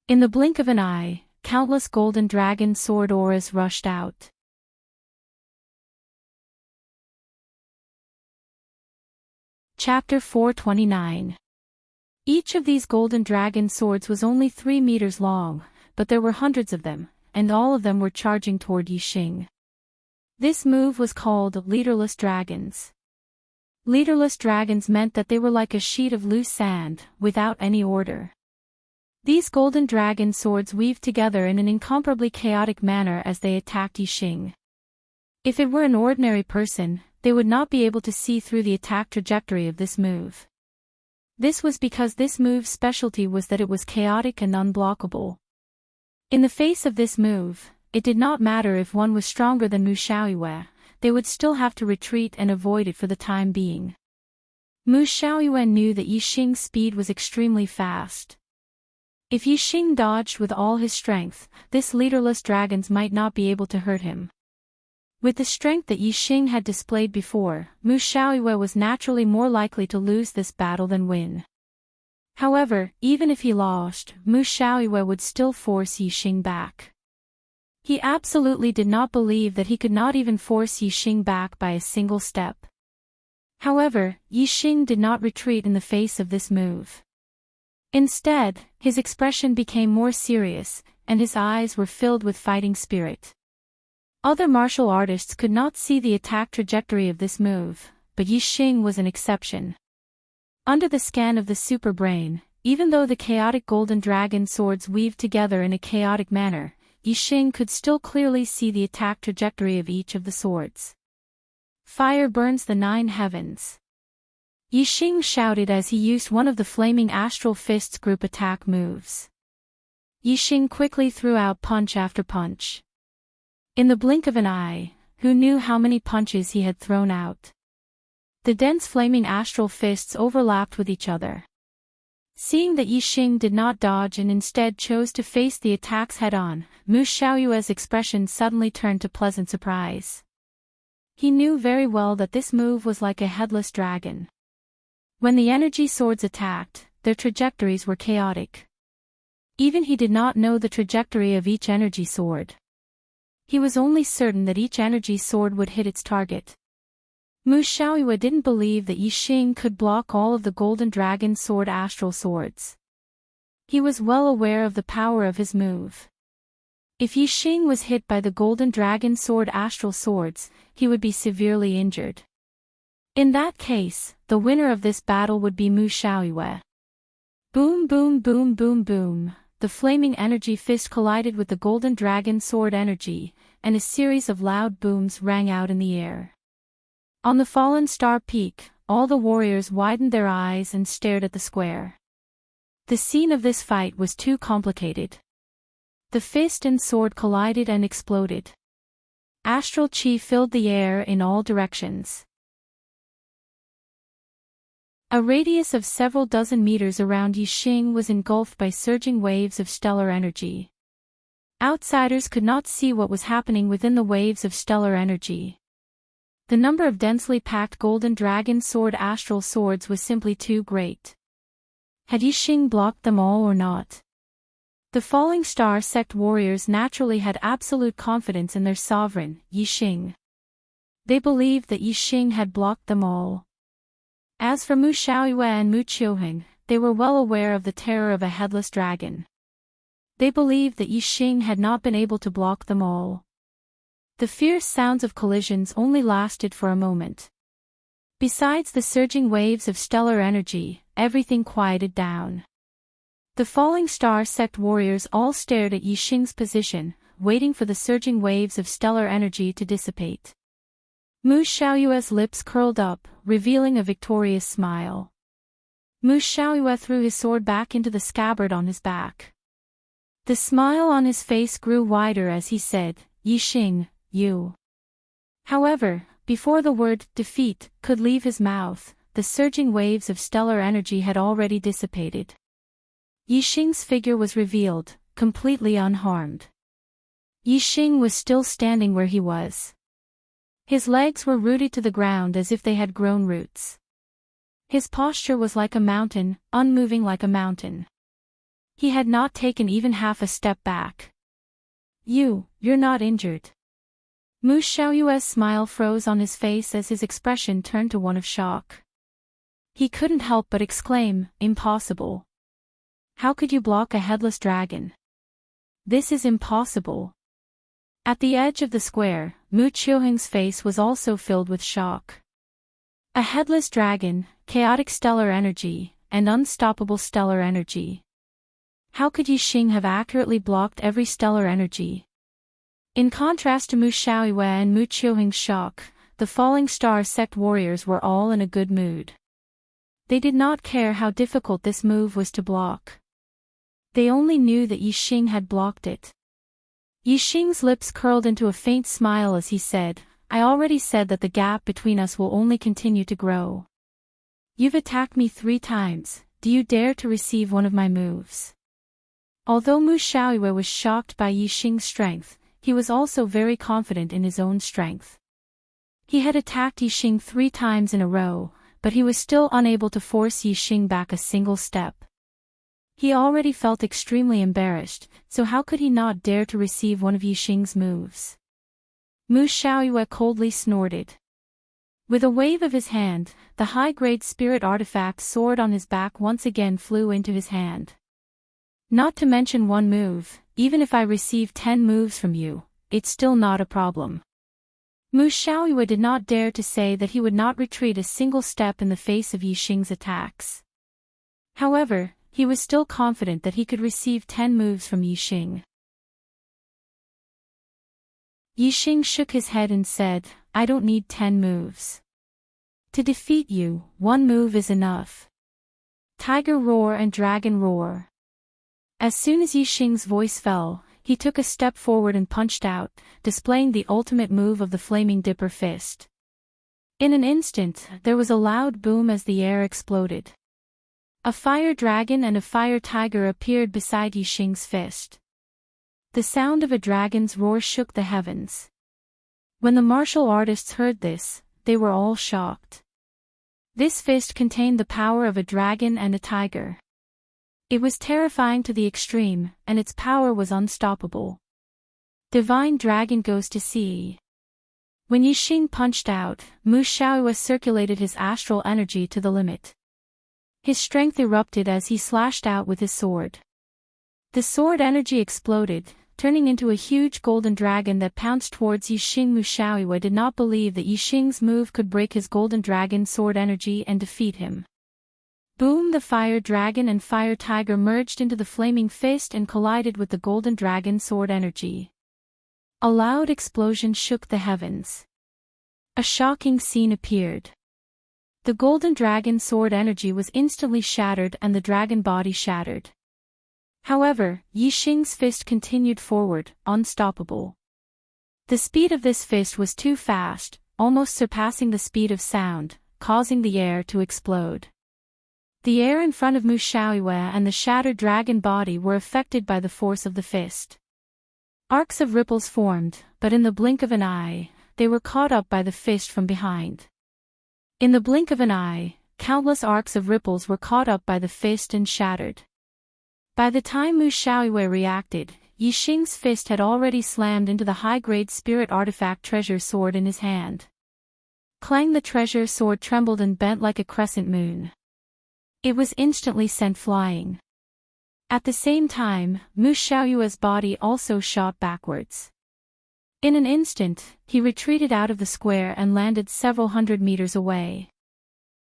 Speaker 1: In the blink of an eye, countless golden dragon sword auras rushed out. Chapter 429. Each of these golden dragon swords was only 3 meters long, but there were hundreds of them, and all of them were charging toward Yi Xing. This move was called leaderless dragons. Leaderless dragons meant that they were like a sheet of loose sand, without any order. These golden dragon swords weaved together in an incomparably chaotic manner as they attacked Yi Xing. If it were an ordinary person, they would not be able to see through the attack trajectory of this move. This was because this move's specialty was that it was chaotic and unblockable. In the face of this move, it did not matter if one was stronger than Mu Xiaoyue, they would still have to retreat and avoid it for the time being. Mu Xiaoyue knew that Yi Xing's speed was extremely fast. If Yi Xing dodged with all his strength, this leaderless dragons might not be able to hurt him. With the strength that Yi Xing had displayed before, Mu Xiaoyue was naturally more likely to lose this battle than win. However, even if he lost, Mu Xiaoyue would still force Yi Xing back. He absolutely did not believe that he could not even force Yi Xing back by a single step. However, Yi Xing did not retreat in the face of this move. Instead, his expression became more serious, and his eyes were filled with fighting spirit. Other martial artists could not see the attack trajectory of this move, but Yi Xing was an exception. Under the scan of the super brain, even though the chaotic golden dragon swords weaved together in a chaotic manner, Yi Xing could still clearly see the attack trajectory of each of the swords. Fire burns the 9 heavens. Yi Xing shouted as he used one of the flaming astral fists group attack moves. Yixing quickly threw out punch after punch. In the blink of an eye, who knew how many punches he had thrown out? The dense flaming astral fists overlapped with each other. Seeing that Yixing did not dodge and instead chose to face the attacks head-on, Mu Xiaoyue's expression suddenly turned to pleasant surprise. He knew very well that this move was like a headless dragon. When the energy swords attacked, their trajectories were chaotic. Even he did not know the trajectory of each energy sword. He was only certain that each energy sword would hit its target. Mu Xiaoyue didn't believe that Yixing could block all of the Golden Dragon Sword astral swords. He was well aware of the power of his move. If Yixing was hit by the Golden Dragon Sword astral swords, he would be severely injured. In that case, the winner of this battle would be Mu Xiaoyue. Boom boom boom boom boom, the flaming energy fist collided with the Golden Dragon Sword energy, and a series of loud booms rang out in the air. On the fallen star peak, all the warriors widened their eyes and stared at the square. The scene of this fight was too complicated. The fist and sword collided and exploded. Astral chi filled the air in all directions. A radius of several dozen meters around Yixing was engulfed by surging waves of stellar energy. Outsiders could not see what was happening within the waves of stellar energy. The number of densely packed Golden Dragon Sword astral swords was simply too great. Had Yixing blocked them all or not? The Falling Star sect warriors naturally had absolute confidence in their sovereign, Yixing. They believed that Yixing had blocked them all. As for Mu Xiaoyue and Mu Qiuheng, they were well aware of the terror of a headless dragon. They believed that Yixing had not been able to block them all. The fierce sounds of collisions only lasted for a moment. Besides the surging waves of stellar energy, everything quieted down. The Falling Star sect warriors all stared at Yixing's position, waiting for the surging waves of stellar energy to dissipate. Mu Xiaoyue's lips curled up, revealing a victorious smile. Mu Xiaoyue threw his sword back into the scabbard on his back. The smile on his face grew wider as he said, "Yixing, you." However, before the word defeat could leave his mouth, the surging waves of stellar energy had already dissipated. Yixing's figure was revealed, completely unharmed. Yixing was still standing where he was. His legs were rooted to the ground as if they had grown roots. His posture was like a mountain, unmoving like a mountain. He had not taken even half a step back. You're not injured." Mu Xiaoyue's smile froze on his face as his expression turned to one of shock. He couldn't help but exclaim, "Impossible. How could you block a headless dragon? This is impossible." At the edge of the square, Mu Qiuheng's face was also filled with shock. A headless dragon, chaotic stellar energy, and unstoppable stellar energy. How could Yixing have accurately blocked every stellar energy? In contrast to Mu Xiaoyue and Mu Qiuheng's shock, the Falling Star sect warriors were all in a good mood. They did not care how difficult this move was to block. They only knew that Yixing had blocked it. Yixing's lips curled into a faint smile as he said, "I already said that the gap between us will only continue to grow. You've attacked me 3 times, do you dare to receive one of my moves?" Although Mu Xiaoyue was shocked by Yixing's strength, he was also very confident in his own strength. He had attacked Yixing 3 times in a row, but he was still unable to force Yixing back a single step. He already felt extremely embarrassed, so how could he not dare to receive one of Yixing's moves? Mu Xiaoyue coldly snorted. With a wave of his hand, the high-grade spirit artifact sword on his back once again flew into his hand. "Not to mention one move, even if I receive 10 moves from you, it's still not a problem." Mu Xiaoyue did not dare to say that he would not retreat a single step in the face of Yixing's attacks. However, he was still confident that he could receive 10 moves from Yixing. Yixing shook his head and said, "I don't need 10 moves. To defeat you, 1 move is enough. Tiger Roar and Dragon Roar." As soon as Yi Xing's voice fell, he took a step forward and punched out, displaying the ultimate move of the flaming dipper fist. In an instant, there was a loud boom as the air exploded. A fire dragon and a fire tiger appeared beside Yi Xing's fist. The sound of a dragon's roar shook the heavens. When the martial artists heard this, they were all shocked. This fist contained the power of a dragon and a tiger. It was terrifying to the extreme, and its power was unstoppable. Divine Dragon goes to sea. When Yi Xing punched out, Mu Xiaoyue circulated his astral energy to the limit. His strength erupted as he slashed out with his sword. The sword energy exploded, turning into a huge golden dragon that pounced towards Yi Xing. Mu Xiaoyue did not believe that Yi Xing's move could break his golden dragon sword energy and defeat him. Boom! The fire dragon and fire tiger merged into the flaming fist and collided with the golden dragon sword energy. A loud explosion shook the heavens. A shocking scene appeared. The golden dragon sword energy was instantly shattered and the dragon body shattered. However, Yi Xing's fist continued forward, unstoppable. The speed of this fist was too fast, almost surpassing the speed of sound, causing the air to explode. The air in front of Mu Xiaoyue and the shattered dragon body were affected by the force of the fist. Arcs of ripples formed, but in the blink of an eye, they were caught up by the fist from behind. In the blink of an eye, countless arcs of ripples were caught up by the fist and shattered. By the time Mu Xiaoyue reacted, Yi Xing's fist had already slammed into the high-grade spirit artifact treasure sword in his hand. Clang! The treasure sword trembled and bent like a crescent moon. It was instantly sent flying. At the same time, Mu Xiaoyue's body also shot backwards. In an instant, he retreated out of the square and landed several hundred meters away.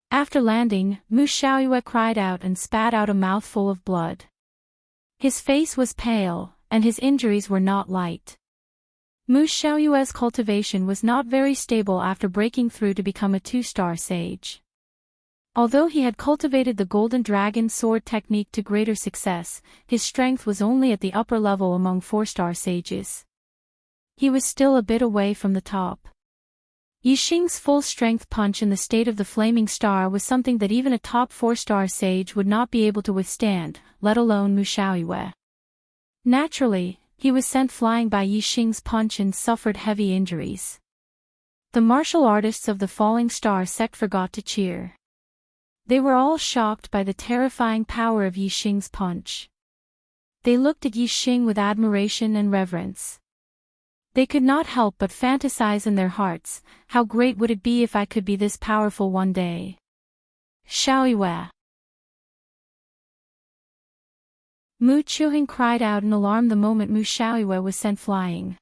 Speaker 1: After landing, Mu Xiaoyue cried out and spat out a mouthful of blood. His face was pale, and his injuries were not light. Mu Xiaoyue's cultivation was not very stable after breaking through to become a 2-star sage. Although he had cultivated the golden dragon sword technique to greater success, his strength was only at the upper level among 4-star sages. He was still a bit away from the top. Yi Xing's full-strength punch in the state of the flaming star was something that even a top 4-star sage would not be able to withstand, let alone Mu Xiaoyue. Naturally, he was sent flying by Yi Xing's punch and suffered heavy injuries. The martial artists of the falling star sect forgot to cheer. They were all shocked by the terrifying power of Yi Xing's punch. They looked at Yi Xing with admiration and reverence. They could not help but fantasize in their hearts, how great would it be if I could be this powerful one day. Xiaoyue. Mu Qiuheng cried out in alarm the moment Mu Xiaoyue was sent flying.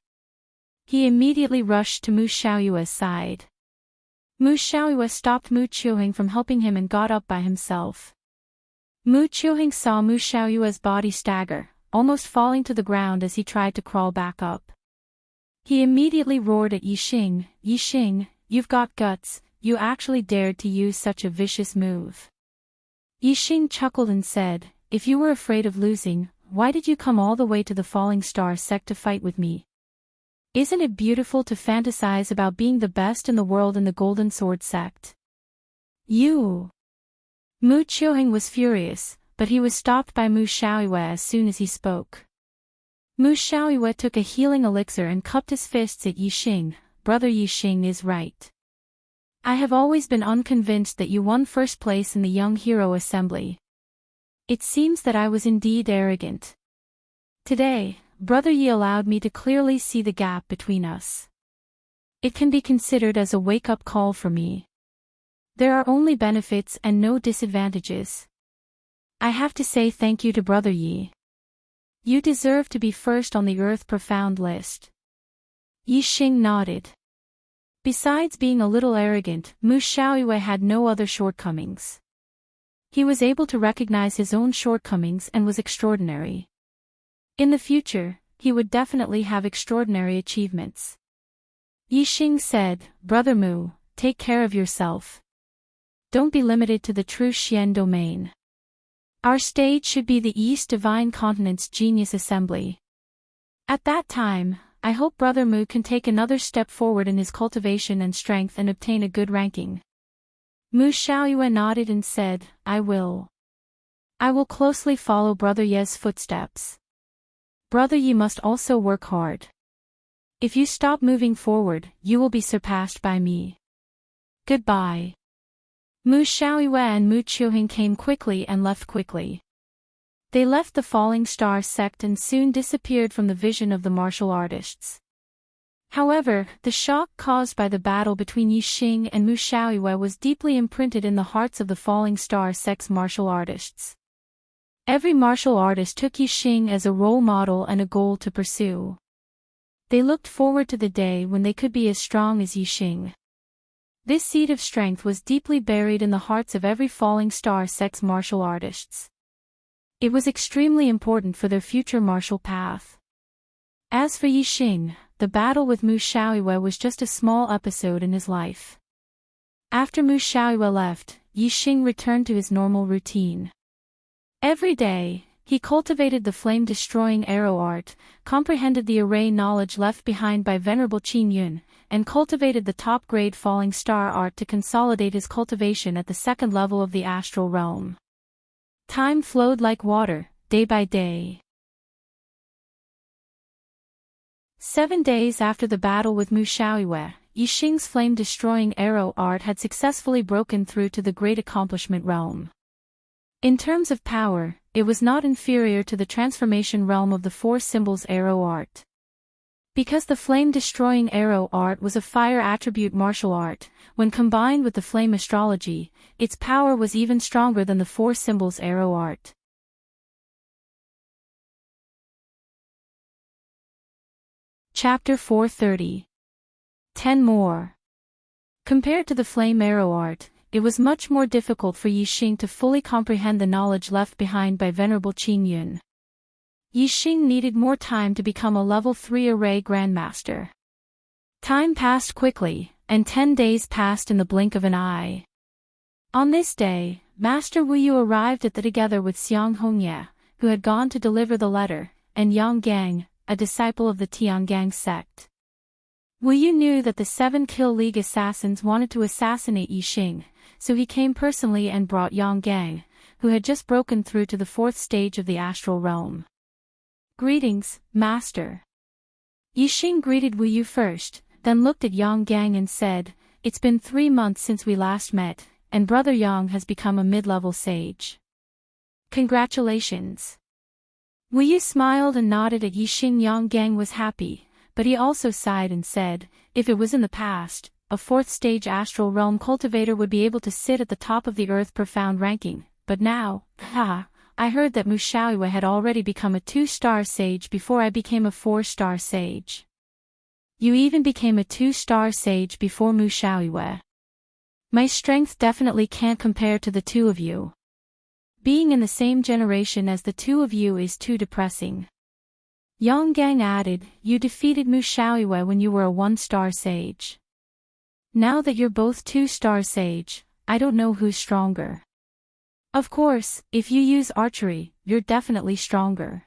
Speaker 1: He immediately rushed to Mu Xiaoyue's side. Mu Xiaoyue stopped Mu Qiuheng from helping him and got up by himself. Mu Qiuheng saw Mu Xiaoyue's body stagger, almost falling to the ground as he tried to crawl back up. He immediately roared at Yi Xing, "Yi Xing, you've got guts, you actually dared to use such a vicious move." Yi Xing chuckled and said, "If you were afraid of losing, why did you come all the way to the Falling Star sect to fight with me? Isn't it beautiful to fantasize about being the best in the world in the Golden Sword sect? You!" Mu Qiuheng was furious, but he was stopped by Mu Xiaoyue as soon as he spoke. Mu Xiaoyue took a healing elixir and cupped his fists at Yi Xing. "Brother, Yi Xing is right. I have always been unconvinced that you won first place in the Young Hero Assembly. It seems that I was indeed arrogant. Today, Brother Yi allowed me to clearly see the gap between us. It can be considered as a wake-up call for me. There are only benefits and no disadvantages. I have to say thank you to Brother Yi. You deserve to be first on the Earth Profound list." Yi Xing nodded. Besides being a little arrogant, Mu Xiaoyue had no other shortcomings. He was able to recognize his own shortcomings and was extraordinary. In the future, he would definitely have extraordinary achievements. Yi Xing said, "Brother Mu, take care of yourself. Don't be limited to the true Xian domain. Our stage should be the East Divine Continent's Genius Assembly. At that time, I hope Brother Mu can take another step forward in his cultivation and strength and obtain a good ranking. Mu Xiaoyue nodded and said, I will. I will closely follow Brother Ye's footsteps. Brother Yi must also work hard. If you stop moving forward, you will be surpassed by me. Goodbye. Mu Xiaoyue and Mu Qiuheng came quickly and left quickly. They left the Falling Star sect and soon disappeared from the vision of the martial artists. However, the shock caused by the battle between Yixing and Mu Xiaoyue was deeply imprinted in the hearts of the Falling Star sect's martial artists. Every martial artist took Yixing as a role model and a goal to pursue. They looked forward to the day when they could be as strong as Yixing. This seed of strength was deeply buried in the hearts of every Falling Star sect's martial artists. It was extremely important for their future martial path. As for Yixing, the battle with Mu Xiaoyue was just a small episode in his life. After Mu Xiaoyue left, Yixing returned to his normal routine. Every day, he cultivated the flame-destroying arrow art, comprehended the array knowledge left behind by Venerable Qin Yun, and cultivated the top-grade falling star art to consolidate his cultivation at the second level of the astral realm. Time flowed like water, day by day. 7 days after the battle with Mu Xiaoyue, Yixing's flame-destroying arrow art had successfully broken through to the great accomplishment realm. In terms of power, it was not inferior to the transformation realm of the four symbols arrow art. Because the flame-destroying arrow art was a fire attribute martial art, when combined with the flame astrology, its power was even stronger than the four symbols arrow art. Chapter 430. 10 more. Compared to the flame arrow art, it was much more difficult for Yixing to fully comprehend the knowledge left behind by Venerable Qin Yun. Yixing needed more time to become a level 3 array grandmaster. Time passed quickly, and 10 days passed in the blink of an eye. On this day, Master Wu Yu arrived at the together with Xiang Hongye, who had gone to deliver the letter, and Yang Gang, a disciple of the Tiangang sect. Wu Yu knew that the 7 Kill League assassins wanted to assassinate Yixing, so he came personally and brought Yang Gang, who had just broken through to the 4th stage of the astral realm. Greetings, Master. Yixing greeted Wu Yu first, then looked at Yang Gang and said, It's been 3 months since we last met, and Brother Yang has become a mid-level sage. Congratulations. Wu Yu smiled and nodded at Yixing. Yang Gang was happy, but he also sighed and said, If it was in the past, a 4th stage astral realm cultivator would be able to sit at the top of the earth profound ranking, but now, I heard that Mu Xiaoyue had already become a 2-star sage before I became a 4-star sage. You even became a 2-star sage before Mu Xiaoyue. My strength definitely can't compare to the two of you. Being in the same generation as the two of you is too depressing. Yang Gang added, You defeated Mu Xiaoyue when you were a 1-star sage. Now that you're both 2-star sage, I don't know who's stronger. Of course, if you use archery, you're definitely stronger.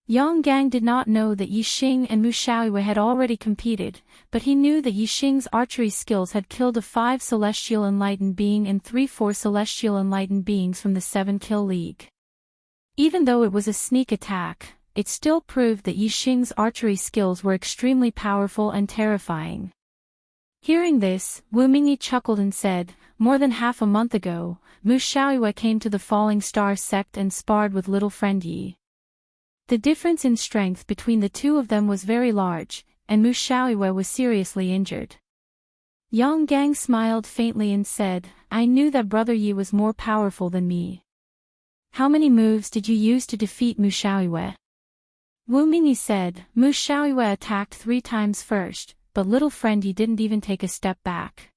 Speaker 1: Yang Gang did not know that Yixing and Mu Xiaoyue had already competed, but he knew that Yixing's archery skills had killed a 5 celestial enlightened being and 3-4 celestial enlightened beings from the 7 Kill League. Even though it was a sneak attack, it still proved that Yixing's archery skills were extremely powerful and terrifying. Hearing this, Wu Mingyi chuckled and said, More than half a month ago, Mu Xiaoyue came to the Falling Star sect and sparred with little friend Yi. The difference in strength between the two of them was very large, and Mu Xiaoyue was seriously injured. Yang Gang smiled faintly and said, I knew that Brother Yi was more powerful than me. How many moves did you use to defeat Mu Xiaoyue? Wu Mingyi said, Mu Xiaoyue attacked 3 times first, but little friend Yi didn't even take a step back.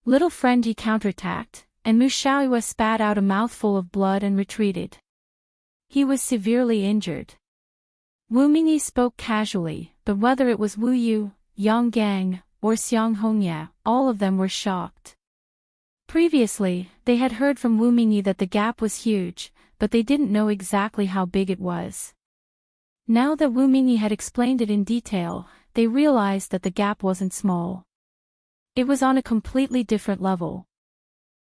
Speaker 1: Little friend Yi counterattacked, and Mu Xiaoyue spat out a mouthful of blood and retreated. He was severely injured. Wu Mingyi spoke casually, but whether it was Wu Yu, Yang Gang, or Xiang Hongye, all of them were shocked. Previously, they had heard from Wu Mingyi that the gap was huge, but they didn't know exactly how big it was. Now that Wu Mingyi had explained it in detail, they realized that the gap wasn't small. It was on a completely different level.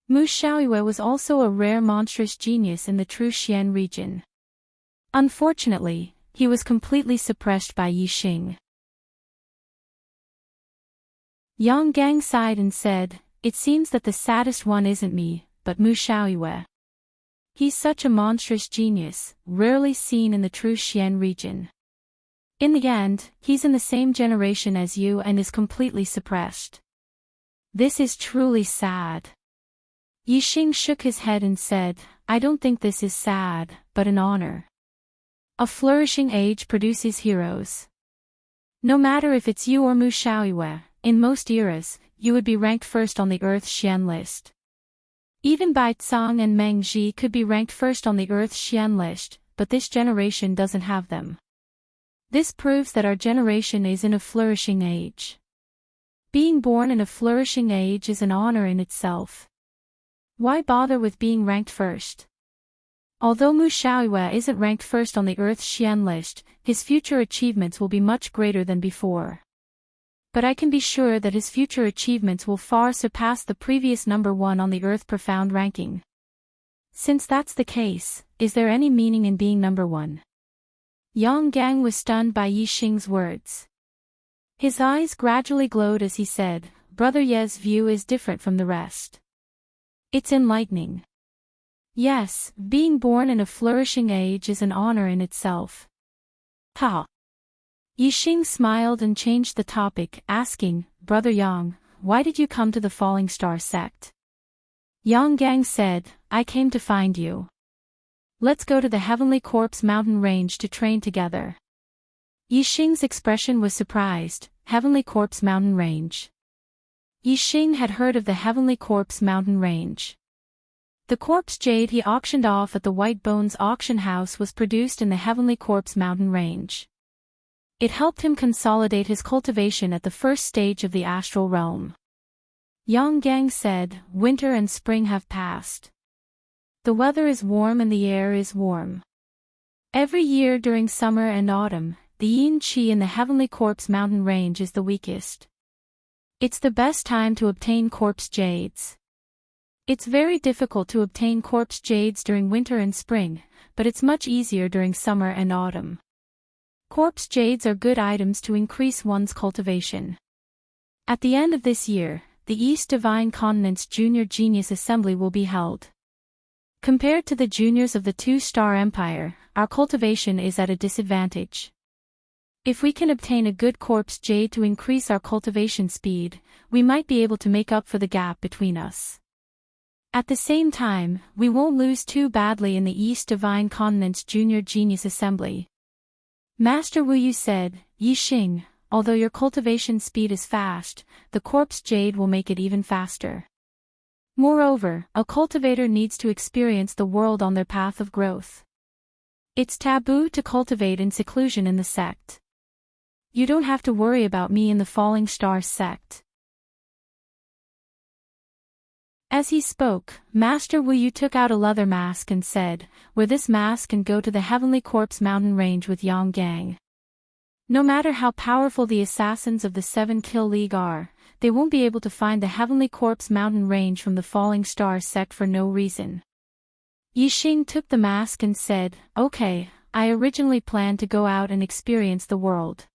Speaker 1: Mu Xiaoyue was also a rare monstrous genius in the Truxian region. Unfortunately, he was completely suppressed by Yixing. Yang Gang sighed and said, "It seems that the saddest one isn't me, but Mu Xiaoyue. He's such a monstrous genius, rarely seen in the Truxian region. In the end, he's in the same generation as you and is completely suppressed. This is truly sad." Yixing shook his head and said, "I don't think this is sad, but an honor. A flourishing age produces heroes. No matter if it's you or Mu Xiaoyue, in most eras, you would be ranked first on the Earth Xian list. Even Bai Cang and Meng Ji could be ranked first on the Earth Xian list, but this generation doesn't have them. This proves that our generation is in a flourishing age. Being born in a flourishing age is an honor in itself. Why bother with being ranked first?" Although Mu Xiaoyue isn't ranked first on the Earth Xian list, his future achievements will be much greater than before. But I can be sure that his future achievements will far surpass the previous number 1 on the Earth Profound ranking. Since that's the case, is there any meaning in being number 1? Yang Gang was stunned by Yixing's words. His eyes gradually glowed as he said, "Brother Ye's view is different from the rest. It's enlightening. Yes, being born in a flourishing age is an honor in itself." Ha! Yixing smiled and changed the topic, asking, "Brother Yang, why did you come to the Falling Star sect?" Yang Gang said, "I came to find you. Let's go to the Heavenly Corpse mountain range to train together." Yixing's expression was surprised. Heavenly Corpse mountain range. Yixing had heard of the Heavenly Corpse mountain range. The corpse jade he auctioned off at the White Bones auction house was produced in the Heavenly Corpse mountain range. It helped him consolidate his cultivation at the first stage of the astral realm. Yang Gang said, "Winter and spring have passed. The weather is warm and the air is warm. Every year during summer and autumn, the yin qi in the Heavenly Corpse mountain range is the weakest. It's the best time to obtain corpse jades. It's very difficult to obtain corpse jades during winter and spring, but it's much easier during summer and autumn. Corpse jades are good items to increase one's cultivation. At the end of this year, the East Divine Continent's Junior Genius Assembly will be held. Compared to the juniors of the Two-Star Empire, our cultivation is at a disadvantage. If we can obtain a good corpse jade to increase our cultivation speed, we might be able to make up for the gap between us. At the same time, we won't lose too badly in the East Divine Continent's Junior Genius Assembly." Master Wu Yu said, "Yixing, although your cultivation speed is fast, the corpse jade will make it even faster. Moreover, a cultivator needs to experience the world on their path of growth. It's taboo to cultivate in seclusion in the sect. You don't have to worry about me in the Falling Star sect." As he spoke, Master Wu Yu took out a leather mask and said, "Wear this mask and go to the Heavenly Corpse mountain range with Yang Gang. No matter how powerful the assassins of the 7 Kill League are, they won't be able to find the Heavenly Corpse mountain range from the Falling Star sect for no reason." Yixing took the mask and said, "Okay, I originally planned to go out and experience the world.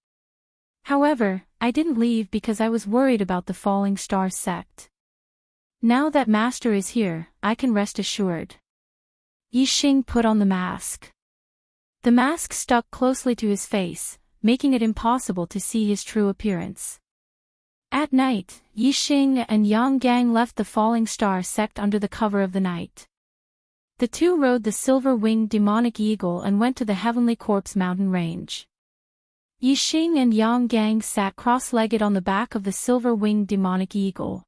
Speaker 1: However, I didn't leave because I was worried about the Falling Star sect. Now that Master is here, I can rest assured." Yixing put on the mask. The mask stuck closely to his face, making it impossible to see his true appearance. At night, Yixing and Yang Gang left the Falling Star sect under the cover of the night. The two rode the silver-winged demonic eagle and went to the Heavenly Corpse mountain range. Yixing and Yang Gang sat cross-legged on the back of the silver-winged demonic eagle.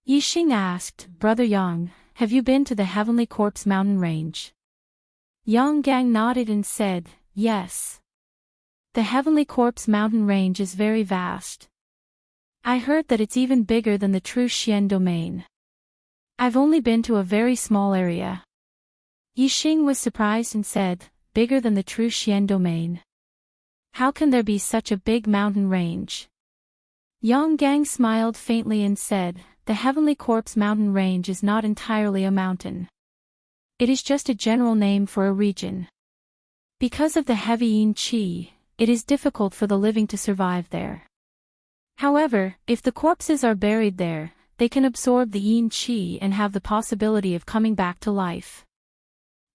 Speaker 1: Yixing asked, "Brother Yang, have you been to the Heavenly Corpse mountain range?" Yang Gang nodded and said, "Yes. The Heavenly Corpse mountain range is very vast. I heard that it's even bigger than the True Xian domain. I've only been to a very small area. Yixing was surprised and said, "Bigger than the true Xian domain. How can there be such a big mountain range?" Yang Gang smiled faintly and said, "The Heavenly Corpse mountain range is not entirely a mountain. It is just a general name for a region. Because of the heavy yin qi, it is difficult for the living to survive there. However, if the corpses are buried there, they can absorb the yin qi and have the possibility of coming back to life.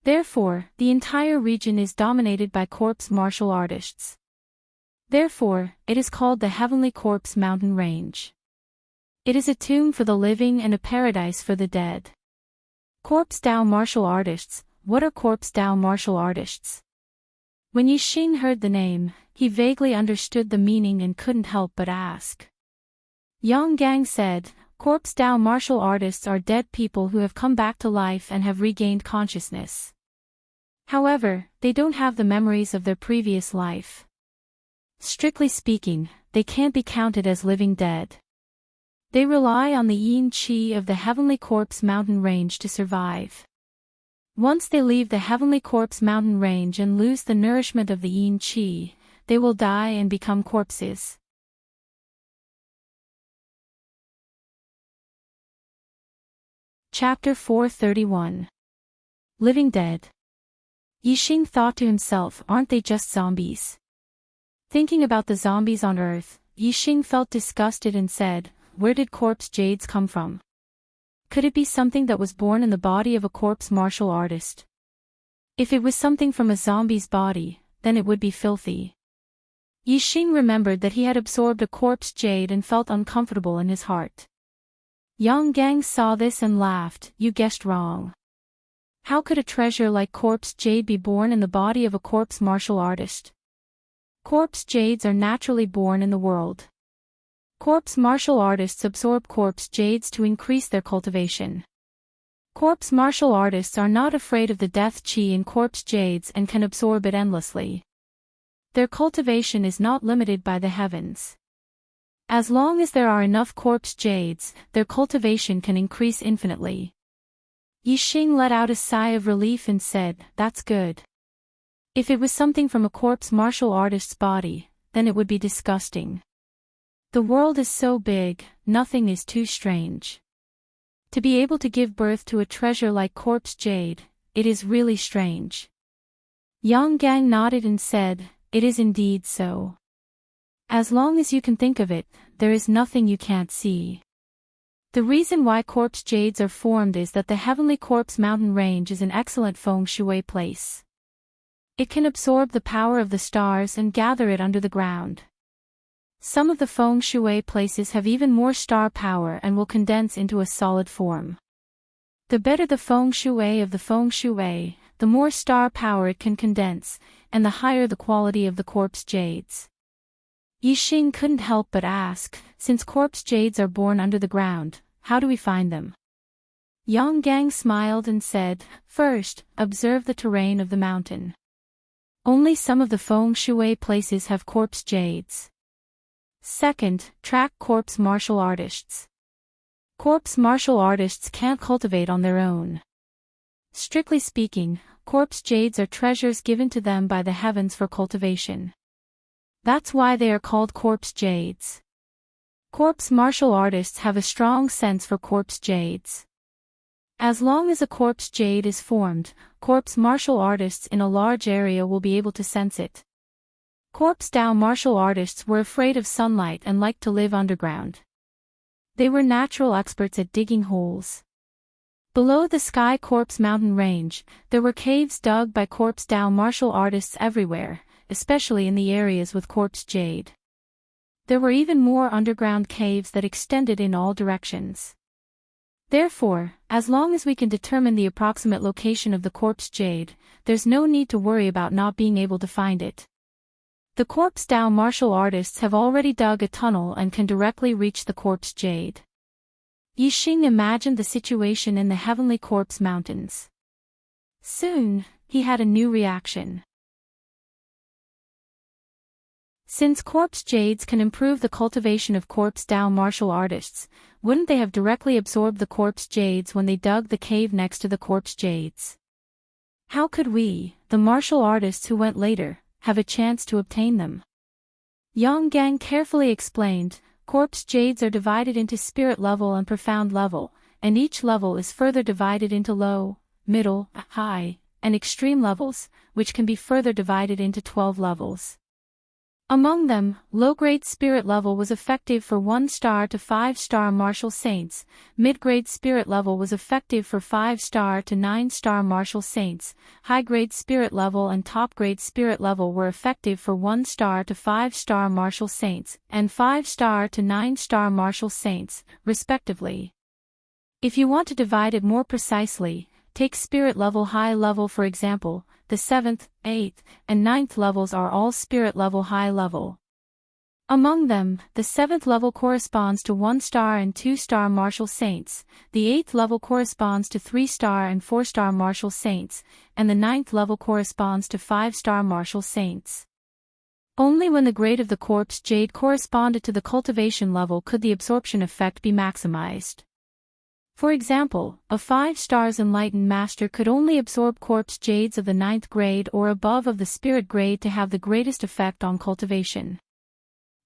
Speaker 1: Therefore, the entire region is dominated by corpse martial artists. Therefore, it is called the Heavenly Corpse Mountain Range. It is a tomb for the living and a paradise for the dead." Corpse Dao martial artists. What are corpse Dao martial artists? When Yixing heard the name, he vaguely understood the meaning and couldn't help but ask. Yang Gang said, "Corpse Dao martial artists are dead people who have come back to life and have regained consciousness. However, they don't have the memories of their previous life. Strictly speaking, they can't be counted as living dead. They rely on the yin qi of the Heavenly Corpse mountain range to survive. Once they leave the Heavenly Corpse mountain range and lose the nourishment of the yin qi, they will die and become corpses." Chapter 431. Living Dead. Yixing thought to himself, aren't they just zombies? Thinking about the zombies on Earth, Yixing felt disgusted and said, "Where did corpse jades come from? Could it be something that was born in the body of a corpse martial artist? If it was something from a zombie's body, then it would be filthy." Yixing remembered that he had absorbed a corpse jade and felt uncomfortable in his heart. Yang Gang saw this and laughed, "You guessed wrong. How could a treasure like corpse jade be born in the body of a corpse martial artist? Corpse jades are naturally born in the world. Corpse martial artists absorb corpse jades to increase their cultivation. Corpse martial artists are not afraid of the death qi in corpse jades and can absorb it endlessly. Their cultivation is not limited by the heavens. As long as there are enough corpse jades, their cultivation can increase infinitely." Yixing let out a sigh of relief and said, "That's good. If it was something from a corpse martial artist's body, then it would be disgusting. The world is so big, nothing is too strange. To be able to give birth to a treasure like corpse jade, it is really strange." Yang Gang nodded and said, "It is indeed so. As long as you can think of it, there is nothing you can't see. The reason why corpse jades are formed is that the Heavenly Corpse mountain range is an excellent feng shui place. It can absorb the power of the stars and gather it under the ground. Some of the feng shui places have even more star power and will condense into a solid form. The better the feng shui of the feng shui, the more star power it can condense, and the higher the quality of the corpse jades." Yixing couldn't help but ask, "Since corpse jades are born under the ground, how do we find them?" Yang Gang smiled and said, "First, observe the terrain of the mountain. Only some of the feng shui places have corpse jades. Second, track corpse martial artists. Corpse martial artists can't cultivate on their own. Strictly speaking, corpse jades are treasures given to them by the heavens for cultivation. That's why they are called corpse jades. Corpse martial artists have a strong sense for corpse jades. As long as a corpse jade is formed, corpse martial artists in a large area will be able to sense it. Corpse Dao martial artists were afraid of sunlight and liked to live underground. They were natural experts at digging holes. Below the Sky Corpse mountain range, there were caves dug by corpse Dao martial artists everywhere, especially in the areas with corpse jade. There were even more underground caves that extended in all directions. Therefore, as long as we can determine the approximate location of the corpse jade, there's no need to worry about not being able to find it. The corpse Dao martial artists have already dug a tunnel and can directly reach the corpse jade. Yixing imagined the situation in the Heavenly Corpse mountains. Soon, he had a new reaction. Since corpse jades can improve the cultivation of corpse Dao martial artists, wouldn't they have directly absorbed the corpse jades when they dug the cave next to the corpse jades? How could we, the martial artists who went later, have a chance to obtain them? Yang Gang carefully explained, corpse jades are divided into spirit level and profound level, and each level is further divided into low, middle, high, and extreme levels, which can be further divided into 12 levels. Among them, low-grade spirit level was effective for 1-star to 5-star martial saints, mid-grade spirit level was effective for 5-star to 9-star martial saints, high-grade spirit level and top-grade spirit level were effective for 1-star to 5-star martial saints, and 5-star to 9-star martial saints, respectively. If you want to divide it more precisely, take spirit level high level for example. The 7th, 8th, and 9th levels are all spirit level high level. Among them, the 7th level corresponds to 1-star and 2-star martial saints, the 8th level corresponds to 3-star and 4-star martial saints, and the 9th level corresponds to 5-star martial saints. Only when the grade of the corpse jade corresponded to the cultivation level could the absorption effect be maximized. For example, a 5-stars enlightened master could only absorb corpse jades of the 9th grade or above of the spirit grade to have the greatest effect on cultivation.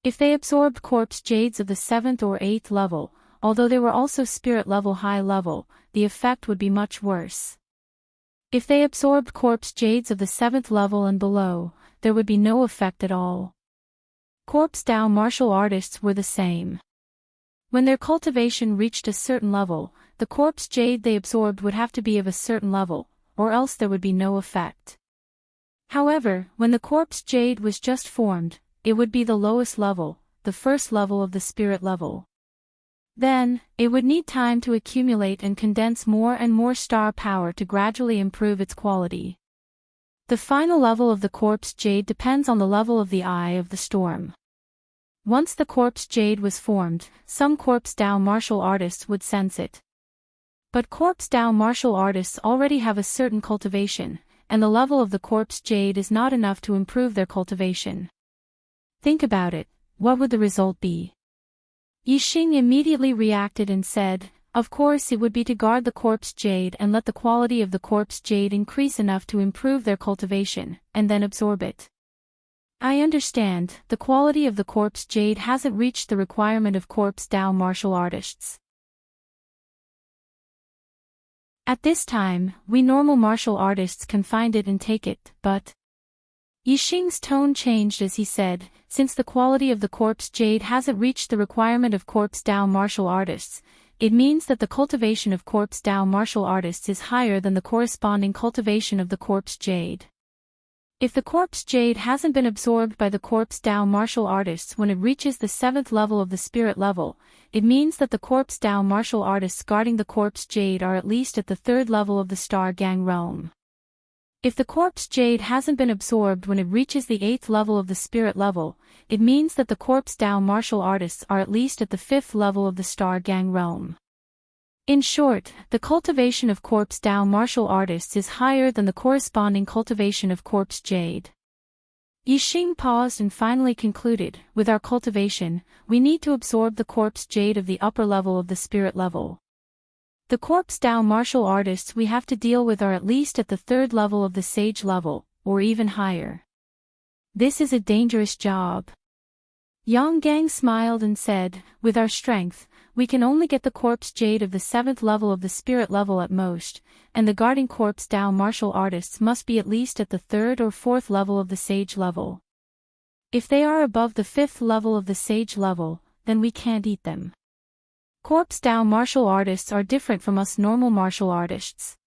Speaker 1: If they absorbed corpse jades of the 7th or 8th level, although they were also spirit level high level, the effect would be much worse. If they absorbed corpse jades of the 7th level and below, there would be no effect at all. Corpse Dao martial artists were the same. When their cultivation reached a certain level, the corpse jade they absorbed would have to be of a certain level, or else there would be no effect. However, when the corpse jade was just formed, it would be the lowest level, the first level of the spirit level. Then, it would need time to accumulate and condense more and more star power to gradually improve its quality. The final level of the corpse jade depends on the level of the eye of the storm. Once the corpse jade was formed, some corpse Dao martial artists would sense it. But corpse Dao martial artists already have a certain cultivation, and the level of the corpse jade is not enough to improve their cultivation. Think about it, what would the result be? Yixing immediately reacted and said, of course it would be to guard the corpse jade and let the quality of the corpse jade increase enough to improve their cultivation, and then absorb it. I understand, the quality of the corpse jade hasn't reached the requirement of corpse Dao martial artists. At this time, we normal martial artists can find it and take it, but... Yixing's tone changed as he said, since the quality of the corpse jade hasn't reached the requirement of corpse Dao martial artists, it means that the cultivation of corpse Dao martial artists is higher than the corresponding cultivation of the corpse jade. If the corpse jade hasn't been absorbed by the corpse Dao martial artists when it reaches the 7th level of the spirit level, it means that the corpse Dao martial artists guarding the corpse jade are at least at the 3rd level of the star gang realm. If the corpse jade hasn't been absorbed when it reaches the 8th level of the spirit level, it means that the corpse Dao martial artists are at least at the 5th level of the star gang realm. In short, the cultivation of corpse Dao martial artists is higher than the corresponding cultivation of corpse jade. Yixing paused and finally concluded, with our cultivation, we need to absorb the corpse jade of the upper level of the spirit level. The corpse Dao martial artists we have to deal with are at least at the 3rd level of the sage level, or even higher. This is a dangerous job. Yang Gang smiled and said, with our strength, we can only get the corpse jade of the 7th level of the spirit level at most, and the guarding corpse Dao martial artists must be at least at the 3rd or 4th level of the sage level. If they are above the 5th level of the sage level, then we can't eat them. Corpse Dao martial artists are different from us normal martial artists.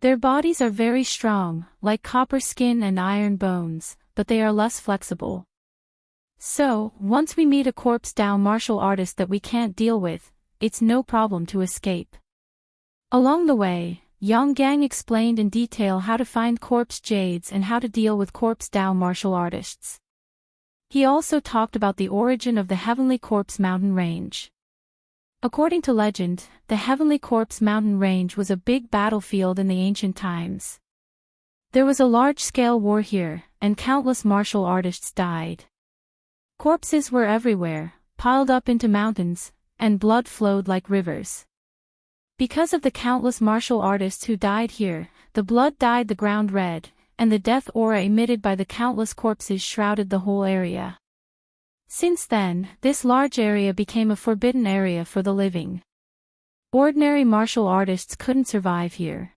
Speaker 1: Their bodies are very strong, like copper skin and iron bones, but they are less flexible. So, once we meet a corpse Dao martial artist that we can't deal with, it's no problem to escape. Along the way, Yang Gang explained in detail how to find corpse jades and how to deal with corpse Dao martial artists. He also talked about the origin of the Heavenly Corpse Mountain Range. According to legend, the Heavenly Corpse Mountain Range was a big battlefield in the ancient times. There was a large-scale war here, and countless martial artists died. Corpses were everywhere, piled up into mountains, and blood flowed like rivers. Because of the countless martial artists who died here, the blood dyed the ground red, and the death aura emitted by the countless corpses shrouded the whole area. Since then, this large area became a forbidden area for the living. Ordinary martial artists couldn't survive here.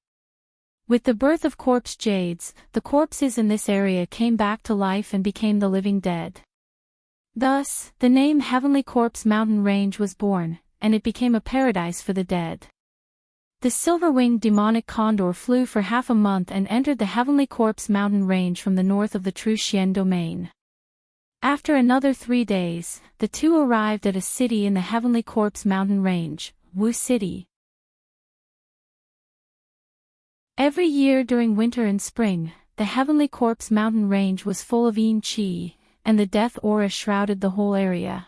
Speaker 1: With the birth of corpse jades, the corpses in this area came back to life and became the living dead. Thus, the name Heavenly Corpse Mountain Range was born, and it became a paradise for the dead. The silver-winged demonic condor flew for half a month and entered the Heavenly Corpse Mountain Range from the north of the True Xian domain. After another 3 days, the two arrived at a city in the Heavenly Corpse Mountain Range, Wu City. Every year during winter and spring, the Heavenly Corpse Mountain Range was full of yin qi, and the death aura shrouded the whole area.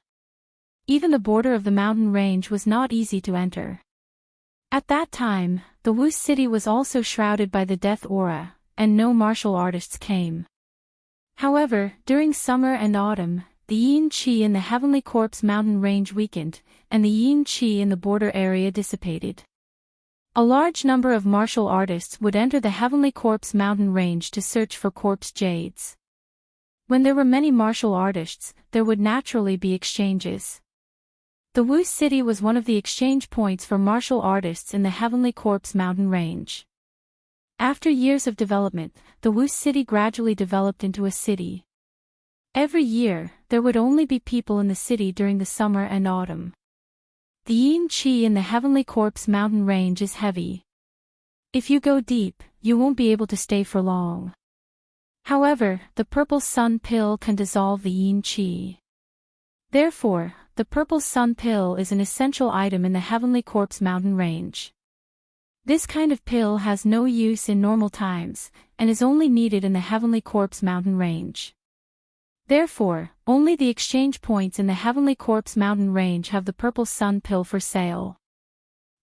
Speaker 1: Even the border of the mountain range was not easy to enter. At that time, the Wu City was also shrouded by the death aura, and no martial artists came. However, during summer and autumn, the yin qi in the Heavenly Corpse Mountain Range weakened, and the yin qi in the border area dissipated. A large number of martial artists would enter the Heavenly Corpse Mountain Range to search for corpse jades. When there were many martial artists, there would naturally be exchanges. The Wu City was one of the exchange points for martial artists in the Heavenly Corpse Mountain Range. After years of development, the Wu City gradually developed into a city. Every year, there would only be people in the city during the summer and autumn. The yin qi in the Heavenly Corpse Mountain Range is heavy. If you go deep, you won't be able to stay for long. However, the purple sun pill can dissolve the yin qi. Therefore, the purple sun pill is an essential item in the Heavenly Corpse Mountain Range. This kind of pill has no use in normal times, and is only needed in the Heavenly Corpse Mountain Range. Therefore, only the exchange points in the Heavenly Corpse Mountain Range have the purple sun pill for sale.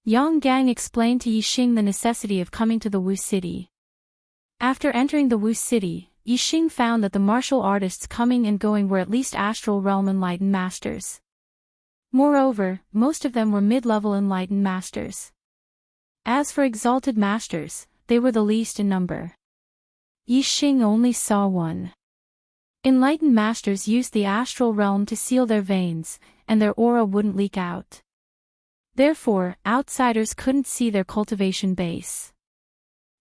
Speaker 1: Yang Gang explained to Yixing the necessity of coming to the Wu City. After entering the Wu City, Yixing found that the martial artists coming and going were at least astral realm enlightened masters. Moreover, most of them were mid-level enlightened masters. As for exalted masters, they were the least in number. Yixing only saw one. Enlightened masters used the astral realm to seal their veins, and their aura wouldn't leak out. Therefore, outsiders couldn't see their cultivation base.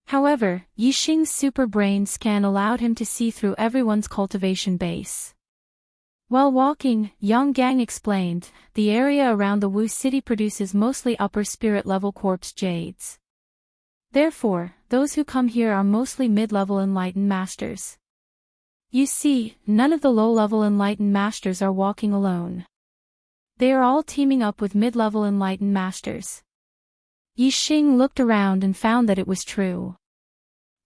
Speaker 1: However, Yixing's super brain scan allowed him to see through everyone's cultivation base. While walking, Yang Gang explained, the area around the Wu City produces mostly upper spirit level corpse jades. Therefore, those who come here are mostly mid-level enlightened masters. You see, none of the low-level enlightened masters are walking alone. They are all teaming up with mid-level enlightened masters. Yixing looked around and found that it was true.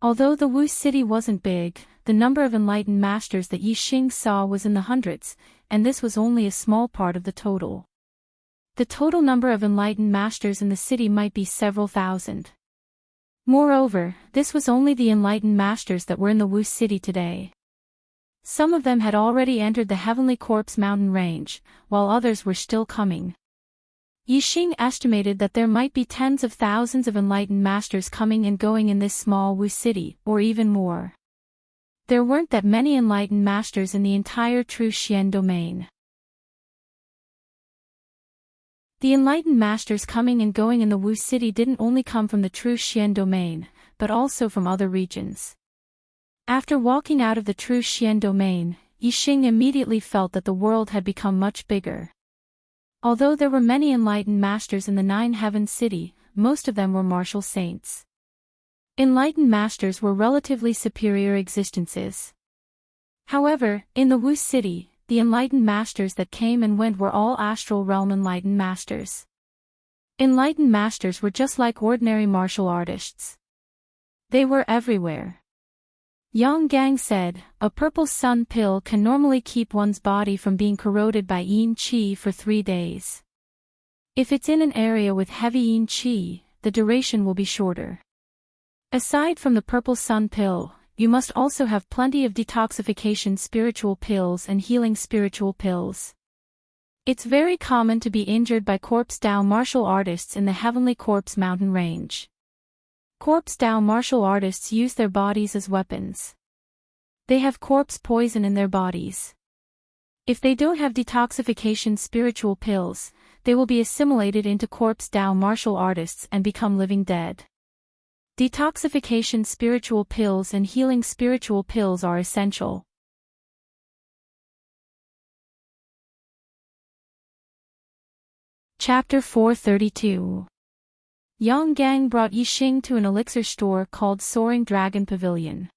Speaker 1: Although the Wu City wasn't big, the number of enlightened masters that Yixing saw was in the hundreds, and this was only a small part of the total. The total number of enlightened masters in the city might be several thousand. Moreover, this was only the enlightened masters that were in the Wu City today. Some of them had already entered the Heavenly Corpse Mountain Range, while others were still coming. Yixing estimated that there might be tens of thousands of enlightened masters coming and going in this small Wu City, or even more. There weren't that many enlightened masters in the entire True Xian domain. The enlightened masters coming and going in the Wu City didn't only come from the True Xian domain, but also from other regions. After walking out of the True Xian domain, Yixing immediately felt that the world had become much bigger. Although there were many enlightened masters in the Nine Heavens City, most of them were martial saints. Enlightened masters were relatively superior existences. However, in the Wu City, the enlightened masters that came and went were all astral realm enlightened masters. Enlightened masters were just like ordinary martial artists. They were everywhere. Yang Gang said, a purple sun pill can normally keep one's body from being corroded by yin qi for 3 days. If it's in an area with heavy yin qi, the duration will be shorter. Aside from the purple sun pill, you must also have plenty of detoxification spiritual pills and healing spiritual pills. It's very common to be injured by Corpse Dao martial artists in the Heavenly Corpse mountain range. Corpse Dao martial artists use their bodies as weapons. They have corpse poison in their bodies. If they don't have detoxification spiritual pills, they will be assimilated into Corpse Dao martial artists and become living dead. Detoxification spiritual pills and healing spiritual pills are essential. Chapter 432. Yang Gang brought Yixing to an elixir store called Soaring Dragon Pavilion.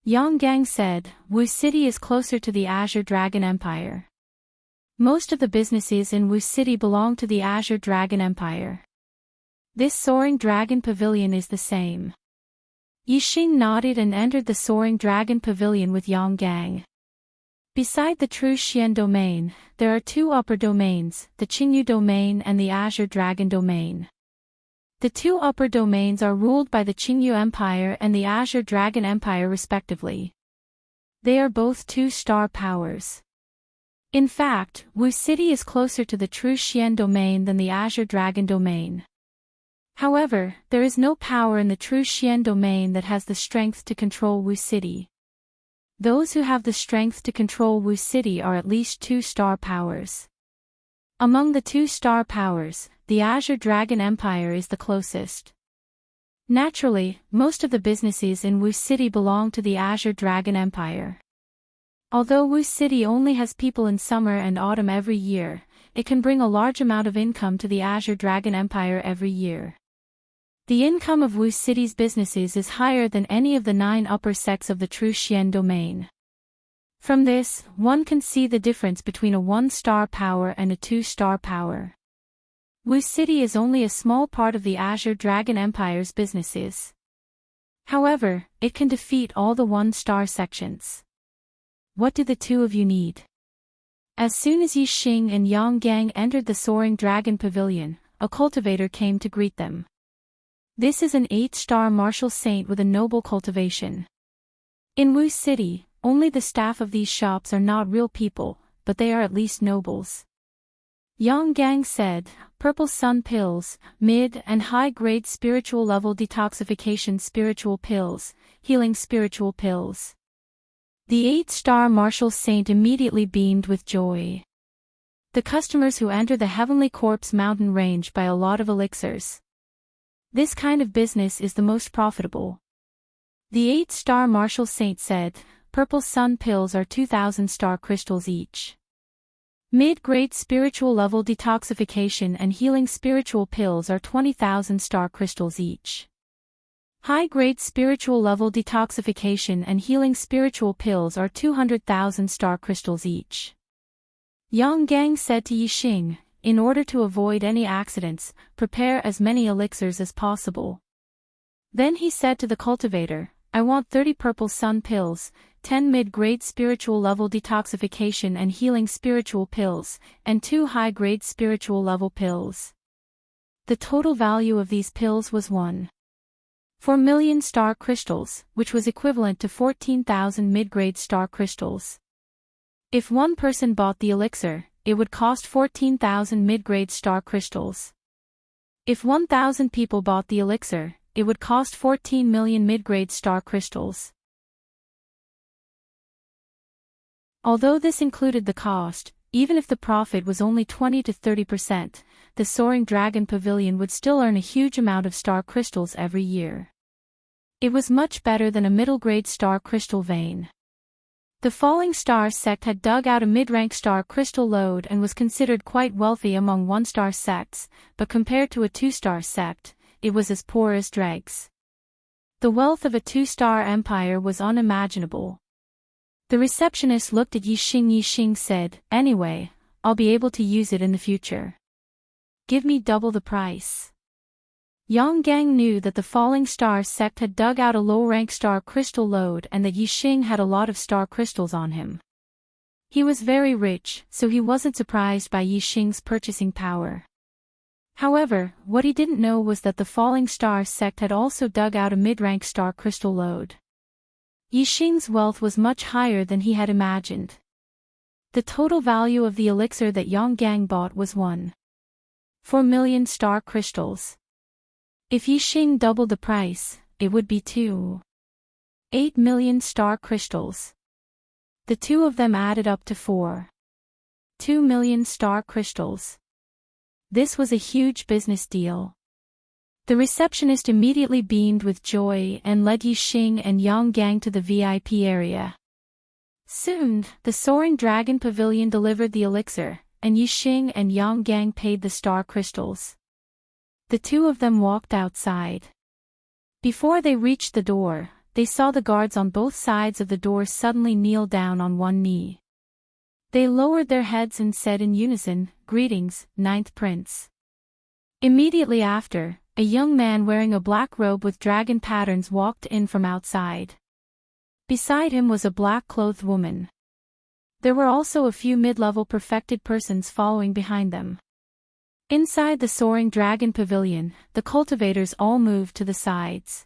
Speaker 1: Yang Gang said, Wu City is closer to the Azure Dragon Empire. Most of the businesses in Wu City belong to the Azure Dragon Empire. This Soaring Dragon Pavilion is the same. Yixing nodded and entered the Soaring Dragon Pavilion with Yang Gang. Beside the True Xian domain, there are two upper domains, the Qingyu domain and the Azure Dragon domain. The two upper domains are ruled by the Qingyu Empire and the Azure Dragon Empire respectively. They are both two-star powers. In fact, Wu City is closer to the True Xian domain than the Azure Dragon domain. However, there is no power in the True Xian domain that has the strength to control Wu City. Those who have the strength to control Wu City are at least two-star powers. Among the two-star powers, the Azure Dragon Empire is the closest. Naturally, most of the businesses in Wu City belong to the Azure Dragon Empire. Although Wu City only has people in summer and autumn every year, it can bring a large amount of income to the Azure Dragon Empire every year. The income of Wu City's businesses is higher than any of the 9 upper sects of the True Xian domain. From this, one can see the difference between a 1-star power and a 2-star power. Wu City is only a small part of the Azure Dragon Empire's businesses. However, it can defeat all the 1-star sections. What do the two of you need? As soon as Yixing and Yang Gang entered the Soaring Dragon Pavilion, a cultivator came to greet them. This is an 8-star martial saint with a noble cultivation. In Wu City, only the staff of these shops are not real people, but they are at least nobles. Yang Gang said, Purple Sun Pills, mid and high-grade spiritual level detoxification spiritual pills, healing spiritual pills. The 8-star martial saint immediately beamed with joy. The customers who enter the Heavenly Corpse mountain range buy a lot of elixirs. This kind of business is the most profitable. The 8-star martial saint said, Purple Sun Pills are 2,000 star crystals each. Mid-grade spiritual level detoxification and healing spiritual pills are 20,000 star crystals each. High-grade spiritual level detoxification and healing spiritual pills are 200,000 star crystals each. Yang Gang said to Yixing, in order to avoid any accidents, prepare as many elixirs as possible. Then he said to the cultivator, I want 30 purple sun pills, 10 mid-grade spiritual level detoxification and healing spiritual pills, and 2 high-grade spiritual level pills. The total value of these pills was 1.4 million star crystals, which was equivalent to 14,000 mid-grade star crystals. If one person bought the elixir, it would cost 14,000 mid-grade star crystals. If 1,000 people bought the elixir, it would cost 14 million mid-grade star crystals. Although this included the cost, even if the profit was only 20 to 30%, the Soaring Dragon Pavilion would still earn a huge amount of star crystals every year. It was much better than a middle-grade star crystal vein. The Falling Star sect had dug out a mid-rank star crystal lode and was considered quite wealthy among 1-star sects, but compared to a 2-star sect, it was as poor as dregs. The wealth of a 2-star empire was unimaginable. The receptionist looked at Yixing. Yixing said, anyway, I'll be able to use it in the future. Give me double the price. Yang Gang knew that the Falling Star sect had dug out a low-rank star crystal lode and that Yixing had a lot of star crystals on him. He was very rich, so he wasn't surprised by Yixing's purchasing power. However, what he didn't know was that the Falling Star sect had also dug out a mid-rank star crystal lode. Yixing's wealth was much higher than he had imagined. The total value of the elixir that Yang Gang bought was 1.4 million star crystals. If Yixing doubled the price, it would be 2.8 million star crystals. The two of them added up to 4.2 million star crystals. This was a huge business deal. The receptionist immediately beamed with joy and led Yixing and Yang Gang to the VIP area. Soon, the Soaring Dragon Pavilion delivered the elixir, and Yixing and Yang Gang paid the star crystals. The two of them walked outside. Before they reached the door, they saw the guards on both sides of the door suddenly kneel down on one knee. They lowered their heads and said in unison, "Greetings, Ninth Prince." Immediately after, a young man wearing a black robe with dragon patterns walked in from outside. Beside him was a black-clothed woman. There were also a few mid-level perfected persons following behind them. Inside the Soaring Dragon Pavilion, the cultivators all moved to the sides.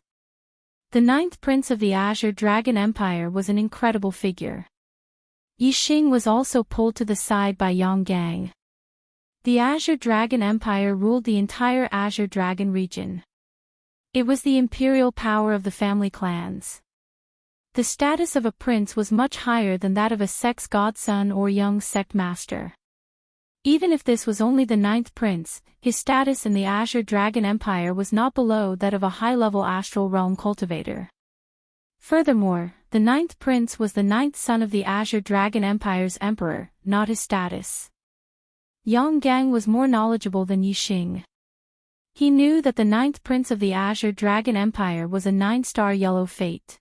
Speaker 1: The ninth prince of the Azure Dragon Empire was an incredible figure. Yixing was also pulled to the side by Yang Gang. The Azure Dragon Empire ruled the entire Azure Dragon region. It was the imperial power of the family clans. The status of a prince was much higher than that of a sex godson or young sect master. Even if this was only the ninth prince, his status in the Azure Dragon Empire was not below that of a high-level astral realm cultivator. Furthermore, the ninth prince was the ninth son of the Azure Dragon Empire's emperor, not his status. Yang Gang was more knowledgeable than Yixing. He knew that the ninth prince of the Azure Dragon Empire was a 9-star yellow fate.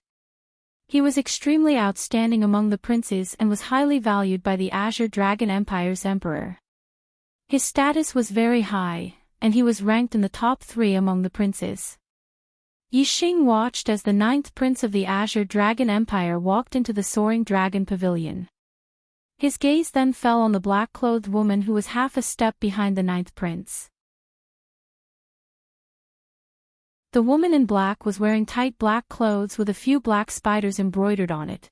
Speaker 1: He was extremely outstanding among the princes and was highly valued by the Azure Dragon Empire's emperor. His status was very high, and he was ranked in the top 3 among the princes. Yixing watched as the ninth prince of the Azure Dragon Empire walked into the Soaring Dragon Pavilion. His gaze then fell on the black-clothed woman who was half a step behind the ninth prince. The woman in black was wearing tight black clothes with a few black spiders embroidered on it.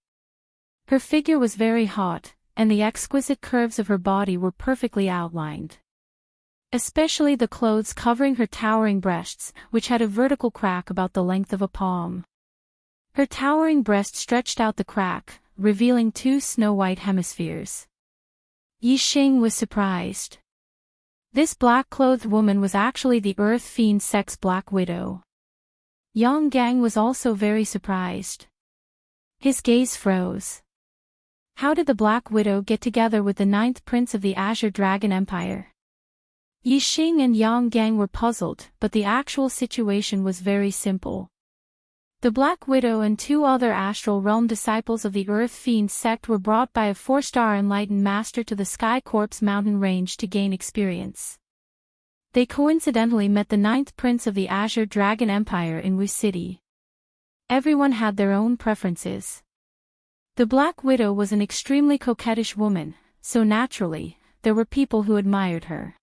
Speaker 1: Her figure was very hot, and the exquisite curves of her body were perfectly outlined. Especially the clothes covering her towering breasts, which had a vertical crack about the length of a palm. Her towering breast stretched out the crack, revealing 2 snow-white hemispheres. Yixing was surprised. This black-clothed woman was actually the Earth Fiend sex Black Widow. Yang Gang was also very surprised. His gaze froze. How did the Black Widow get together with the ninth prince of the Azure Dragon Empire? Yixing and Yang Gang were puzzled, but the actual situation was very simple. The Black Widow and 2 other Astral Realm disciples of the Earth Fiend sect were brought by a 4-star enlightened master to the Sky Corpse mountain range to gain experience. They coincidentally met the ninth prince of the Azure Dragon Empire in Wu City. Everyone had their own preferences. The Black Widow was an extremely coquettish woman, so naturally, there were people who admired her.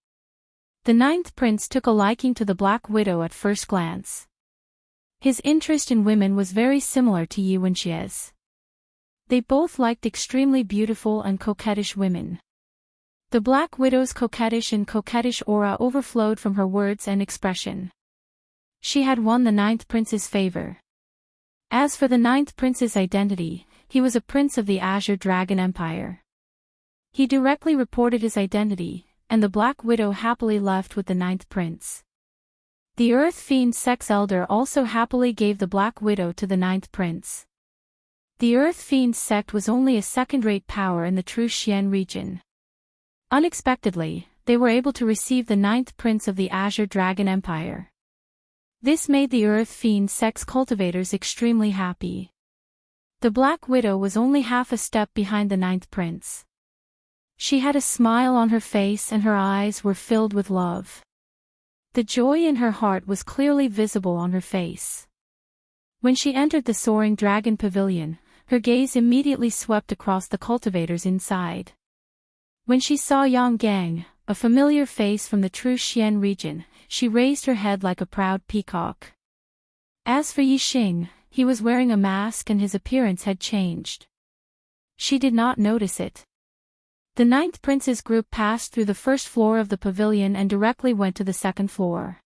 Speaker 1: The ninth prince took a liking to the Black Widow at first glance. His interest in women was very similar to Yi Wenxie's. They both liked extremely beautiful and coquettish women. The Black Widow's coquettish aura overflowed from her words and expression. She had won the ninth prince's favor. As for the ninth prince's identity, he was a prince of the Azure Dragon Empire. He directly reported his identity, and the Black Widow happily left with the ninth prince. The Earth Fiend sex elder also happily gave the Black Widow to the ninth prince. The Earth Fiend sect was only a second-rate power in the True Xian region. Unexpectedly, they were able to receive the ninth prince of the Azure Dragon Empire. This made the Earth Fiend sex cultivators extremely happy. The Black Widow was only half a step behind the ninth prince. She had a smile on her face and her eyes were filled with love. The joy in her heart was clearly visible on her face. When she entered the Soaring Dragon Pavilion, her gaze immediately swept across the cultivators inside. When she saw Yang Gang, a familiar face from the True Xian region, she raised her head like a proud peacock. As for Yixing, he was wearing a mask and his appearance had changed. She did not notice it. The ninth prince's group passed through the first floor of the pavilion and directly went to the second floor.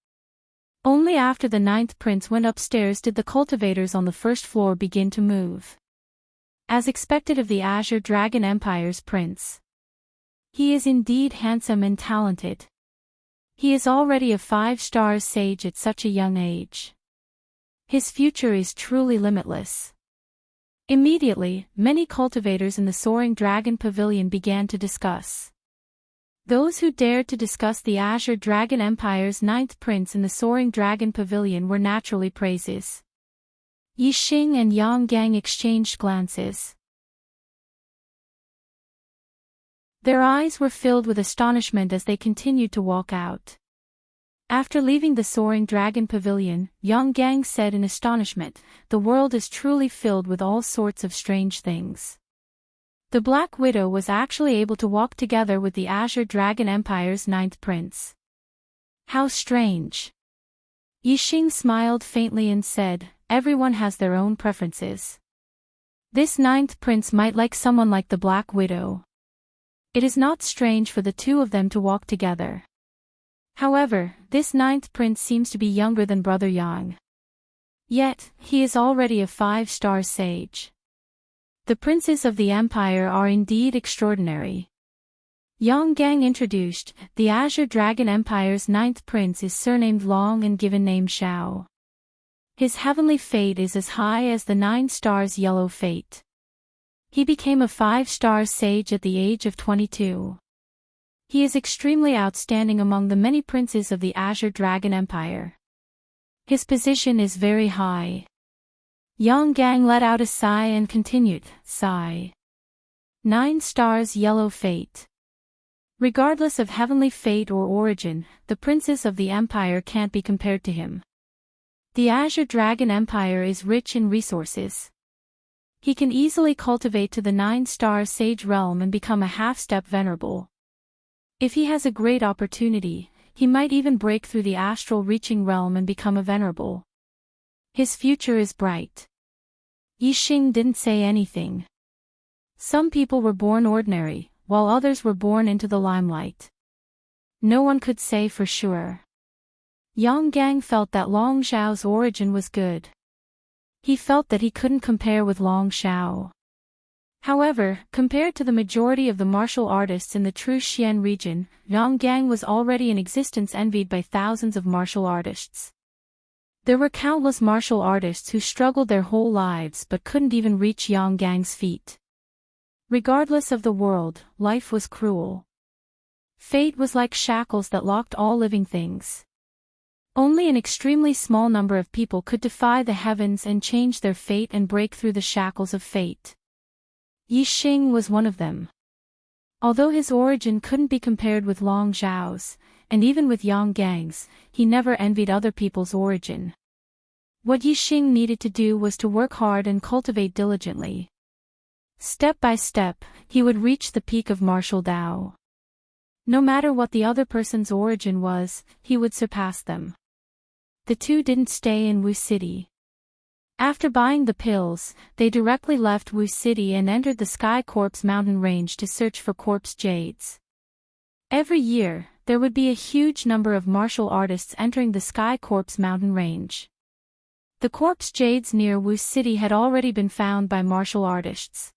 Speaker 1: Only after the ninth prince went upstairs did the cultivators on the first floor begin to move. As expected of the Azure Dragon Empire's prince. He is indeed handsome and talented. He is already a 5-star sage at such a young age. His future is truly limitless. Immediately, many cultivators in the Soaring Dragon Pavilion began to discuss. Those who dared to discuss the Azure Dragon Empire's ninth prince in the Soaring Dragon Pavilion were naturally praises. Yi Xing and Yang Gang exchanged glances. Their eyes were filled with astonishment as they continued to walk out. After leaving the Soaring Dragon Pavilion, Yang Gang said in astonishment, "The world is truly filled with all sorts of strange things." The Black Widow was actually able to walk together with the Azure Dragon Empire's ninth prince. How strange. Yi Xing smiled faintly and said, "Everyone has their own preferences. This ninth prince might like someone like the Black Widow. It is not strange for the two of them to walk together. However, this ninth prince seems to be younger than Brother Yang. Yet, he is already a 5-star sage. The princes of the Empire are indeed extraordinary." Yang Gang introduced, the Azure Dragon Empire's ninth prince is surnamed Long and given name Shao. His heavenly fate is as high as the 9 stars yellow fate. He became a 5-star sage at the age of 22. He is extremely outstanding among the many princes of the Azure Dragon Empire. His position is very high. Yang Gang let out a sigh and continued, "Sigh. 9 stars yellow fate. Regardless of heavenly fate or origin, the princes of the Empire can't be compared to him. The Azure Dragon Empire is rich in resources. He can easily cultivate to the 9-star sage realm and become a half-step venerable. If he has a great opportunity, he might even break through the astral reaching realm and become a venerable. His future is bright." Yi Xing didn't say anything. Some people were born ordinary, while others were born into the limelight. No one could say for sure. Yang Gang felt that Long Xiao's origin was good. He felt that he couldn't compare with Long Xiao. However, compared to the majority of the martial artists in the true Xian region, Yang Gang was already in existence envied by thousands of martial artists. There were countless martial artists who struggled their whole lives but couldn't even reach Yang Gang's feet. Regardless of the world, life was cruel. Fate was like shackles that locked all living things. Only an extremely small number of people could defy the heavens and change their fate and break through the shackles of fate. Yi Xing was one of them. Although his origin couldn't be compared with Long Xiao's, and even with Yang Gang's, he never envied other people's origin. What Yi Xing needed to do was to work hard and cultivate diligently. Step by step, he would reach the peak of martial Dao. No matter what the other person's origin was, he would surpass them. The two didn't stay in Wu City. After buying the pills, they directly left Wu City and entered the Sky Corpse mountain range to search for corpse jades. Every year, there would be a huge number of martial artists entering the Sky Corpse mountain range. The corpse jades near Wu City had already been found by martial artists.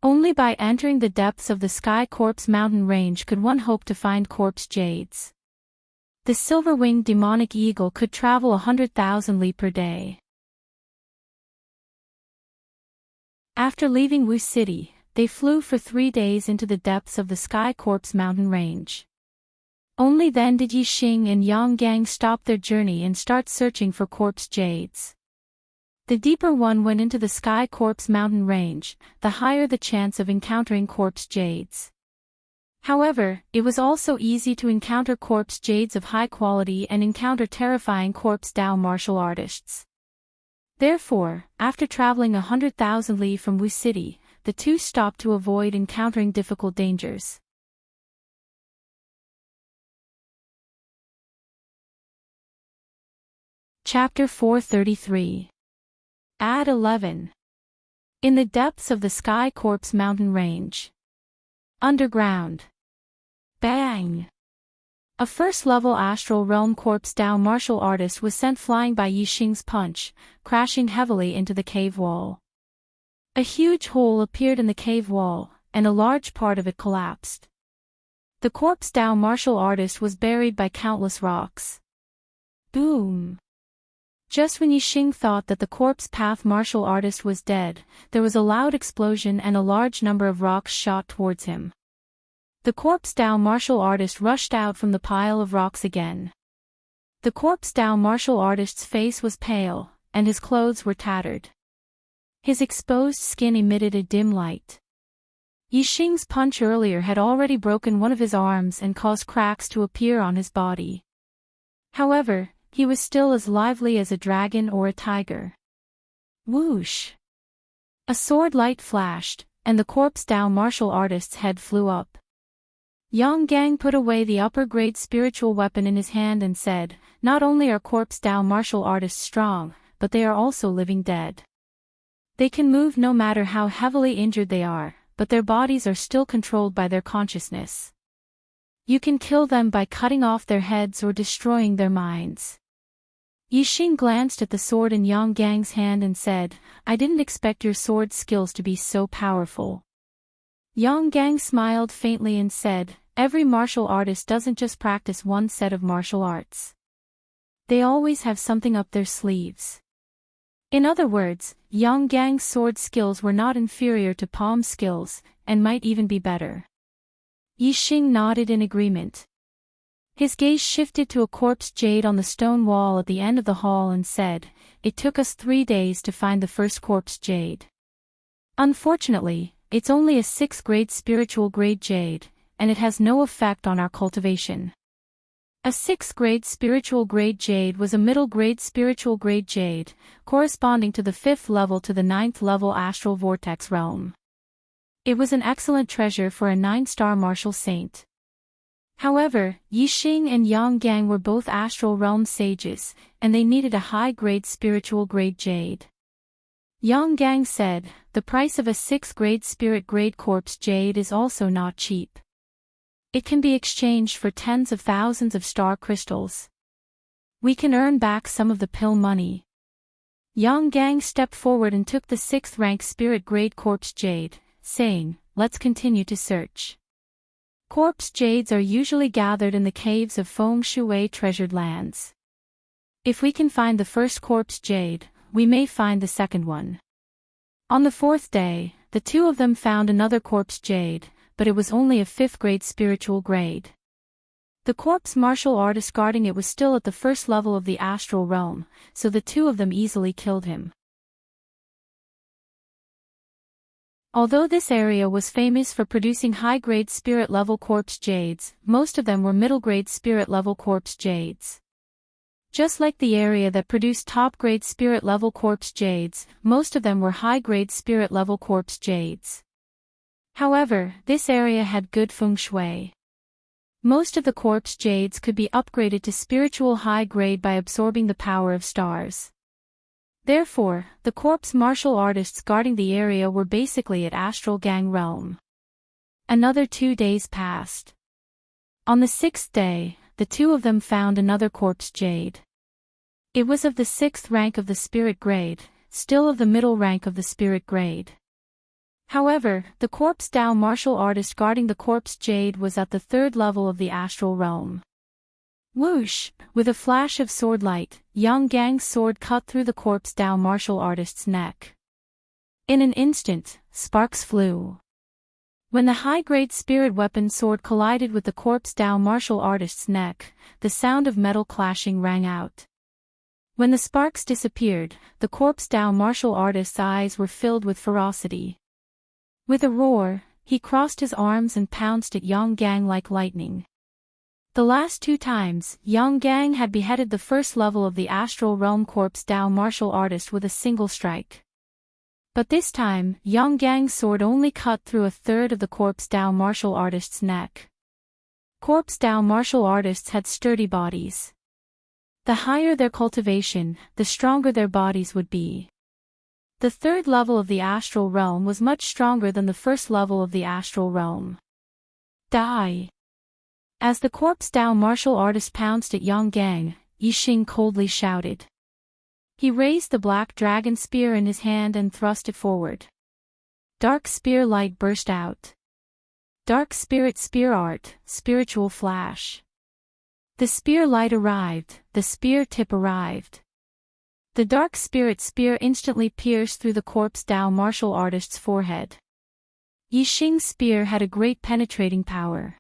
Speaker 1: Only by entering the depths of the Sky Corpse mountain range could one hope to find corpse jades. The silver-winged demonic eagle could travel 100,000 li per day. After leaving Wu City, they flew for 3 days into the depths of the Sky Corpse mountain range. Only then did Yi Xing and Yang Gang stop their journey and start searching for corpse jades. The deeper one went into the Sky Corpse mountain range, the higher the chance of encountering corpse jades. However, it was also easy to encounter corpse jades of high quality and encounter terrifying corpse Dao martial artists. Therefore, after traveling 100,000 li from Wu City, the two stopped to avoid encountering difficult dangers. Chapter 433. Ad 11. In the depths of the Sky Corpse mountain range. Underground. Bang! A first-level astral realm corpse Dao martial artist was sent flying by Yixing's punch, crashing heavily into the cave wall. A huge hole appeared in the cave wall, and a large part of it collapsed. The corpse Dao martial artist was buried by countless rocks. Boom! Just when Yixing thought that the corpse path martial artist was dead, there was a loud explosion and a large number of rocks shot towards him. The corpse Dao martial artist rushed out from the pile of rocks again. The corpse Dao martial artist's face was pale, and his clothes were tattered. His exposed skin emitted a dim light. Yixing's punch earlier had already broken one of his arms and caused cracks to appear on his body. However, he was still as lively as a dragon or a tiger. Whoosh! A sword light flashed, and the corpse Dao martial artist's head flew up. Yang Gang put away the upper-grade spiritual weapon in his hand and said, "Not only are corpse Dao martial artists strong, but they are also living dead. They can move no matter how heavily injured they are, but their bodies are still controlled by their consciousness. You can kill them by cutting off their heads or destroying their minds." Yixing glanced at the sword in Yang Gang's hand and said, "I didn't expect your sword skills to be so powerful." Yang Gang smiled faintly and said, "Every martial artist doesn't just practice one set of martial arts. They always have something up their sleeves." In other words, Yang Gang's sword skills were not inferior to Palm's skills, and might even be better. Yixing nodded in agreement. His gaze shifted to a corpse jade on the stone wall at the end of the hall and said, "It took us 3 days to find the first corpse jade. Unfortunately, it's only a 6th grade spiritual grade jade, and it has no effect on our cultivation." A 6th grade spiritual grade jade was a middle grade spiritual grade jade, corresponding to the 5th level to the 9th level astral vortex realm. It was an excellent treasure for a 9-star martial saint. However, Yixing and Yang Gang were both astral realm sages, and they needed a high-grade spiritual grade jade. Yang Gang said, "The price of a 6th grade spirit grade corpse jade is also not cheap. It can be exchanged for tens of thousands of star crystals. We can earn back some of the pill money." Yang Gang stepped forward and took the 6th rank spirit grade corpse jade, saying, "Let's continue to search." Corpse jades are usually gathered in the caves of Feng Shui treasured lands. If we can find the first corpse jade, we may find the second one. On the 4th day, the two of them found another corpse jade, but it was only a 5th grade spiritual grade. The corpse martial artist guarding it was still at the 1st level of the astral realm, so the two of them easily killed him. Although this area was famous for producing high-grade spirit-level corpse jades, most of them were middle-grade spirit-level corpse jades. Just like the area that produced top-grade spirit-level corpse jades, most of them were high-grade spirit-level corpse jades. However, this area had good feng shui. Most of the corpse jades could be upgraded to spiritual high-grade by absorbing the power of stars. Therefore, the corpse martial artists guarding the area were basically at Astral Gang realm. Another 2 days passed. On the 6th day, the two of them found another corpse jade. It was of the 6th rank of the spirit grade, still of the middle rank of the spirit grade. However, the corpse Dao martial artist guarding the corpse jade was at the 3rd level of the astral realm. Whoosh! With a flash of sword light, Yang Gang's sword cut through the corpse Dao martial artist's neck. In an instant, sparks flew. When the high-grade spirit weapon sword collided with the corpse Dao martial artist's neck, the sound of metal clashing rang out. When the sparks disappeared, the corpse Dao martial artist's eyes were filled with ferocity. With a roar, he crossed his arms and pounced at Yang Gang like lightning. The last 2 times, Yang Gang had beheaded the 1st level of the astral realm corpse Dao martial artist with a single strike. But this time, Yang Gang's sword only cut through a third of the corpse Dao martial artist's neck. Corpse Dao martial artists had sturdy bodies. The higher their cultivation, the stronger their bodies would be. The 3rd level of the astral realm was much stronger than the 1st level of the astral realm. Die! As the corpse Dao martial artist pounced at Yang Gang, Yi Xing coldly shouted. He raised the black dragon spear in his hand and thrust it forward. Dark spear light burst out. Dark spirit spear art, spiritual flash. The spear light arrived, the spear tip arrived. The dark spirit spear instantly pierced through the corpse Dao martial artist's forehead. Yi Xing's spear had a great penetrating power.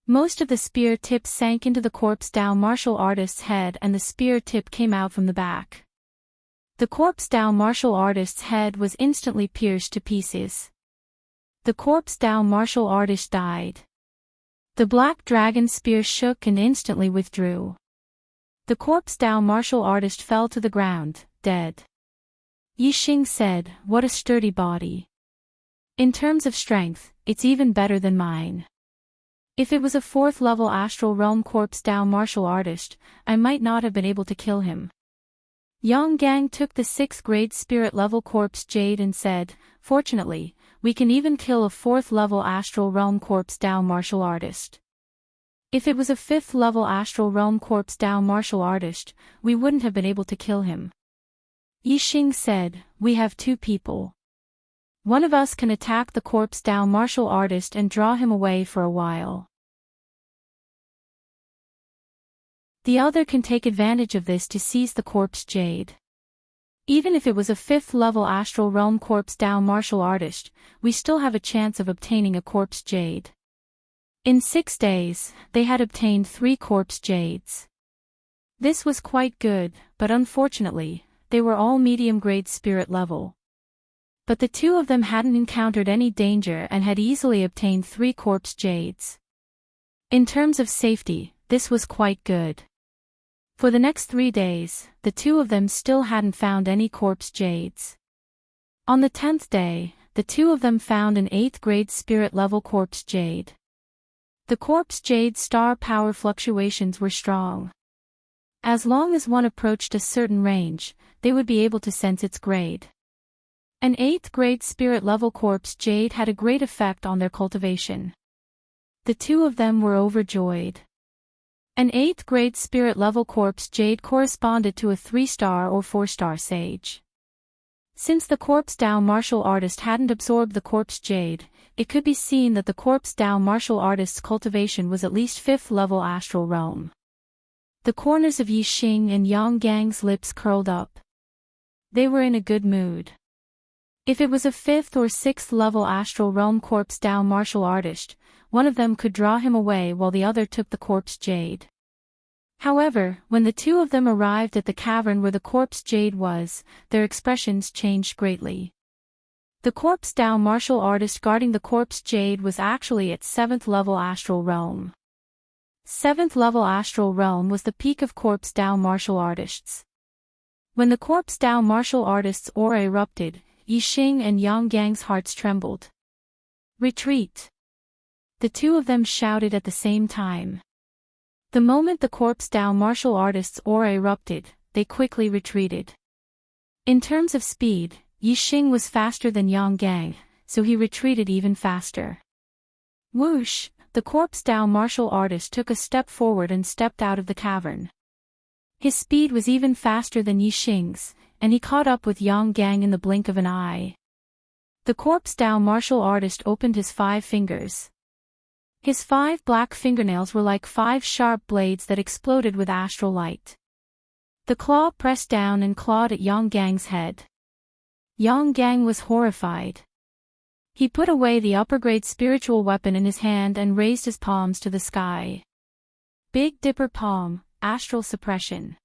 Speaker 1: Most of the spear tip sank into the corpse Dao martial artist's head and the spear tip came out from the back. The corpse Dao martial artist's head was instantly pierced to pieces. The corpse Dao martial artist died. The black dragon spear shook and instantly withdrew. The corpse Dao martial artist fell to the ground, dead. Yi Xing said, "What a sturdy body. In terms of strength, it's even better than mine. If it was a 4th level astral realm corpse Dao martial artist, I might not have been able to kill him." Yang Gang took the 6th grade spirit level corpse Jade and said, "Fortunately, we can even kill a 4th level astral realm corpse Dao martial artist. If it was a 5th level astral realm corpse Dao martial artist, we wouldn't have been able to kill him." Yi Xing said, "We have 2 people. One of us can attack the corpse Dao martial artist and draw him away for a while. The other can take advantage of this to seize the corpse Jade. Even if it was a 5th level astral realm corpse Dao martial artist, we still have a chance of obtaining a corpse Jade." In 6 days, they had obtained 3 corpse Jades. This was quite good, but unfortunately, they were all medium-grade spirit level. But the 2 of them hadn't encountered any danger and had easily obtained 3 corpse Jades. In terms of safety, this was quite good. For the next 3 days, the 2 of them still hadn't found any corpse Jades. On the 10th day, the 2 of them found an 8th grade spirit level corpse Jade. The corpse Jade's star power fluctuations were strong. As long as one approached a certain range, they would be able to sense its grade. An 8th grade spirit level corpse Jade had a great effect on their cultivation. The 2 of them were overjoyed. An 8th grade spirit level corpse Jade corresponded to a 3-star or 4-star sage. Since the corpse Dao martial artist hadn't absorbed the corpse Jade, it could be seen that the corpse Dao martial artist's cultivation was at least 5th level astral realm. The corners of Yi Xing and Yang Gang's lips curled up. They were in a good mood. If it was a 5th or 6th level astral realm corpse Dao martial artist, one of them could draw him away while the other took the corpse Jade. However, when the 2 of them arrived at the cavern where the corpse Jade was, their expressions changed greatly. The corpse Dao martial artist guarding the corpse Jade was actually at 7th level astral realm. 7th level astral realm was the peak of corpse Dao martial artists. When the corpse Dao martial artist's aura erupted, Yi Xing and Yang Gang's hearts trembled. "Retreat!" The 2 of them shouted at the same time. The moment the corpse Dao martial artist's aura erupted, they quickly retreated. In terms of speed, Yi Xing was faster than Yang Gang, so he retreated even faster. Whoosh! The corpse Dao martial artist took a step forward and stepped out of the cavern. His speed was even faster than Yi Xing's, and he caught up with Yang Gang in the blink of an eye. The corpse Dao martial artist opened his 5 fingers. His 5 black fingernails were like 5 sharp blades that exploded with astral light. The claw pressed down and clawed at Yang Gang's head. Yang Gang was horrified. He put away the upper-grade spiritual weapon in his hand and raised his palms to the sky. Big Dipper Palm, Astral Suppression.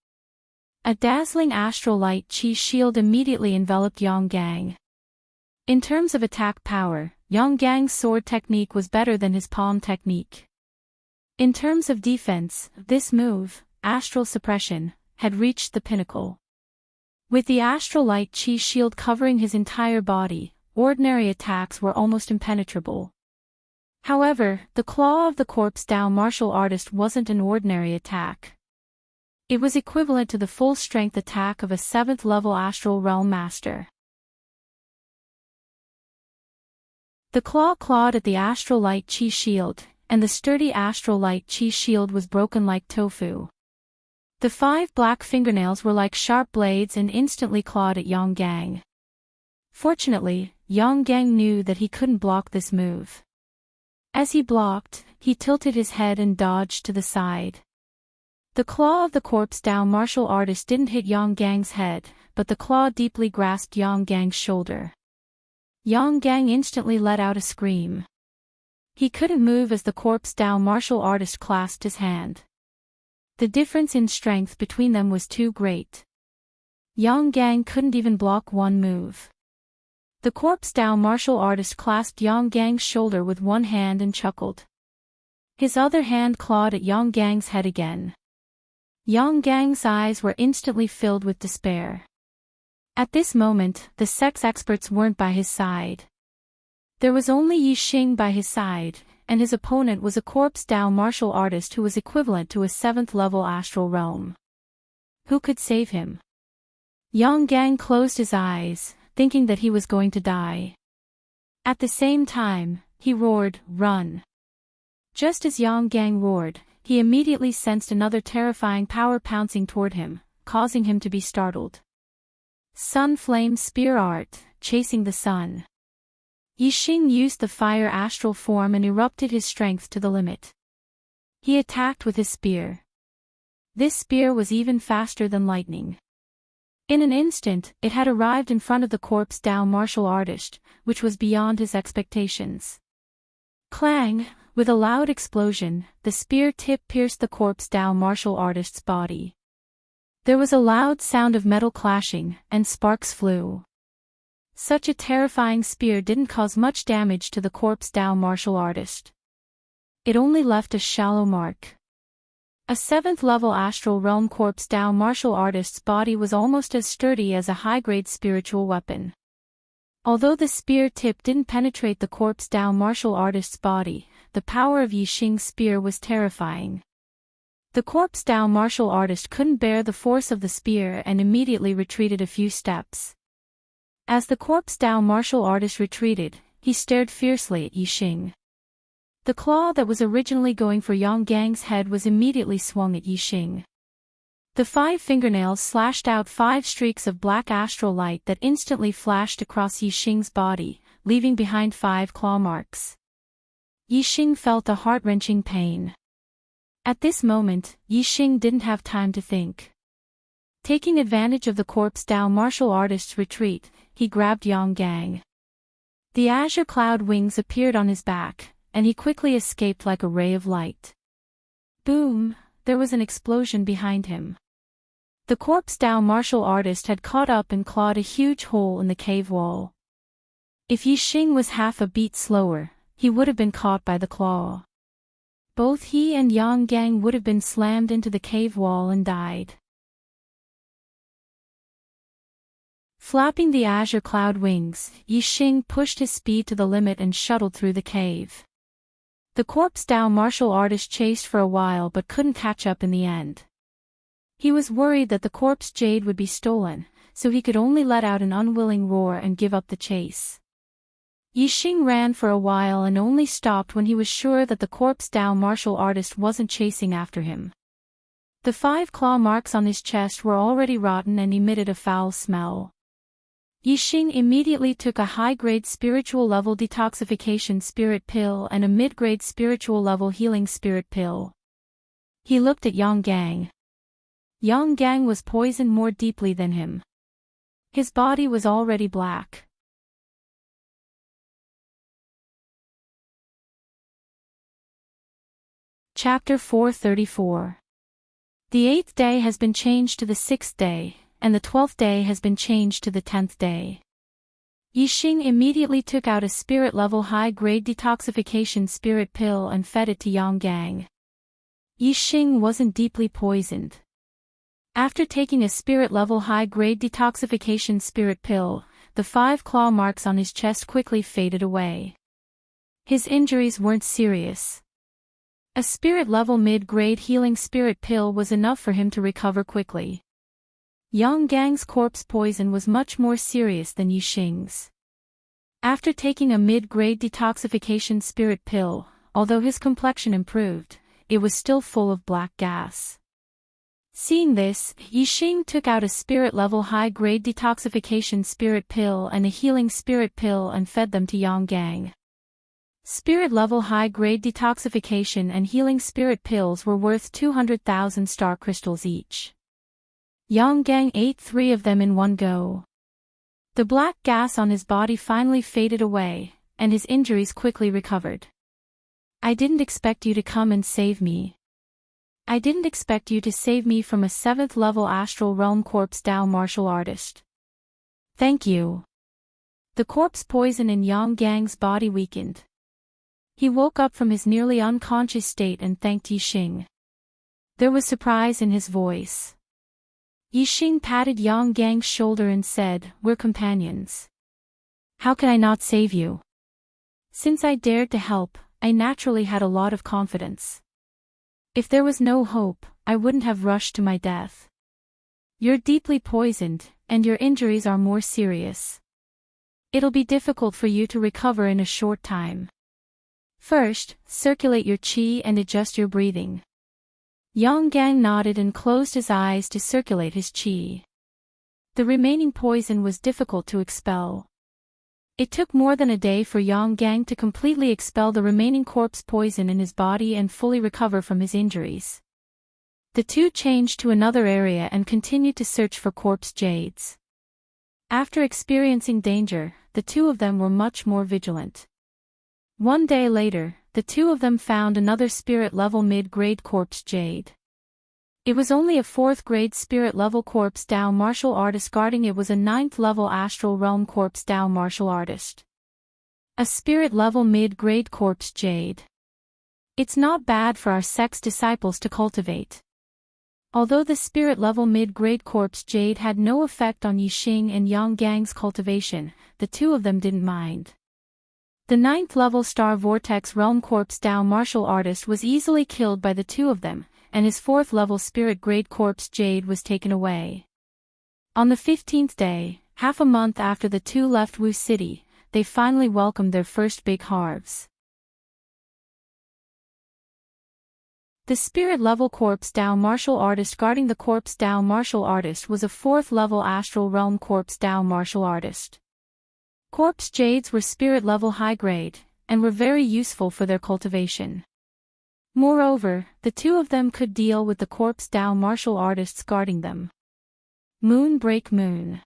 Speaker 1: A dazzling astral light chi shield immediately enveloped Yang Gang. In terms of attack power, Yang Gang's sword technique was better than his palm technique. In terms of defense, this move, Astral Suppression, had reached the pinnacle. With the astral light chi shield covering his entire body, ordinary attacks were almost impenetrable. However, the claw of the corpse Dao martial artist wasn't an ordinary attack. It was equivalent to the full-strength attack of a 7th level astral realm master. The claw clawed at the astral light chi shield, and the sturdy astral light chi shield was broken like tofu. The 5 black fingernails were like sharp blades and instantly clawed at Yang Gang. Fortunately, Yang Gang knew that he couldn't block this move. As he blocked, he tilted his head and dodged to the side. The claw of the corpse Dao martial artist didn't hit Yang Gang's head, but the claw deeply grasped Yang Gang's shoulder. Yang Gang instantly let out a scream. He couldn't move as the corpse Dao martial artist clasped his hand. The difference in strength between them was too great. Yang Gang couldn't even block one move. The corpse Dao martial artist clasped Yang Gang's shoulder with one hand and chuckled. His other hand clawed at Yang Gang's head again. Yang Gang's eyes were instantly filled with despair. At this moment, the sex experts weren't by his side. There was only Yi Xing by his side, and his opponent was a corpse Dao martial artist who was equivalent to a 7th level astral realm. Who could save him? Yang Gang closed his eyes, thinking that he was going to die. At the same time, he roared, "Run!" Just as Yang Gang roared, he immediately sensed another terrifying power pouncing toward him, causing him to be startled. Sun Flame Spear Art, chasing the sun. Yi Xing used the fire astral form and erupted his strength to the limit. He attacked with his spear. This spear was even faster than lightning. In an instant, it had arrived in front of the corpse Dao martial artist, which was beyond his expectations. Clang! With a loud explosion, the spear tip pierced the corpse Dao martial artist's body. There was a loud sound of metal clashing, and sparks flew. Such a terrifying spear didn't cause much damage to the corpse Dao martial artist. It only left a shallow mark. A 7th level astral realm corpse Dao martial artist's body was almost as sturdy as a high-grade spiritual weapon. Although the spear tip didn't penetrate the corpse Dao martial artist's body, the power of Yi Xing's spear was terrifying. The corpse Dao martial artist couldn't bear the force of the spear and immediately retreated a few steps. As the corpse Dao martial artist retreated, he stared fiercely at Yi Xing. The claw that was originally going for Yang Gang's head was immediately swung at Yi Xing. The 5 fingernails slashed out 5 streaks of black astral light that instantly flashed across Yi Xing's body, leaving behind 5 claw marks. Yi Xing felt a heart-wrenching pain. At this moment, Yi Xing didn't have time to think. Taking advantage of the corpse Dao martial artist's retreat, he grabbed Yang Gang. The azure cloud wings appeared on his back, and he quickly escaped like a ray of light. Boom! There was an explosion behind him. The corpse Dao martial artist had caught up and clawed a huge hole in the cave wall. If Yi Xing was half a beat slower, he would have been caught by the claw. Both he and Yang Gang would have been slammed into the cave wall and died. Flapping the azure cloud wings, Yi Xing pushed his speed to the limit and shuttled through the cave. The corpse Dao martial artist chased for a while but couldn't catch up in the end. He was worried that the corpse jade would be stolen, so he could only let out an unwilling roar and give up the chase. Yi Xing ran for a while and only stopped when he was sure that the corpse Dao martial artist wasn't chasing after him. The 5 claw marks on his chest were already rotten and emitted a foul smell. Yi Xing immediately took a high-grade spiritual level detoxification spirit pill and a mid-grade spiritual level healing spirit pill. He looked at Yang Gang. Yang Gang was poisoned more deeply than him. His body was already black. Chapter 434. The 8th day has been changed to the 6th day, and the 12th day has been changed to the 10th day. Yi Xing immediately took out a spirit-level high-grade detoxification spirit pill and fed it to Yang Gang. Yi Xing wasn't deeply poisoned. After taking a spirit-level high-grade detoxification spirit pill, the 5 claw marks on his chest quickly faded away. His injuries weren't serious. A spirit-level mid-grade healing spirit pill was enough for him to recover quickly. Yang Gang's corpse poison was much more serious than Yi Xing's. After taking a mid-grade detoxification spirit pill, although his complexion improved, it was still full of black gas. Seeing this, Yixing took out a spirit-level high-grade detoxification spirit pill and a healing spirit pill and fed them to Yang Gang. Spirit-level high-grade detoxification and healing spirit pills were worth 200,000 star crystals each. Yang Gang ate 3 of them in one go. The black gas on his body finally faded away, and his injuries quickly recovered. I didn't expect you to come and save me. I didn't expect you to save me from a 7th-level astral realm corpse Dao martial artist. Thank you. The corpse poison in Yang Gang's body weakened. He woke up from his nearly unconscious state and thanked Yixing. There was surprise in his voice. Yixing patted Yang Gang's shoulder and said, "We're companions. How can I not save you?" Since I dared to help, I naturally had a lot of confidence. If there was no hope, I wouldn't have rushed to my death. You're deeply poisoned, and your injuries are more serious. It'll be difficult for you to recover in a short time. First, circulate your qi and adjust your breathing. Yang Gang nodded and closed his eyes to circulate his qi. The remaining poison was difficult to expel. It took more than a day for Yang Gang to completely expel the remaining corpse poison in his body and fully recover from his injuries. The two changed to another area and continued to search for corpse jades. After experiencing danger, the two of them were much more vigilant. One day later, the two of them found another spirit-level mid-grade corpse jade. It was only a 4th-grade spirit-level corpse Dao martial artist guarding it was a 9th-level astral realm corpse Dao martial artist. A spirit-level mid-grade corpse jade. It's not bad for our sect's disciples to cultivate. Although the spirit-level mid-grade corpse jade had no effect on Yixing and Yang Gang's cultivation, the two of them didn't mind. The 9th-level star vortex realm corpse Dao martial artist was easily killed by the two of them, and his 4th-level spirit-grade corpse jade was taken away. On the 15th day, half a month after the two left Wu City, they finally welcomed their first big harvest. The spirit-level corpse Dao martial artist guarding the corpse Dao martial artist was a 4th-level astral realm corpse Dao martial artist. Corpse jades were spirit-level high-grade, and were very useful for their cultivation. Moreover, the two of them could deal with the corpse Dao martial artists guarding them. Moon break moon.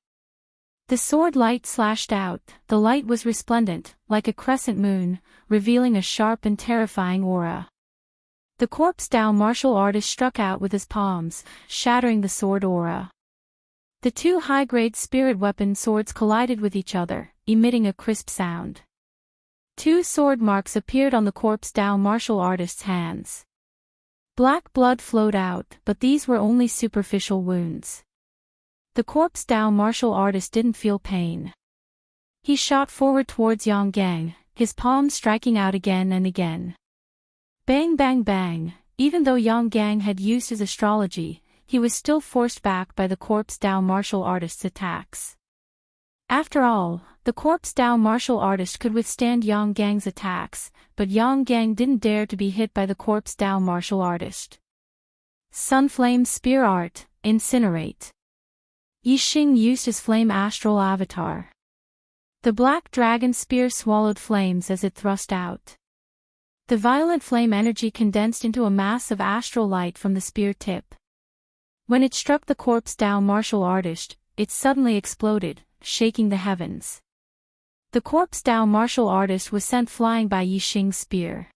Speaker 1: The sword light slashed out, the light was resplendent, like a crescent moon, revealing a sharp and terrifying aura. The corpse Dao martial artist struck out with his palms, shattering the sword aura. The two high-grade spirit weapon swords collided with each other, emitting a crisp sound. 2 sword marks appeared on the corpse Dao martial artist's hands. Black blood flowed out, but these were only superficial wounds. The corpse Dao martial artist didn't feel pain. He shot forward towards Yang Gang, his palms striking out again and again. Bang bang bang, even though Yang Gang had used his astrology, he was still forced back by the corpse Dao martial artist's attacks. After all, the corpse Dao martial artist could withstand Yang Gang's attacks, but Yang Gang didn't dare to be hit by the corpse Dao martial artist. Sunflame Spear Art, Incinerate. Yixing used his flame astral avatar. The black dragon spear swallowed flames as it thrust out. The violent flame energy condensed into a mass of astral light from the spear tip. When it struck the corpse Dao martial artist, it suddenly exploded, shaking the heavens. The corpse Dao martial artist was sent flying by Yixing's spear.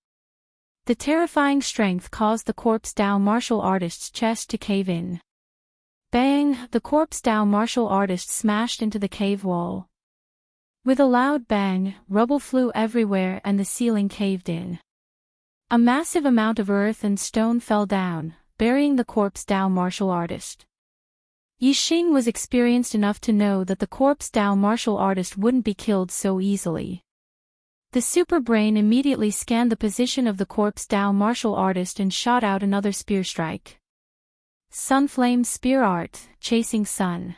Speaker 1: The terrifying strength caused the corpse Dao martial artist's chest to cave in. Bang! The corpse Dao martial artist smashed into the cave wall. With a loud bang, rubble flew everywhere and the ceiling caved in. A massive amount of earth and stone fell down, burying the corpse Dao martial artist. Yixing was experienced enough to know that the corpse Dao martial artist wouldn't be killed so easily. The super brain immediately scanned the position of the corpse Dao martial artist and shot out another spear strike. Sunflame Spear Art, Chasing Sun.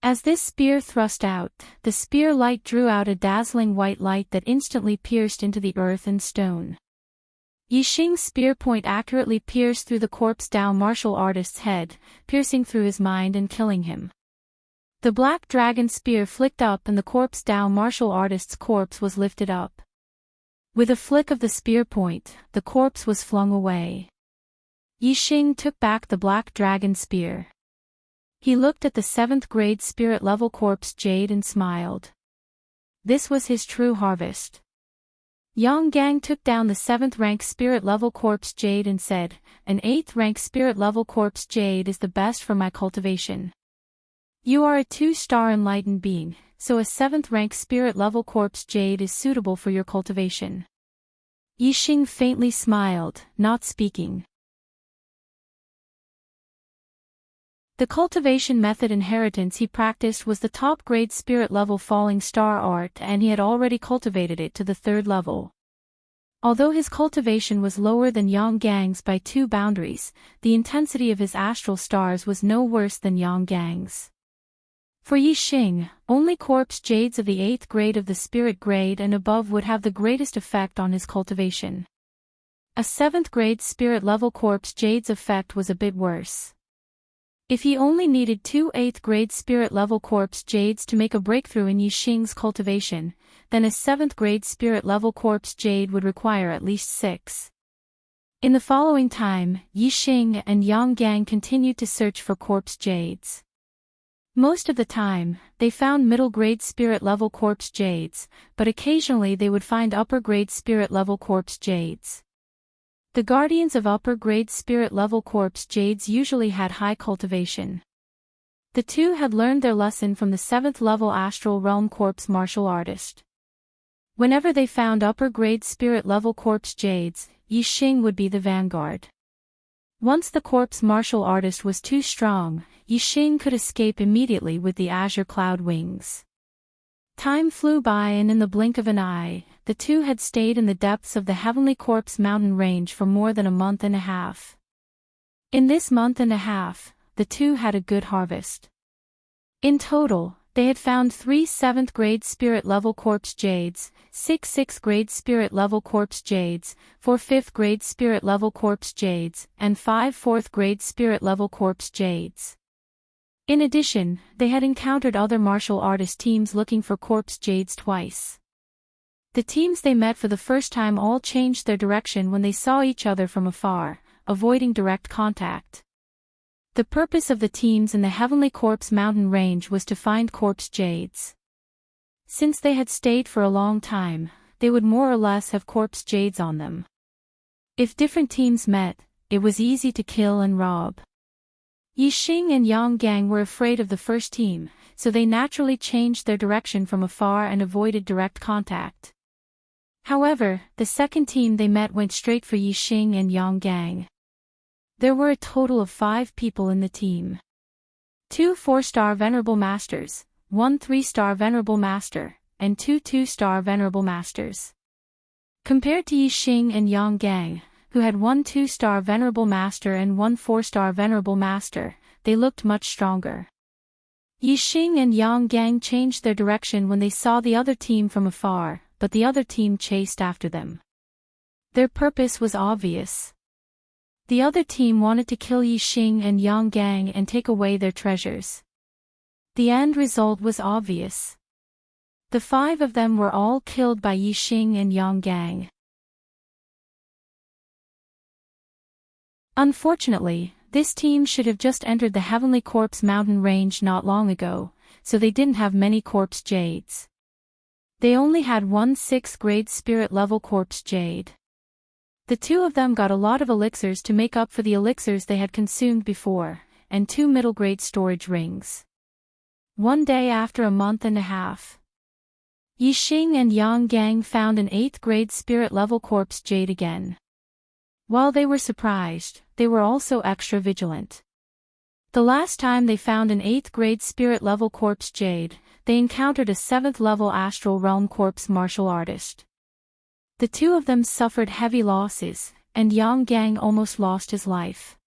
Speaker 1: As this spear thrust out, the spear light drew out a dazzling white light that instantly pierced into the earth and stone. Yixing's spear point accurately pierced through the corpse Dao martial artist's head, piercing through his mind and killing him. The black dragon spear flicked up and the corpse Dao martial artist's corpse was lifted up. With a flick of the spear point, the corpse was flung away. Yixing took back the black dragon spear. He looked at the 7th grade spirit level corpse Jade and smiled. This was his true harvest. Yang Gang took down the 7th rank spirit level corpse Jade and said, "An 8th rank spirit level corpse Jade is the best for my cultivation. You are a 2-star enlightened being, so a 7th rank spirit level corpse Jade is suitable for your cultivation." Yixing faintly smiled, not speaking. The cultivation method inheritance he practiced was the top grade spirit level falling star art, and he had already cultivated it to the 3rd level. Although his cultivation was lower than Yang Gang's by 2 boundaries, the intensity of his astral stars was no worse than Yang Gang's. For Yixing, only corpse jades of the 8th grade of the spirit grade and above would have the greatest effect on his cultivation. A 7th grade spirit level corpse jade's effect was a bit worse. If he only needed 2 8th grade spirit level corpse jades to make a breakthrough in Yixing's cultivation, then a 7th grade spirit level corpse jade would require at least 6. In the following time, Yixing and Yang Gang continued to search for corpse jades. Most of the time, they found middle grade spirit level corpse jades, but occasionally they would find upper grade spirit level corpse jades. The guardians of upper-grade spirit-level corpse jades usually had high cultivation. The two had learned their lesson from the 7th-level astral realm corpse martial artist. Whenever they found upper-grade spirit-level corpse jades, Yixing would be the vanguard. Once the corpse martial artist was too strong, Yixing could escape immediately with the azure cloud wings. Time flew by and in the blink of an eye, the two had stayed in the depths of the Heavenly Corpse mountain range for more than a month and a half. In this month and a half, the two had a good harvest. In total, they had found 3 7th grade spirit level corpse jades, 6 6th grade spirit level corpse jades, 4 5th grade spirit level corpse jades, and 5 4th grade spirit level corpse jades. In addition, they had encountered other martial artist teams looking for corpse jades twice. The teams they met for the first time all changed their direction when they saw each other from afar, avoiding direct contact. The purpose of the teams in the Heavenly Corpse mountain range was to find corpse jades. Since they had stayed for a long time, they would more or less have corpse jades on them. If different teams met, it was easy to kill and rob. Yixing and Yang Gang were afraid of the first team, so they naturally changed their direction from afar and avoided direct contact. However, the second team they met went straight for Yixing and Yang Gang. There were a total of 5 people in the team. 2 4-star Venerable Masters, 1 3-star Venerable Master, and 2 2-star Venerable Masters. Compared to Yixing and Yang Gang, who had 1 2-star Venerable Master and 1 4-star Venerable Master, they looked much stronger. Yixing and Yang Gang changed their direction when they saw the other team from afar, but the other team chased after them. Their purpose was obvious. The other team wanted to kill Yixing and Yang Gang and take away their treasures. The end result was obvious. The 5 of them were all killed by Yixing and Yang Gang. Unfortunately, this team should have just entered the Heavenly Corpse mountain range not long ago, so they didn't have many corpse jades. They only had 1 6th grade spirit level corpse jade. The 2 of them got a lot of elixirs to make up for the elixirs they had consumed before, and 2 middle grade storage rings. One day after a month and a half, Yixing and Yang Gang found an 8th grade spirit level corpse jade again. While they were surprised, they were also extra vigilant. The last time they found an 8th grade spirit level corpse jade, they encountered a 7th level astral realm corpse martial artist. The 2 of them suffered heavy losses, and Yang Gang almost lost his life.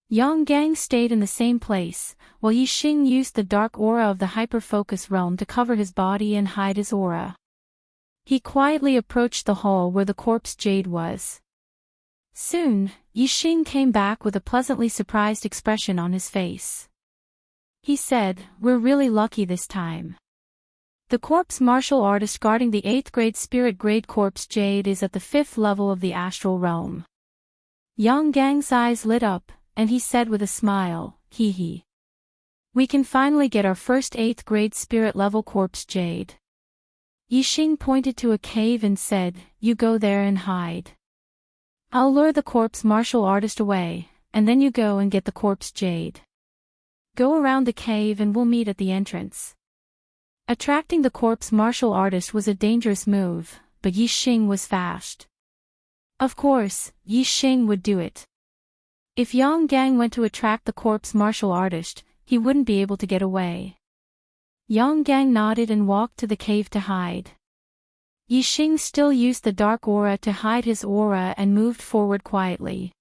Speaker 1: Yang Gang stayed in the same place, while Yixing used the dark aura of the hyper-focus realm to cover his body and hide his aura. He quietly approached the hall where the corpse jade was. Soon, Yixing came back with a pleasantly surprised expression on his face. He said, "We're really lucky this time. The corpse martial artist guarding the 8th grade spirit grade corpse jade is at the 5th level of the astral realm." Yang Gang's eyes lit up, and he said with a smile, "Hee hee. We can finally get our first 8th grade spirit level corpse jade." Yixing pointed to a cave and said, "You go there and hide. I'll lure the corpse martial artist away, and then you go and get the corpse jade. Go around the cave and we'll meet at the entrance." Attracting the corpse martial artist was a dangerous move, but Yixing was fast. Of course, Yixing would do it. If Yang Gang went to attract the corpse martial artist, he wouldn't be able to get away. Yang Gang nodded and walked to the cave to hide. Yixing still used the dark aura to hide his aura and moved forward quietly.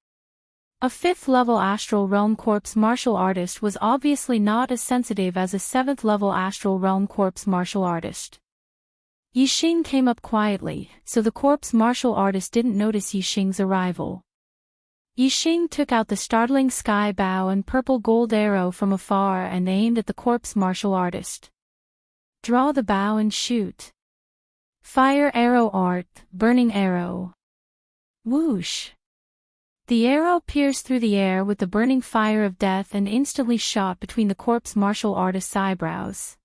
Speaker 1: A 5th level astral realm corpse martial artist was obviously not as sensitive as a 7th level astral realm corpse martial artist. Yixing came up quietly, so the corpse martial artist didn't notice Yixing's arrival. Yixing took out the startling sky bow and purple gold arrow from afar and aimed at the corpse martial artist. Draw the bow and shoot. Fire arrow art, burning arrow. Whoosh! The arrow pierced through the air with the burning fire of death and instantly shot between the corpse martial artist's eyebrows.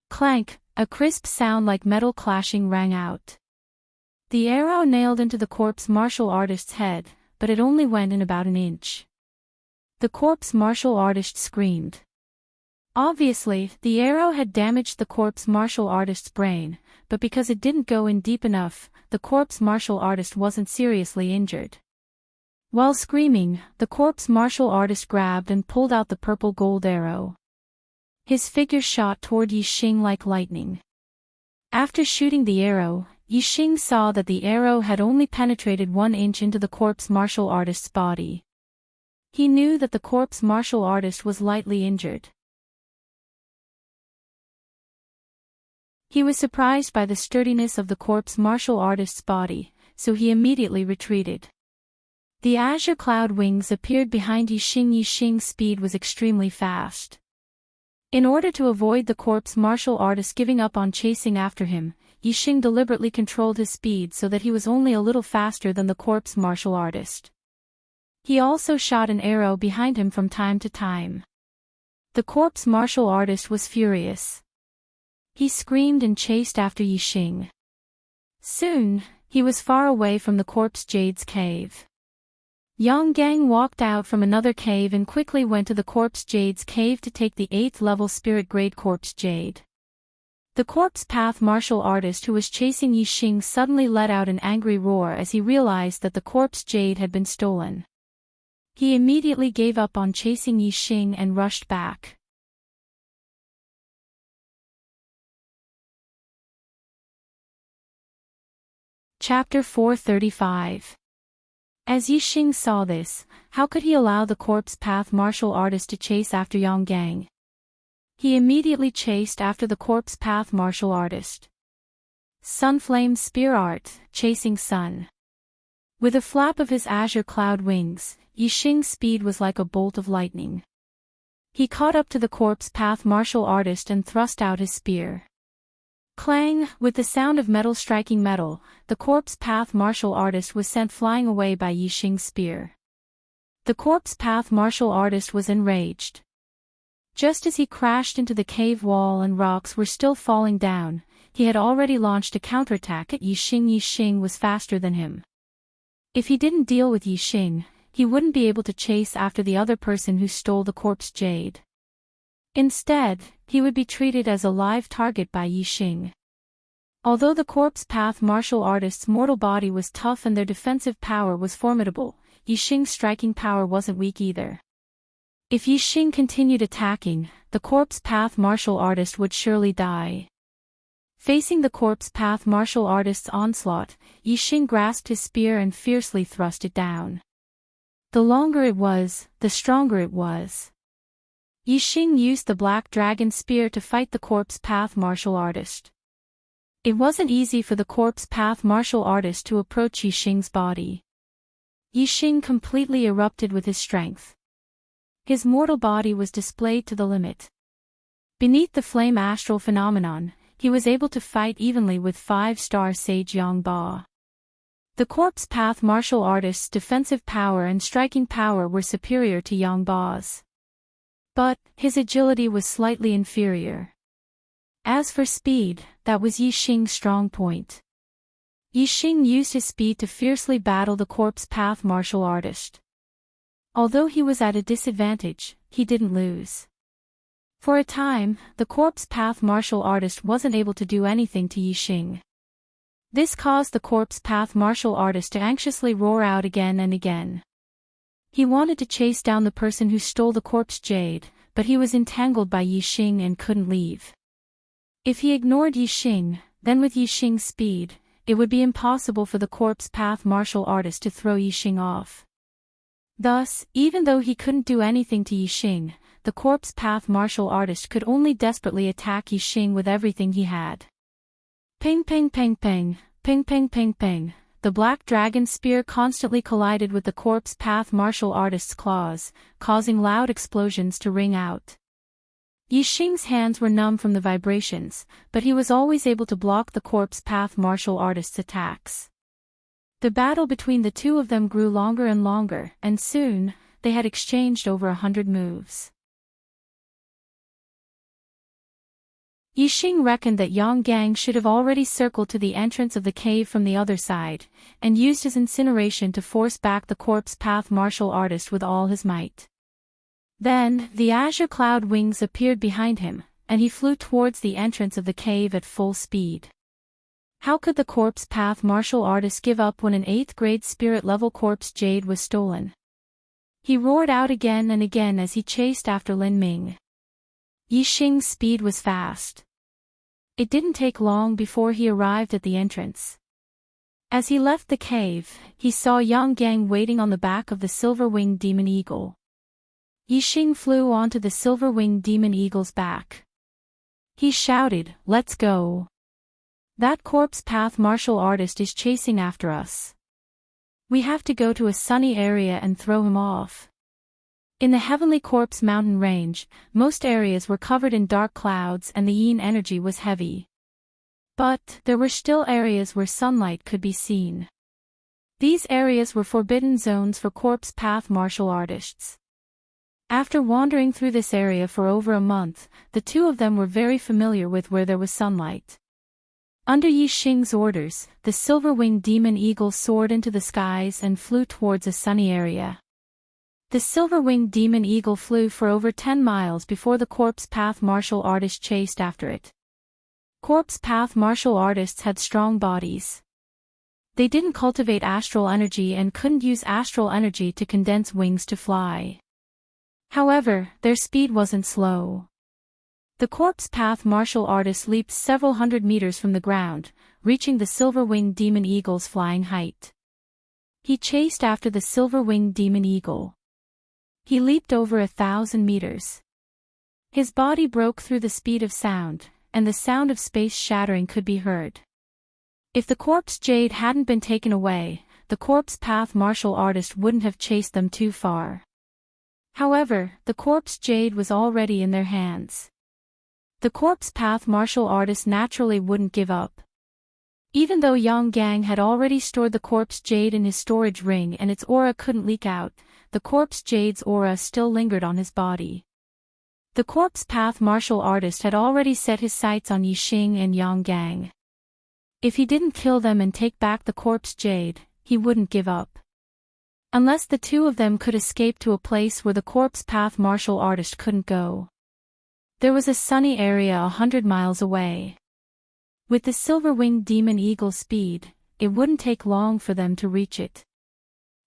Speaker 1: Clank, a crisp sound like metal clashing rang out. The arrow nailed into the corpse martial artist's head, but it only went in about an inch. The corpse martial artist screamed. Obviously, the arrow had damaged the corpse martial artist's brain, but because it didn't go in deep enough, the corpse martial artist wasn't seriously injured. While screaming, the corpse martial artist grabbed and pulled out the purple gold arrow. His figure shot toward Yixing like lightning. After shooting the arrow, Yixing saw that the arrow had only penetrated 1 inch into the corpse martial artist's body. He knew that the corpse martial artist was lightly injured. He was surprised by the sturdiness of the corpse martial artist's body, so he immediately retreated. The azure cloud wings appeared behind Yixing. Yixing's speed was extremely fast. In order to avoid the corpse martial artist giving up on chasing after him, Yixing deliberately controlled his speed so that he was only a little faster than the corpse martial artist. He also shot an arrow behind him from time to time. The corpse martial artist was furious. He screamed and chased after Yixing. Soon, he was far away from the corpse jade's cave. Yang Gang walked out from another cave and quickly went to the corpse jade's cave to take the 8th level spirit grade corpse jade. The corpse path martial artist who was chasing Yixing suddenly let out an angry roar as he realized that the corpse jade had been stolen. He immediately gave up on chasing Yixing and rushed back. Chapter 435. As Yixing saw this, how could he allow the corpse path martial artist to chase after Yang Gang? He immediately chased after the corpse path martial artist. Sunflame Spear Art, Chasing Sun. With a flap of his azure cloud wings, Yixing's speed was like a bolt of lightning. He caught up to the corpse path martial artist and thrust out his spear. Clang! With the sound of metal striking metal, the corpse path martial artist was sent flying away by Yixing's spear. The corpse path martial artist was enraged. Just as he crashed into the cave wall and rocks were still falling down, he had already launched a counterattack at Yixing. Yixing was faster than him. If he didn't deal with Yixing, he wouldn't be able to chase after the other person who stole the corpse jade. Instead, he would be treated as a live target by Yixing. Although the corpse path martial artist's mortal body was tough and their defensive power was formidable, Yixing's striking power wasn't weak either. If Yixing continued attacking, the corpse path martial artist would surely die. Facing the corpse path martial artist's onslaught, Yixing grasped his spear and fiercely thrust it down. The longer it was, the stronger it was. Yixing used the black dragon spear to fight the corpse path martial artist. It wasn't easy for the corpse path martial artist to approach Yixing's body. Yixing completely erupted with his strength. His mortal body was displayed to the limit. Beneath the flame astral phenomenon, he was able to fight evenly with 5-star sage Yang Ba. The corpse path martial artist's defensive power and striking power were superior to Yang Ba's. But his agility was slightly inferior. As for speed, that was Yixing's strong point. Yixing used his speed to fiercely battle the corpse path martial artist. Although he was at a disadvantage, he didn't lose. For a time, the corpse path martial artist wasn't able to do anything to Yixing. This caused the corpse path martial artist to anxiously roar out again and again. He wanted to chase down the person who stole the corpse jade, but he was entangled by Yixing and couldn't leave. If he ignored Yixing, then with Yixing's speed, it would be impossible for the corpse path martial artist to throw Yixing off. Thus, even though he couldn't do anything to Yixing, the corpse path martial artist could only desperately attack Yixing with everything he had. Ping ping ping ping, ping ping ping ping, the black dragon spear constantly collided with the corpse path martial artist's claws, causing loud explosions to ring out. Yixing's hands were numb from the vibrations, but he was always able to block the corpse path martial artist's attacks. The battle between the two of them grew longer and longer, and soon, they had exchanged over 100 moves. Yixing reckoned that Yang Gang should have already circled to the entrance of the cave from the other side, and used his incineration to force back the corpse path martial artist with all his might. Then, the azure cloud wings appeared behind him, and he flew towards the entrance of the cave at full speed. How could the corpse path martial artist give up when an 8th grade spirit level corpse jade was stolen? He roared out again and again as he chased after Lin Ming. Yixing's speed was fast. It didn't take long before he arrived at the entrance. As he left the cave, he saw Yang Gang waiting on the back of the silver-winged demon eagle. Yixing flew onto the silver-winged demon eagle's back. He shouted, "Let's go! That corpse path martial artist is chasing after us. We have to go to a sunny area and throw him off." In the Heavenly Corpse mountain range, most areas were covered in dark clouds and the yin energy was heavy. But there were still areas where sunlight could be seen. These areas were forbidden zones for corpse path martial artists. After wandering through this area for over a month, the two of them were very familiar with where there was sunlight. Under Yixing's orders, the silver-winged demon eagle soared into the skies and flew towards a sunny area. The silver-winged demon eagle flew for over 10 miles before the corpse path martial artist chased after it. Corpse path martial artists had strong bodies. They didn't cultivate astral energy and couldn't use astral energy to condense wings to fly. However, their speed wasn't slow. The corpse path martial artist leaped several hundred meters from the ground, reaching the silver-winged demon eagle's flying height. He chased after the silver-winged demon eagle. He leaped over 1,000 meters. His body broke through the speed of sound, and the sound of space shattering could be heard. If the corpse jade hadn't been taken away, the corpse path martial artist wouldn't have chased them too far. However, the corpse jade was already in their hands. The corpse path martial artist naturally wouldn't give up. Even though Yang Gang had already stored the corpse jade in his storage ring and its aura couldn't leak out, the corpse jade's aura still lingered on his body. The corpse path martial artist had already set his sights on Yixing and Yang Gang. If he didn't kill them and take back the corpse jade, he wouldn't give up. Unless the two of them could escape to a place where the corpse path martial artist couldn't go. There was a sunny area 100 miles away. With the silver-winged demon eagle speed, it wouldn't take long for them to reach it.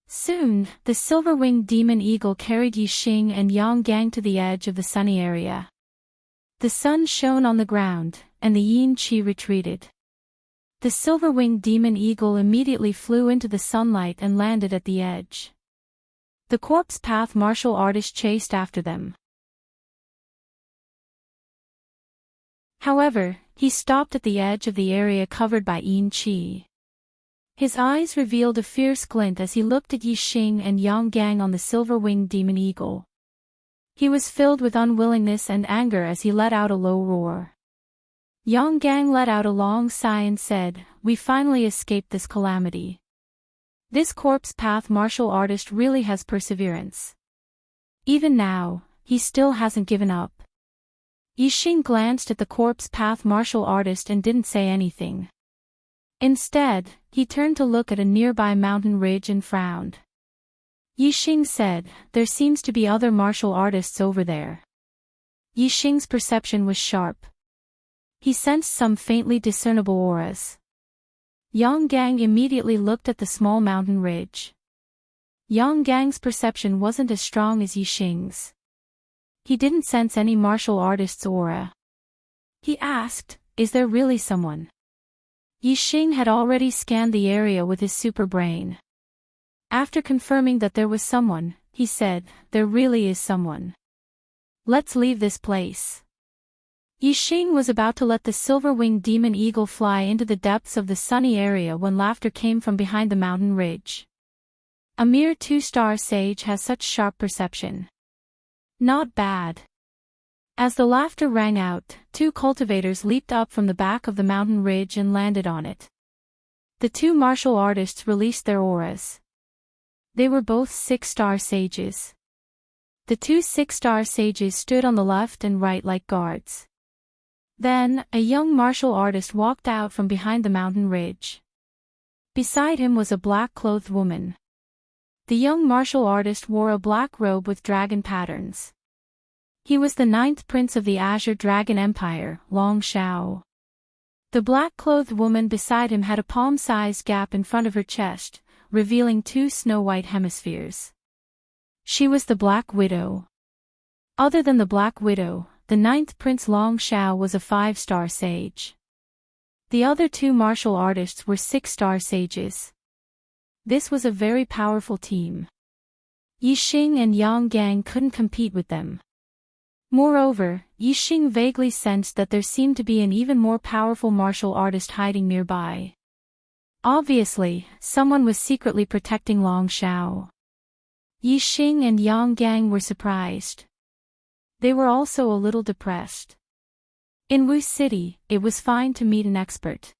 Speaker 1: Soon, the silver-winged demon eagle carried Yixing and Yang Gang to the edge of the sunny area. The sun shone on the ground, and the yin qi retreated. The silver-winged demon eagle immediately flew into the sunlight and landed at the edge. The corpse path martial artist chased after them. However, he stopped at the edge of the area covered by yin qi. His eyes revealed a fierce glint as he looked at Yi Xing and Yang Gang on the silver-winged demon eagle. He was filled with unwillingness and anger as he let out a low roar. Yang Gang let out a long sigh and said, "We finally escaped this calamity. This corpse path martial artist really has perseverance. Even now, he still hasn't given up." Yi Xing glanced at the corpse path martial artist and didn't say anything. Instead, he turned to look at a nearby mountain ridge and frowned. Yi Xing said, "There seems to be other martial artists over there." Yi Xing's perception was sharp. He sensed some faintly discernible auras. Yang Gang immediately looked at the small mountain ridge. Yang Gang's perception wasn't as strong as Yi Xing's. He didn't sense any martial artist's aura. He asked, "Is there really someone?" Yi Xing had already scanned the area with his super brain. After confirming that there was someone, he said, "There really is someone. Let's leave this place." Yi Xing was about to let the silver-winged demon eagle fly into the depths of the sunny area when laughter came from behind the mountain ridge. A mere 2-star sage has such sharp perception. Not bad. As the laughter rang out, 2 cultivators leaped up from the back of the mountain ridge and landed on it. The 2 martial artists released their auras. They were both 6-star sages. The 2 6-star sages stood on the left and right like guards. Then, a young martial artist walked out from behind the mountain ridge. Beside him was a black-clothed woman. The young martial artist wore a black robe with dragon patterns. He was the 9th prince of the Azure Dragon Empire, Long Shao. The black-clothed woman beside him had a palm-sized gap in front of her chest, revealing 2 snow-white hemispheres. She was the Black Widow. Other than the Black Widow, the 9th Prince Long Shao was a 5-star sage. The other 2 martial artists were 6-star sages. This was a very powerful team. Yi Xing and Yang Gang couldn't compete with them. Moreover, Yi Xing vaguely sensed that there seemed to be an even more powerful martial artist hiding nearby. Obviously, someone was secretly protecting Long Shao. Yi Xing and Yang Gang were surprised. They were also a little depressed. In Wu City, it was fine to meet an expert.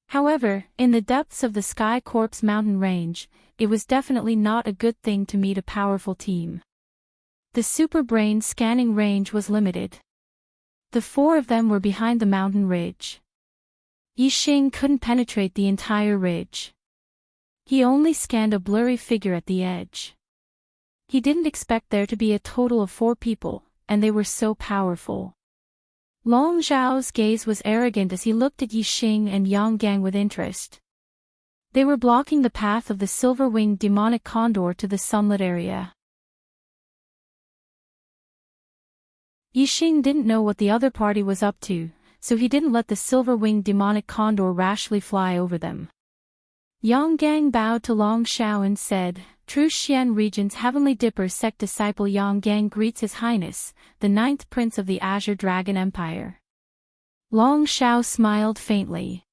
Speaker 1: However, in the depths of the Sky Corpse mountain range, it was definitely not a good thing to meet a powerful team. The super brain scanning range was limited. The 4 of them were behind the mountain ridge. Yi Xing couldn't penetrate the entire ridge. He only scanned a blurry figure at the edge. He didn't expect there to be a total of 4 people, and they were so powerful. Long Zhao's gaze was arrogant as he looked at Yi Xing and Yang Gang with interest. They were blocking the path of the silver-winged demonic condor to the sunlit area. Yi Xing didn't know what the other party was up to, so he didn't let the silver-winged demonic condor rashly fly over them. Yang Gang bowed to Long Shao and said, "True Xian Region's Heavenly Dipper sect disciple Yang Gang greets His Highness, the 9th Prince of the Azure Dragon Empire." Long Shao smiled faintly.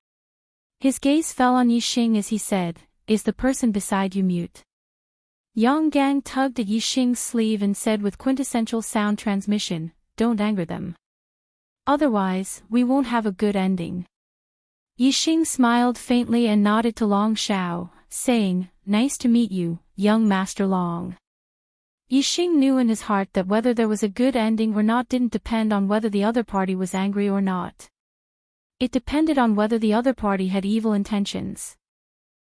Speaker 1: His gaze fell on Yi Xing as he said, "Is the person beside you mute?" Yang Gang tugged at Yi Xing's sleeve and said with quintessential sound transmission, "Don't anger them. Otherwise, we won't have a good ending." Yi Xing smiled faintly and nodded to Long Shao, saying, "Nice to meet you, young Master Long." Yi Xing knew in his heart that whether there was a good ending or not didn't depend on whether the other party was angry or not. It depended on whether the other party had evil intentions.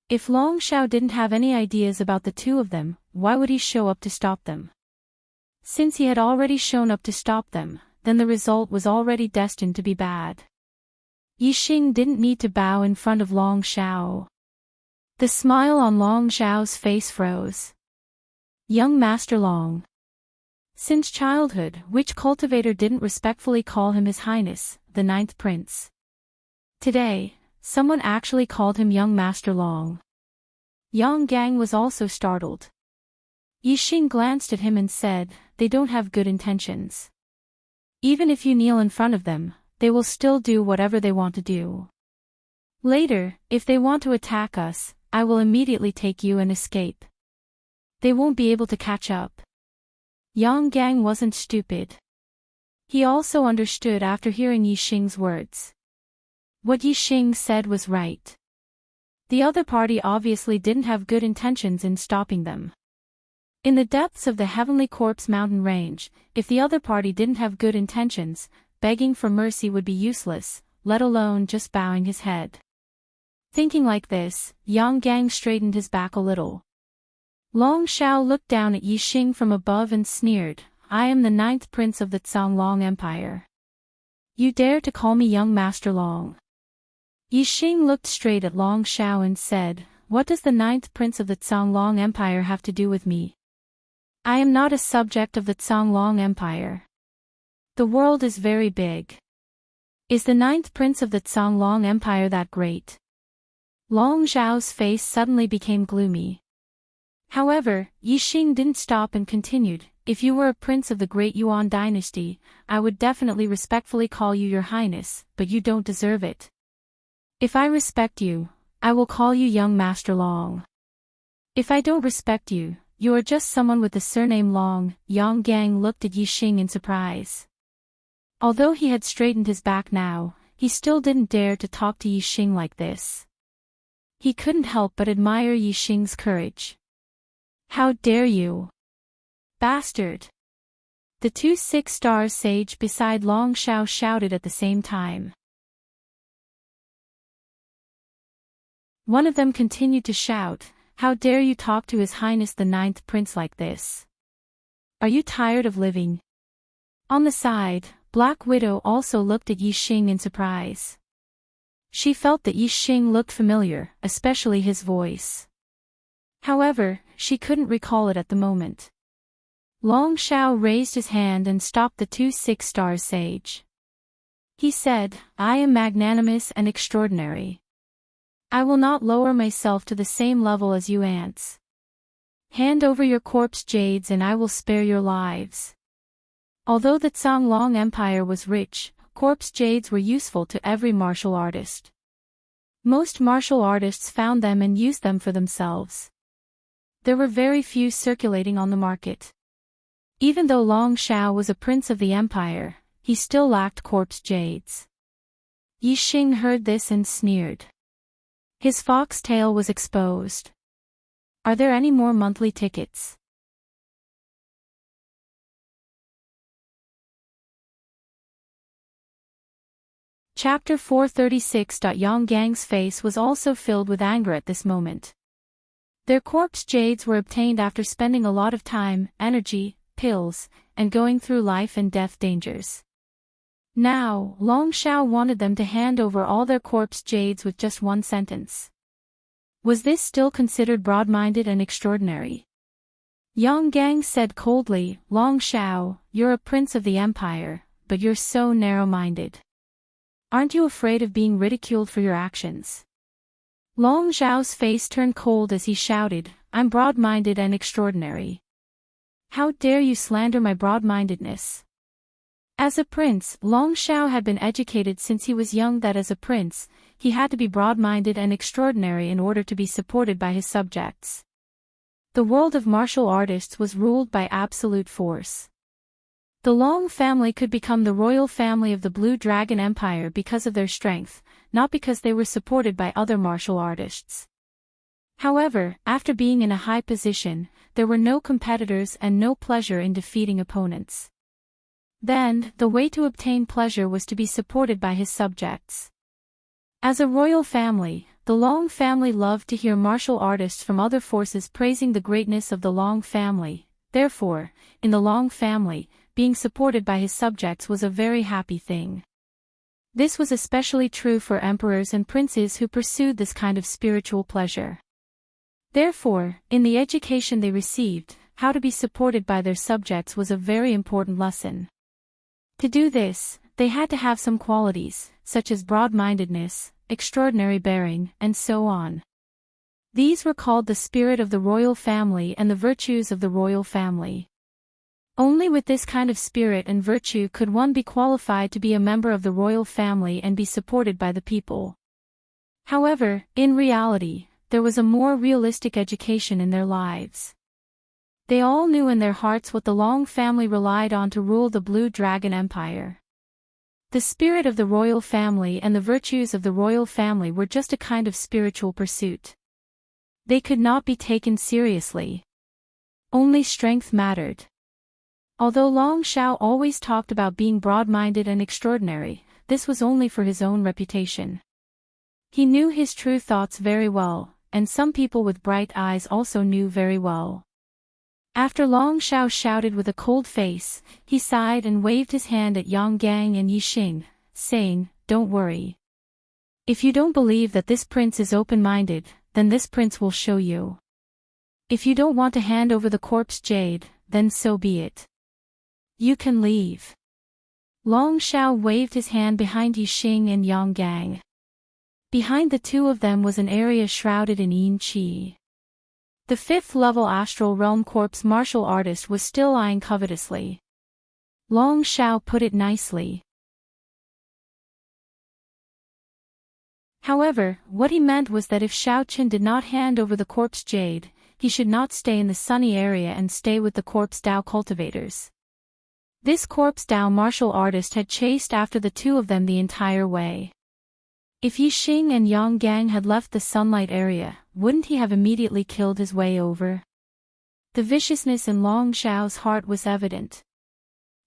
Speaker 1: If Long Shao didn't have any ideas about the 2 of them, why would he show up to stop them? Since he had already shown up to stop them, then the result was already destined to be bad. Yi Xing didn't need to bow in front of Long Shao. The smile on Long Shao's face froze. Young Master Long. Since childhood, which cultivator didn't respectfully call him His Highness, the 9th Prince? Today, someone actually called him Young Master Long. Yang Gang was also startled. Yi Xing glanced at him and said, "They don't have good intentions. Even if you kneel in front of them, they will still do whatever they want to do." Later, if they want to attack us, I will immediately take you and escape. They won't be able to catch up. Yang Gang wasn't stupid. He also understood after hearing Yi Xing's words. What Yi Xing said was right. The other party obviously didn't have good intentions in stopping them. In the depths of the Heavenly Corpse mountain range, if the other party didn't have good intentions, begging for mercy would be useless, let alone just bowing his head. Thinking like this, Yang Gang straightened his back a little. Long Shao looked down at Yi Xing from above and sneered, I am the 9th prince of the Zonglong Empire. You dare to call me young Master Long? Yi Xing looked straight at Long Shao and said, what does the 9th prince of the Zonglong Empire have to do with me? I am not a subject of the Zonglong Empire. The world is very big. Is the 9th prince of the Zonglong Empire that great? Long Zhao's face suddenly became gloomy. However, Yi Xing didn't stop and continued, if you were a prince of the great Yuan dynasty, I would definitely respectfully call you your highness, but you don't deserve it. If I respect you, I will call you young Master Long. If I don't respect you, you are just someone with the surname Long. Yang Gang looked at Yi Xing in surprise. Although he had straightened his back now, he still didn't dare to talk to Yi Xing like this. He couldn't help but admire Yi Xing's courage. How dare you? Bastard! The 2 6-star sage beside Long Shao shouted at the same time. One of them continued to shout, how dare you talk to His Highness the 9th Prince like this? Are you tired of living? On the side, Black Widow also looked at Yi Xing in surprise. She felt that Yi Xing looked familiar, especially his voice. However, she couldn't recall it at the moment. Long Shao raised his hand and stopped the 2 6-star sage. He said, I am magnanimous and extraordinary. I will not lower myself to the same level as you ants. Hand over your corpse jades and I will spare your lives. Although the Zonglong Empire was rich, corpse jades were useful to every martial artist. Most martial artists found them and used them for themselves. There were very few circulating on the market. Even though Long Shao was a prince of the empire, he still lacked corpse jades. Yi Xing heard this and sneered. His foxtail was exposed. Are there any more monthly tickets? Chapter 436. Yang Gang's face was also filled with anger at this moment. Their corpse jades were obtained after spending a lot of time, energy, pills, and going through life and death dangers. Now, Long Shao wanted them to hand over all their corpse jades with just one sentence. Was this still considered broad-minded and extraordinary? Yang Gang said coldly, Long Shao, you're a prince of the empire, but you're so narrow-minded. Aren't you afraid of being ridiculed for your actions? Long Zhao's face turned cold as he shouted, I'm broad-minded and extraordinary. How dare you slander my broad-mindedness? As a prince, Long Shao had been educated since he was young that as a prince, he had to be broad-minded and extraordinary in order to be supported by his subjects. The world of martial artists was ruled by absolute force. The Long family could become the royal family of the Blue Dragon Empire because of their strength, not because they were supported by other martial artists. However, after being in a high position, there were no competitors and no pleasure in defeating opponents. Then, the way to obtain pleasure was to be supported by his subjects. As a royal family, the Long family loved to hear martial artists from other forces praising the greatness of the Long family. Therefore, in the Long family, being supported by his subjects was a very happy thing. This was especially true for emperors and princes who pursued this kind of spiritual pleasure. Therefore, in the education they received, how to be supported by their subjects was a very important lesson. To do this, they had to have some qualities, such as broad-mindedness, extraordinary bearing, and so on. These were called the spirit of the royal family and the virtues of the royal family. Only with this kind of spirit and virtue could one be qualified to be a member of the royal family and be supported by the people. However, in reality, there was a more realistic education in their lives. They all knew in their hearts what the Long family relied on to rule the Blue Dragon Empire. The spirit of the royal family and the virtues of the royal family were just a kind of spiritual pursuit. They could not be taken seriously. Only strength mattered. Although Long Shao always talked about being broad-minded and extraordinary, this was only for his own reputation. He knew his true thoughts very well, and some people with bright eyes also knew very well. After Long Shao shouted with a cold face, he sighed and waved his hand at Yang Gang and Yi Xing, saying, "Don't worry. If you don't believe that this prince is open-minded, then this prince will show you. If you don't want to hand over the corpse jade, then so be it. You can leave." Long Shao waved his hand behind Yi Xing and Yang Gang. Behind the two of them was an area shrouded in yin qi. The fifth-level astral realm corpse martial artist was still eyeing covetously. Long Shao put it nicely. However, what he meant was that if Shao Qin did not hand over the corpse jade, he should not stay in the sunny area and stay with the corpse Dao cultivators. This corpse Dao martial artist had chased after the two of them the entire way. If Yi Xing and Yang Gang had left the sunlight area, wouldn't he have immediately killed his way over? The viciousness in Long Xiao's heart was evident.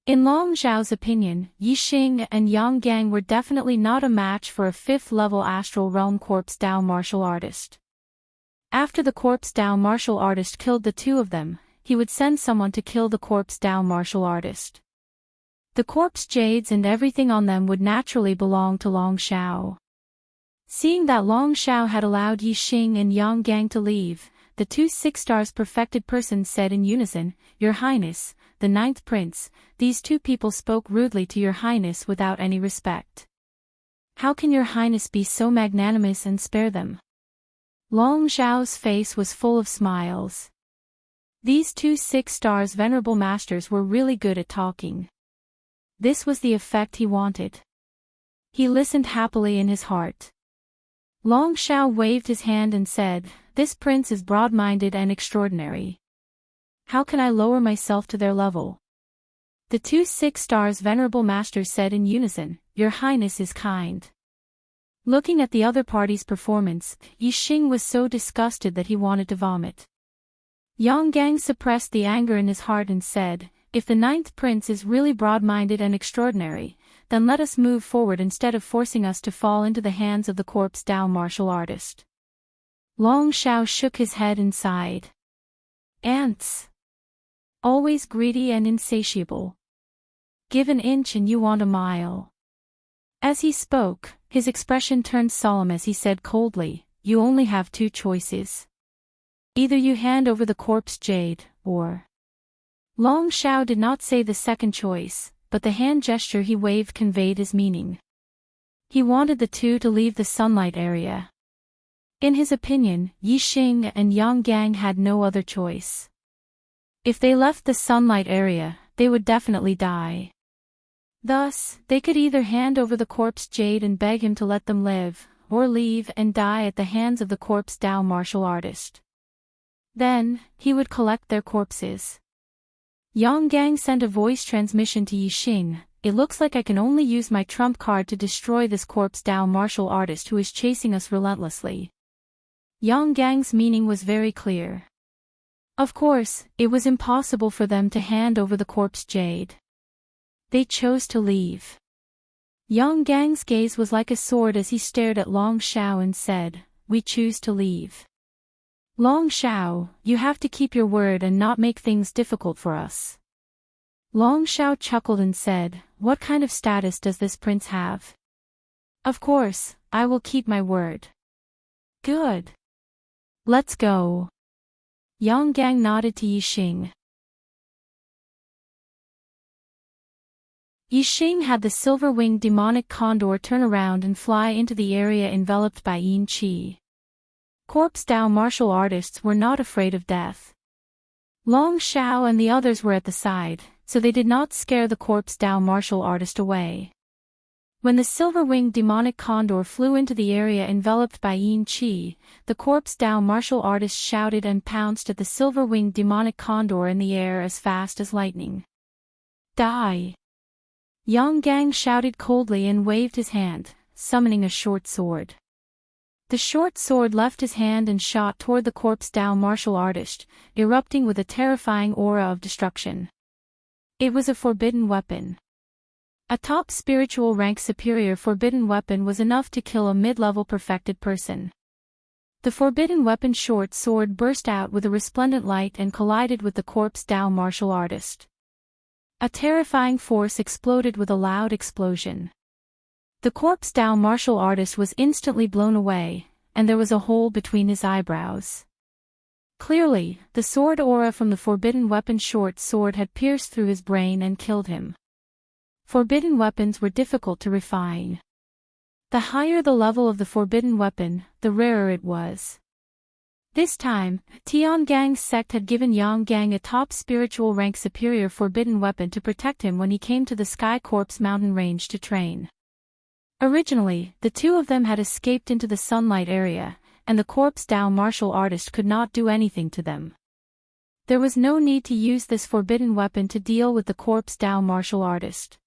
Speaker 1: In Long Xiao's opinion, Yi Xing and Yang Gang were definitely not a match for a fifth-level astral realm corpse Dao martial artist. After the corpse Dao martial artist killed the two of them, he would send someone to kill the corpse Dao martial artist. The corpse jades and everything on them would naturally belong to Long Xiao. Seeing that Long Xiao had allowed Yi Xing and Yang Gang to leave, the two six-stars perfected persons said in unison, "Your Highness, the ninth prince, these two people spoke rudely to Your Highness without any respect. How can Your Highness be so magnanimous and spare them?" Long Xiao's face was full of smiles. These two six-stars venerable masters were really good at talking. This was the effect he wanted. He listened happily in his heart. Long Xiao waved his hand and said, "This prince is broad-minded and extraordinary. How can I lower myself to their level?" The two six-stars venerable masters said in unison, "Your Highness is kind." Looking at the other party's performance, Yi Xing was so disgusted that he wanted to vomit. Yang Gang suppressed the anger in his heart and said, "If the ninth prince is really broad-minded and extraordinary, then let us move forward instead of forcing us to fall into the hands of the corpse Dao martial artist." Long Xiao shook his head and sighed. Ants. Always greedy and insatiable. Give an inch and you want a mile. As he spoke, his expression turned solemn as he said coldly, "You only have two choices. Either you hand over the corpse jade, or..." Long Xiao did not say the second choice, but the hand gesture he waved conveyed his meaning. He wanted the two to leave the sunlight area. In his opinion, Yi Xing and Yang Gang had no other choice. If they left the sunlight area, they would definitely die. Thus, they could either hand over the corpse jade and beg him to let them live, or leave and die at the hands of the corpse Dao martial artist. Then, he would collect their corpses. Yang Gang sent a voice transmission to Yi Xing, "It looks like I can only use my trump card to destroy this corpse Dao martial artist who is chasing us relentlessly." Yang Gang's meaning was very clear. Of course, it was impossible for them to hand over the corpse jade. They chose to leave. Yang Gang's gaze was like a sword as he stared at Long Xiao and said, "We choose to leave. Long Xiao, you have to keep your word and not make things difficult for us." Long Xiao chuckled and said, "What kind of status does this prince have? Of course, I will keep my word." "Good. Let's go." Yang Gang nodded to Yi Xing. Yi Xing had the silver-winged demonic condor turn around and fly into the area enveloped by yin qi. Corpse Dao martial artists were not afraid of death. Long Xiao and the others were at the side, so they did not scare the corpse Dao martial artist away. When the silver-winged demonic condor flew into the area enveloped by Yin Qi, the corpse Dao martial artist shouted and pounced at the silver-winged demonic condor in the air as fast as lightning. Die! Yang Gang shouted coldly and waved his hand, summoning a short sword. The short sword left his hand and shot toward the corpse Dao martial artist, erupting with a terrifying aura of destruction. It was a forbidden weapon. A top spiritual rank superior forbidden weapon was enough to kill a mid-level perfected person. The forbidden weapon short sword burst out with a resplendent light and collided with the corpse Dao martial artist. A terrifying force exploded with a loud explosion. The corpse Dao martial artist was instantly blown away, and there was a hole between his eyebrows. Clearly, the sword aura from the forbidden weapon short sword had pierced through his brain and killed him. Forbidden weapons were difficult to refine. The higher the level of the forbidden weapon, the rarer it was. This time, Tiangang's sect had given Yang Gang a top spiritual rank superior forbidden weapon to protect him when he came to the Sky Corpse mountain range to train. Originally, the two of them had escaped into the sunlight area, and the corpse Dao martial artist could not do anything to them. There was no need to use this forbidden weapon to deal with the corpse Dao martial artist.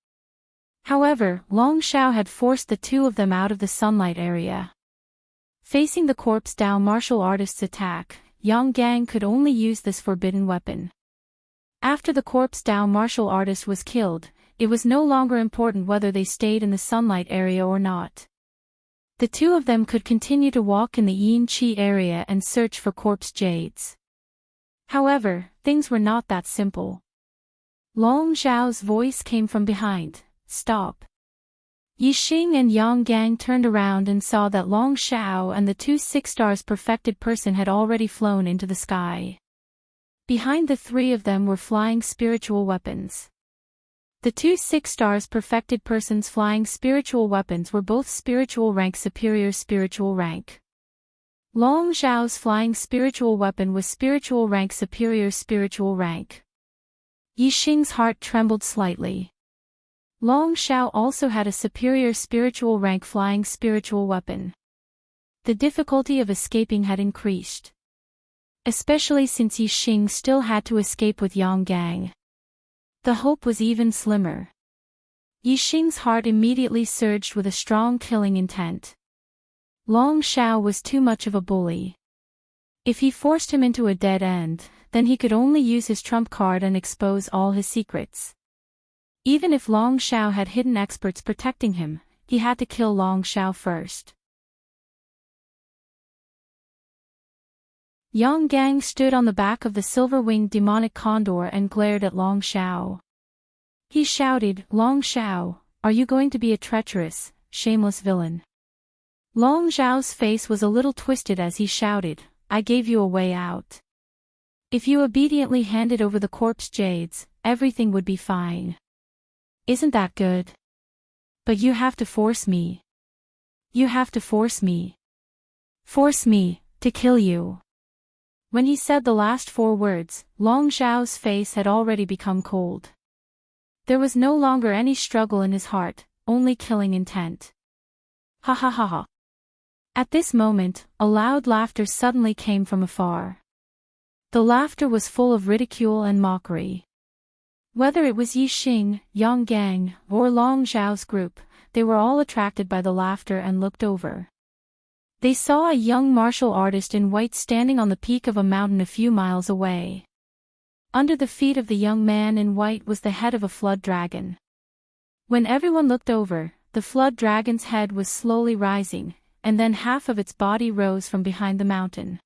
Speaker 1: However, Long Shao had forced the two of them out of the sunlight area. Facing the corpse Dao martial artist's attack, Yang Gang could only use this forbidden weapon. After the corpse Dao martial artist was killed, it was no longer important whether they stayed in the sunlight area or not. The two of them could continue to walk in the Yin Qi area and search for corpse jades. However, things were not that simple. Long Zhao's voice came from behind. Stop. Yixing and Yang Gang turned around and saw that Long Shao and the two 6 stars perfected person had already flown into the sky. Behind the three of them were flying spiritual weapons. The two 6 stars perfected persons flying spiritual weapons were both spiritual rank superior spiritual rank. Long Zhao's flying spiritual weapon was spiritual rank superior spiritual rank. Yixing's heart trembled slightly. Long Shao also had a superior spiritual rank flying spiritual weapon. The difficulty of escaping had increased. Especially since Yixing still had to escape with Yang Gang. The hope was even slimmer. Yixing's heart immediately surged with a strong killing intent. Long Shao was too much of a bully. If he forced him into a dead end, then he could only use his trump card and expose all his secrets. Even if Long Shao had hidden experts protecting him, he had to kill Long Shao first. Yang Gang stood on the back of the silver-winged demonic condor and glared at Long Shao. He shouted, "Long Shao, are you going to be a treacherous, shameless villain?" Long Zhao's face was a little twisted as he shouted, "I gave you a way out. If you obediently handed over the corpse jades, everything would be fine. Isn't that good? But you have to force me. You have to force me. Force me to kill you." When he said the last 4 words, Long Zhao's face had already become cold. There was no longer any struggle in his heart, only killing intent. Ha ha ha ha. At this moment, a loud laughter suddenly came from afar. The laughter was full of ridicule and mockery. Whether it was Yixing, Yang Gang, or Long Zhao's group, they were all attracted by the laughter and looked over. They saw a young martial artist in white standing on the peak of a mountain a few miles away. Under the feet of the young man in white was the head of a flood dragon. When everyone looked over, the flood dragon's head was slowly rising, and then half of its body rose from behind the mountain.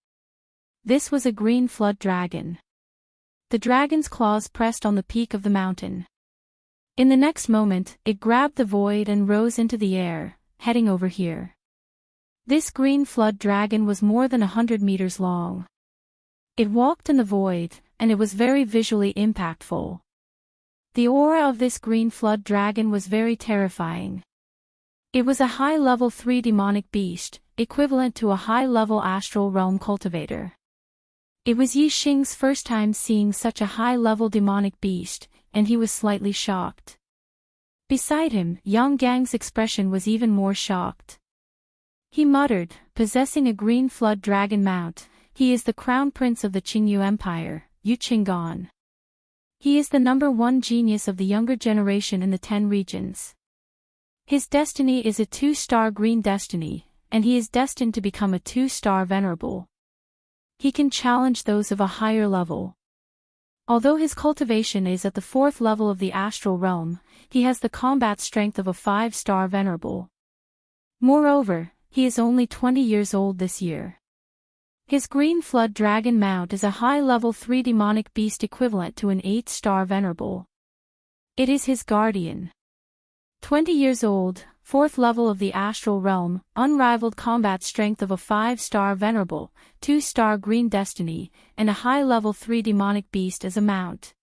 Speaker 1: This was a green flood dragon. The dragon's claws pressed on the peak of the mountain. In the next moment, it grabbed the void and rose into the air, heading over here. This green flood dragon was more than 100 meters long. It walked in the void, and it was very visually impactful. The aura of this green flood dragon was very terrifying. It was a high-level 3 demonic beast, equivalent to a high-level astral realm cultivator. It was Yixing's first time seeing such a high-level demonic beast, and he was slightly shocked. Beside him, Yang Gang's expression was even more shocked. He muttered, possessing a green flood dragon mount, he is the crown prince of the Qingyu Empire, Yu Qinggan. He is the #1 genius of the younger generation in the 10 regions. His destiny is a 2-star green destiny, and he is destined to become a 2-star venerable. He can challenge those of a higher level. Although his cultivation is at the 4th level of the astral realm, he has the combat strength of a 5-star venerable. Moreover, he is only 20 years old this year. His green flood dragon mount is a high-level 3 demonic beast equivalent to an 8-star venerable. It is his guardian. 20 years old, 4th level of the astral realm, unrivaled combat strength of a 5-star venerable, 2-star green destiny, and a high-level 3 demonic beast as a mount.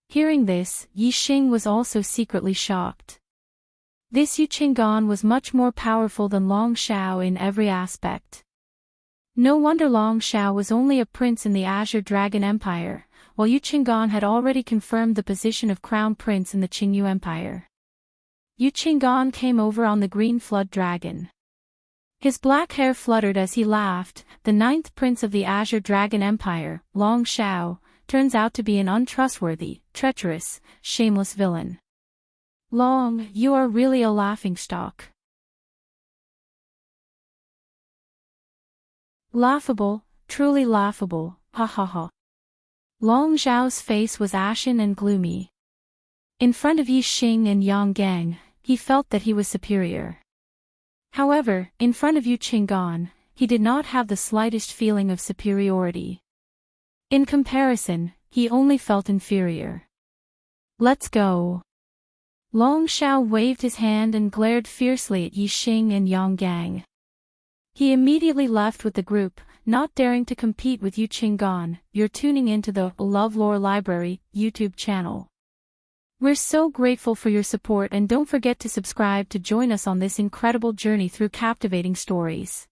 Speaker 1: Hearing this, Yi Xing was also secretly shocked. This Yu Qinggan was much more powerful than Long Shao in every aspect. No wonder Long Shao was only a prince in the Azure Dragon Empire, while Yu Qinggan had already confirmed the position of crown prince in the Qingyu Empire. Yu Qinggan came over on the green flood dragon. His black hair fluttered as he laughed. The 9th prince of the Azure Dragon Empire, Long Shao, turns out to be an untrustworthy, treacherous, shameless villain. Long, you are really a laughingstock. Laughable, truly laughable, ha ha ha. Long Zhao's face was ashen and gloomy. In front of Yi Xing and Yang Gang, he felt that he was superior. However, in front of Yu Qinggan, he did not have the slightest feeling of superiority. In comparison, he only felt inferior. Let's go. Long Shao waved his hand and glared fiercely at Yi Xing and Yang Gang. He immediately left with the group, not daring to compete with Yu Qinggan. You're tuning into the LoveLore Library YouTube channel. We're so grateful for your support, and don't forget to subscribe to join us on this incredible journey through captivating stories.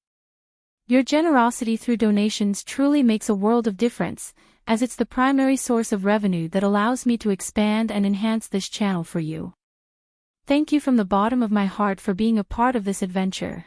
Speaker 1: Your generosity through donations truly makes a world of difference, as it's the primary source of revenue that allows me to expand and enhance this channel for you. Thank you from the bottom of my heart for being a part of this adventure.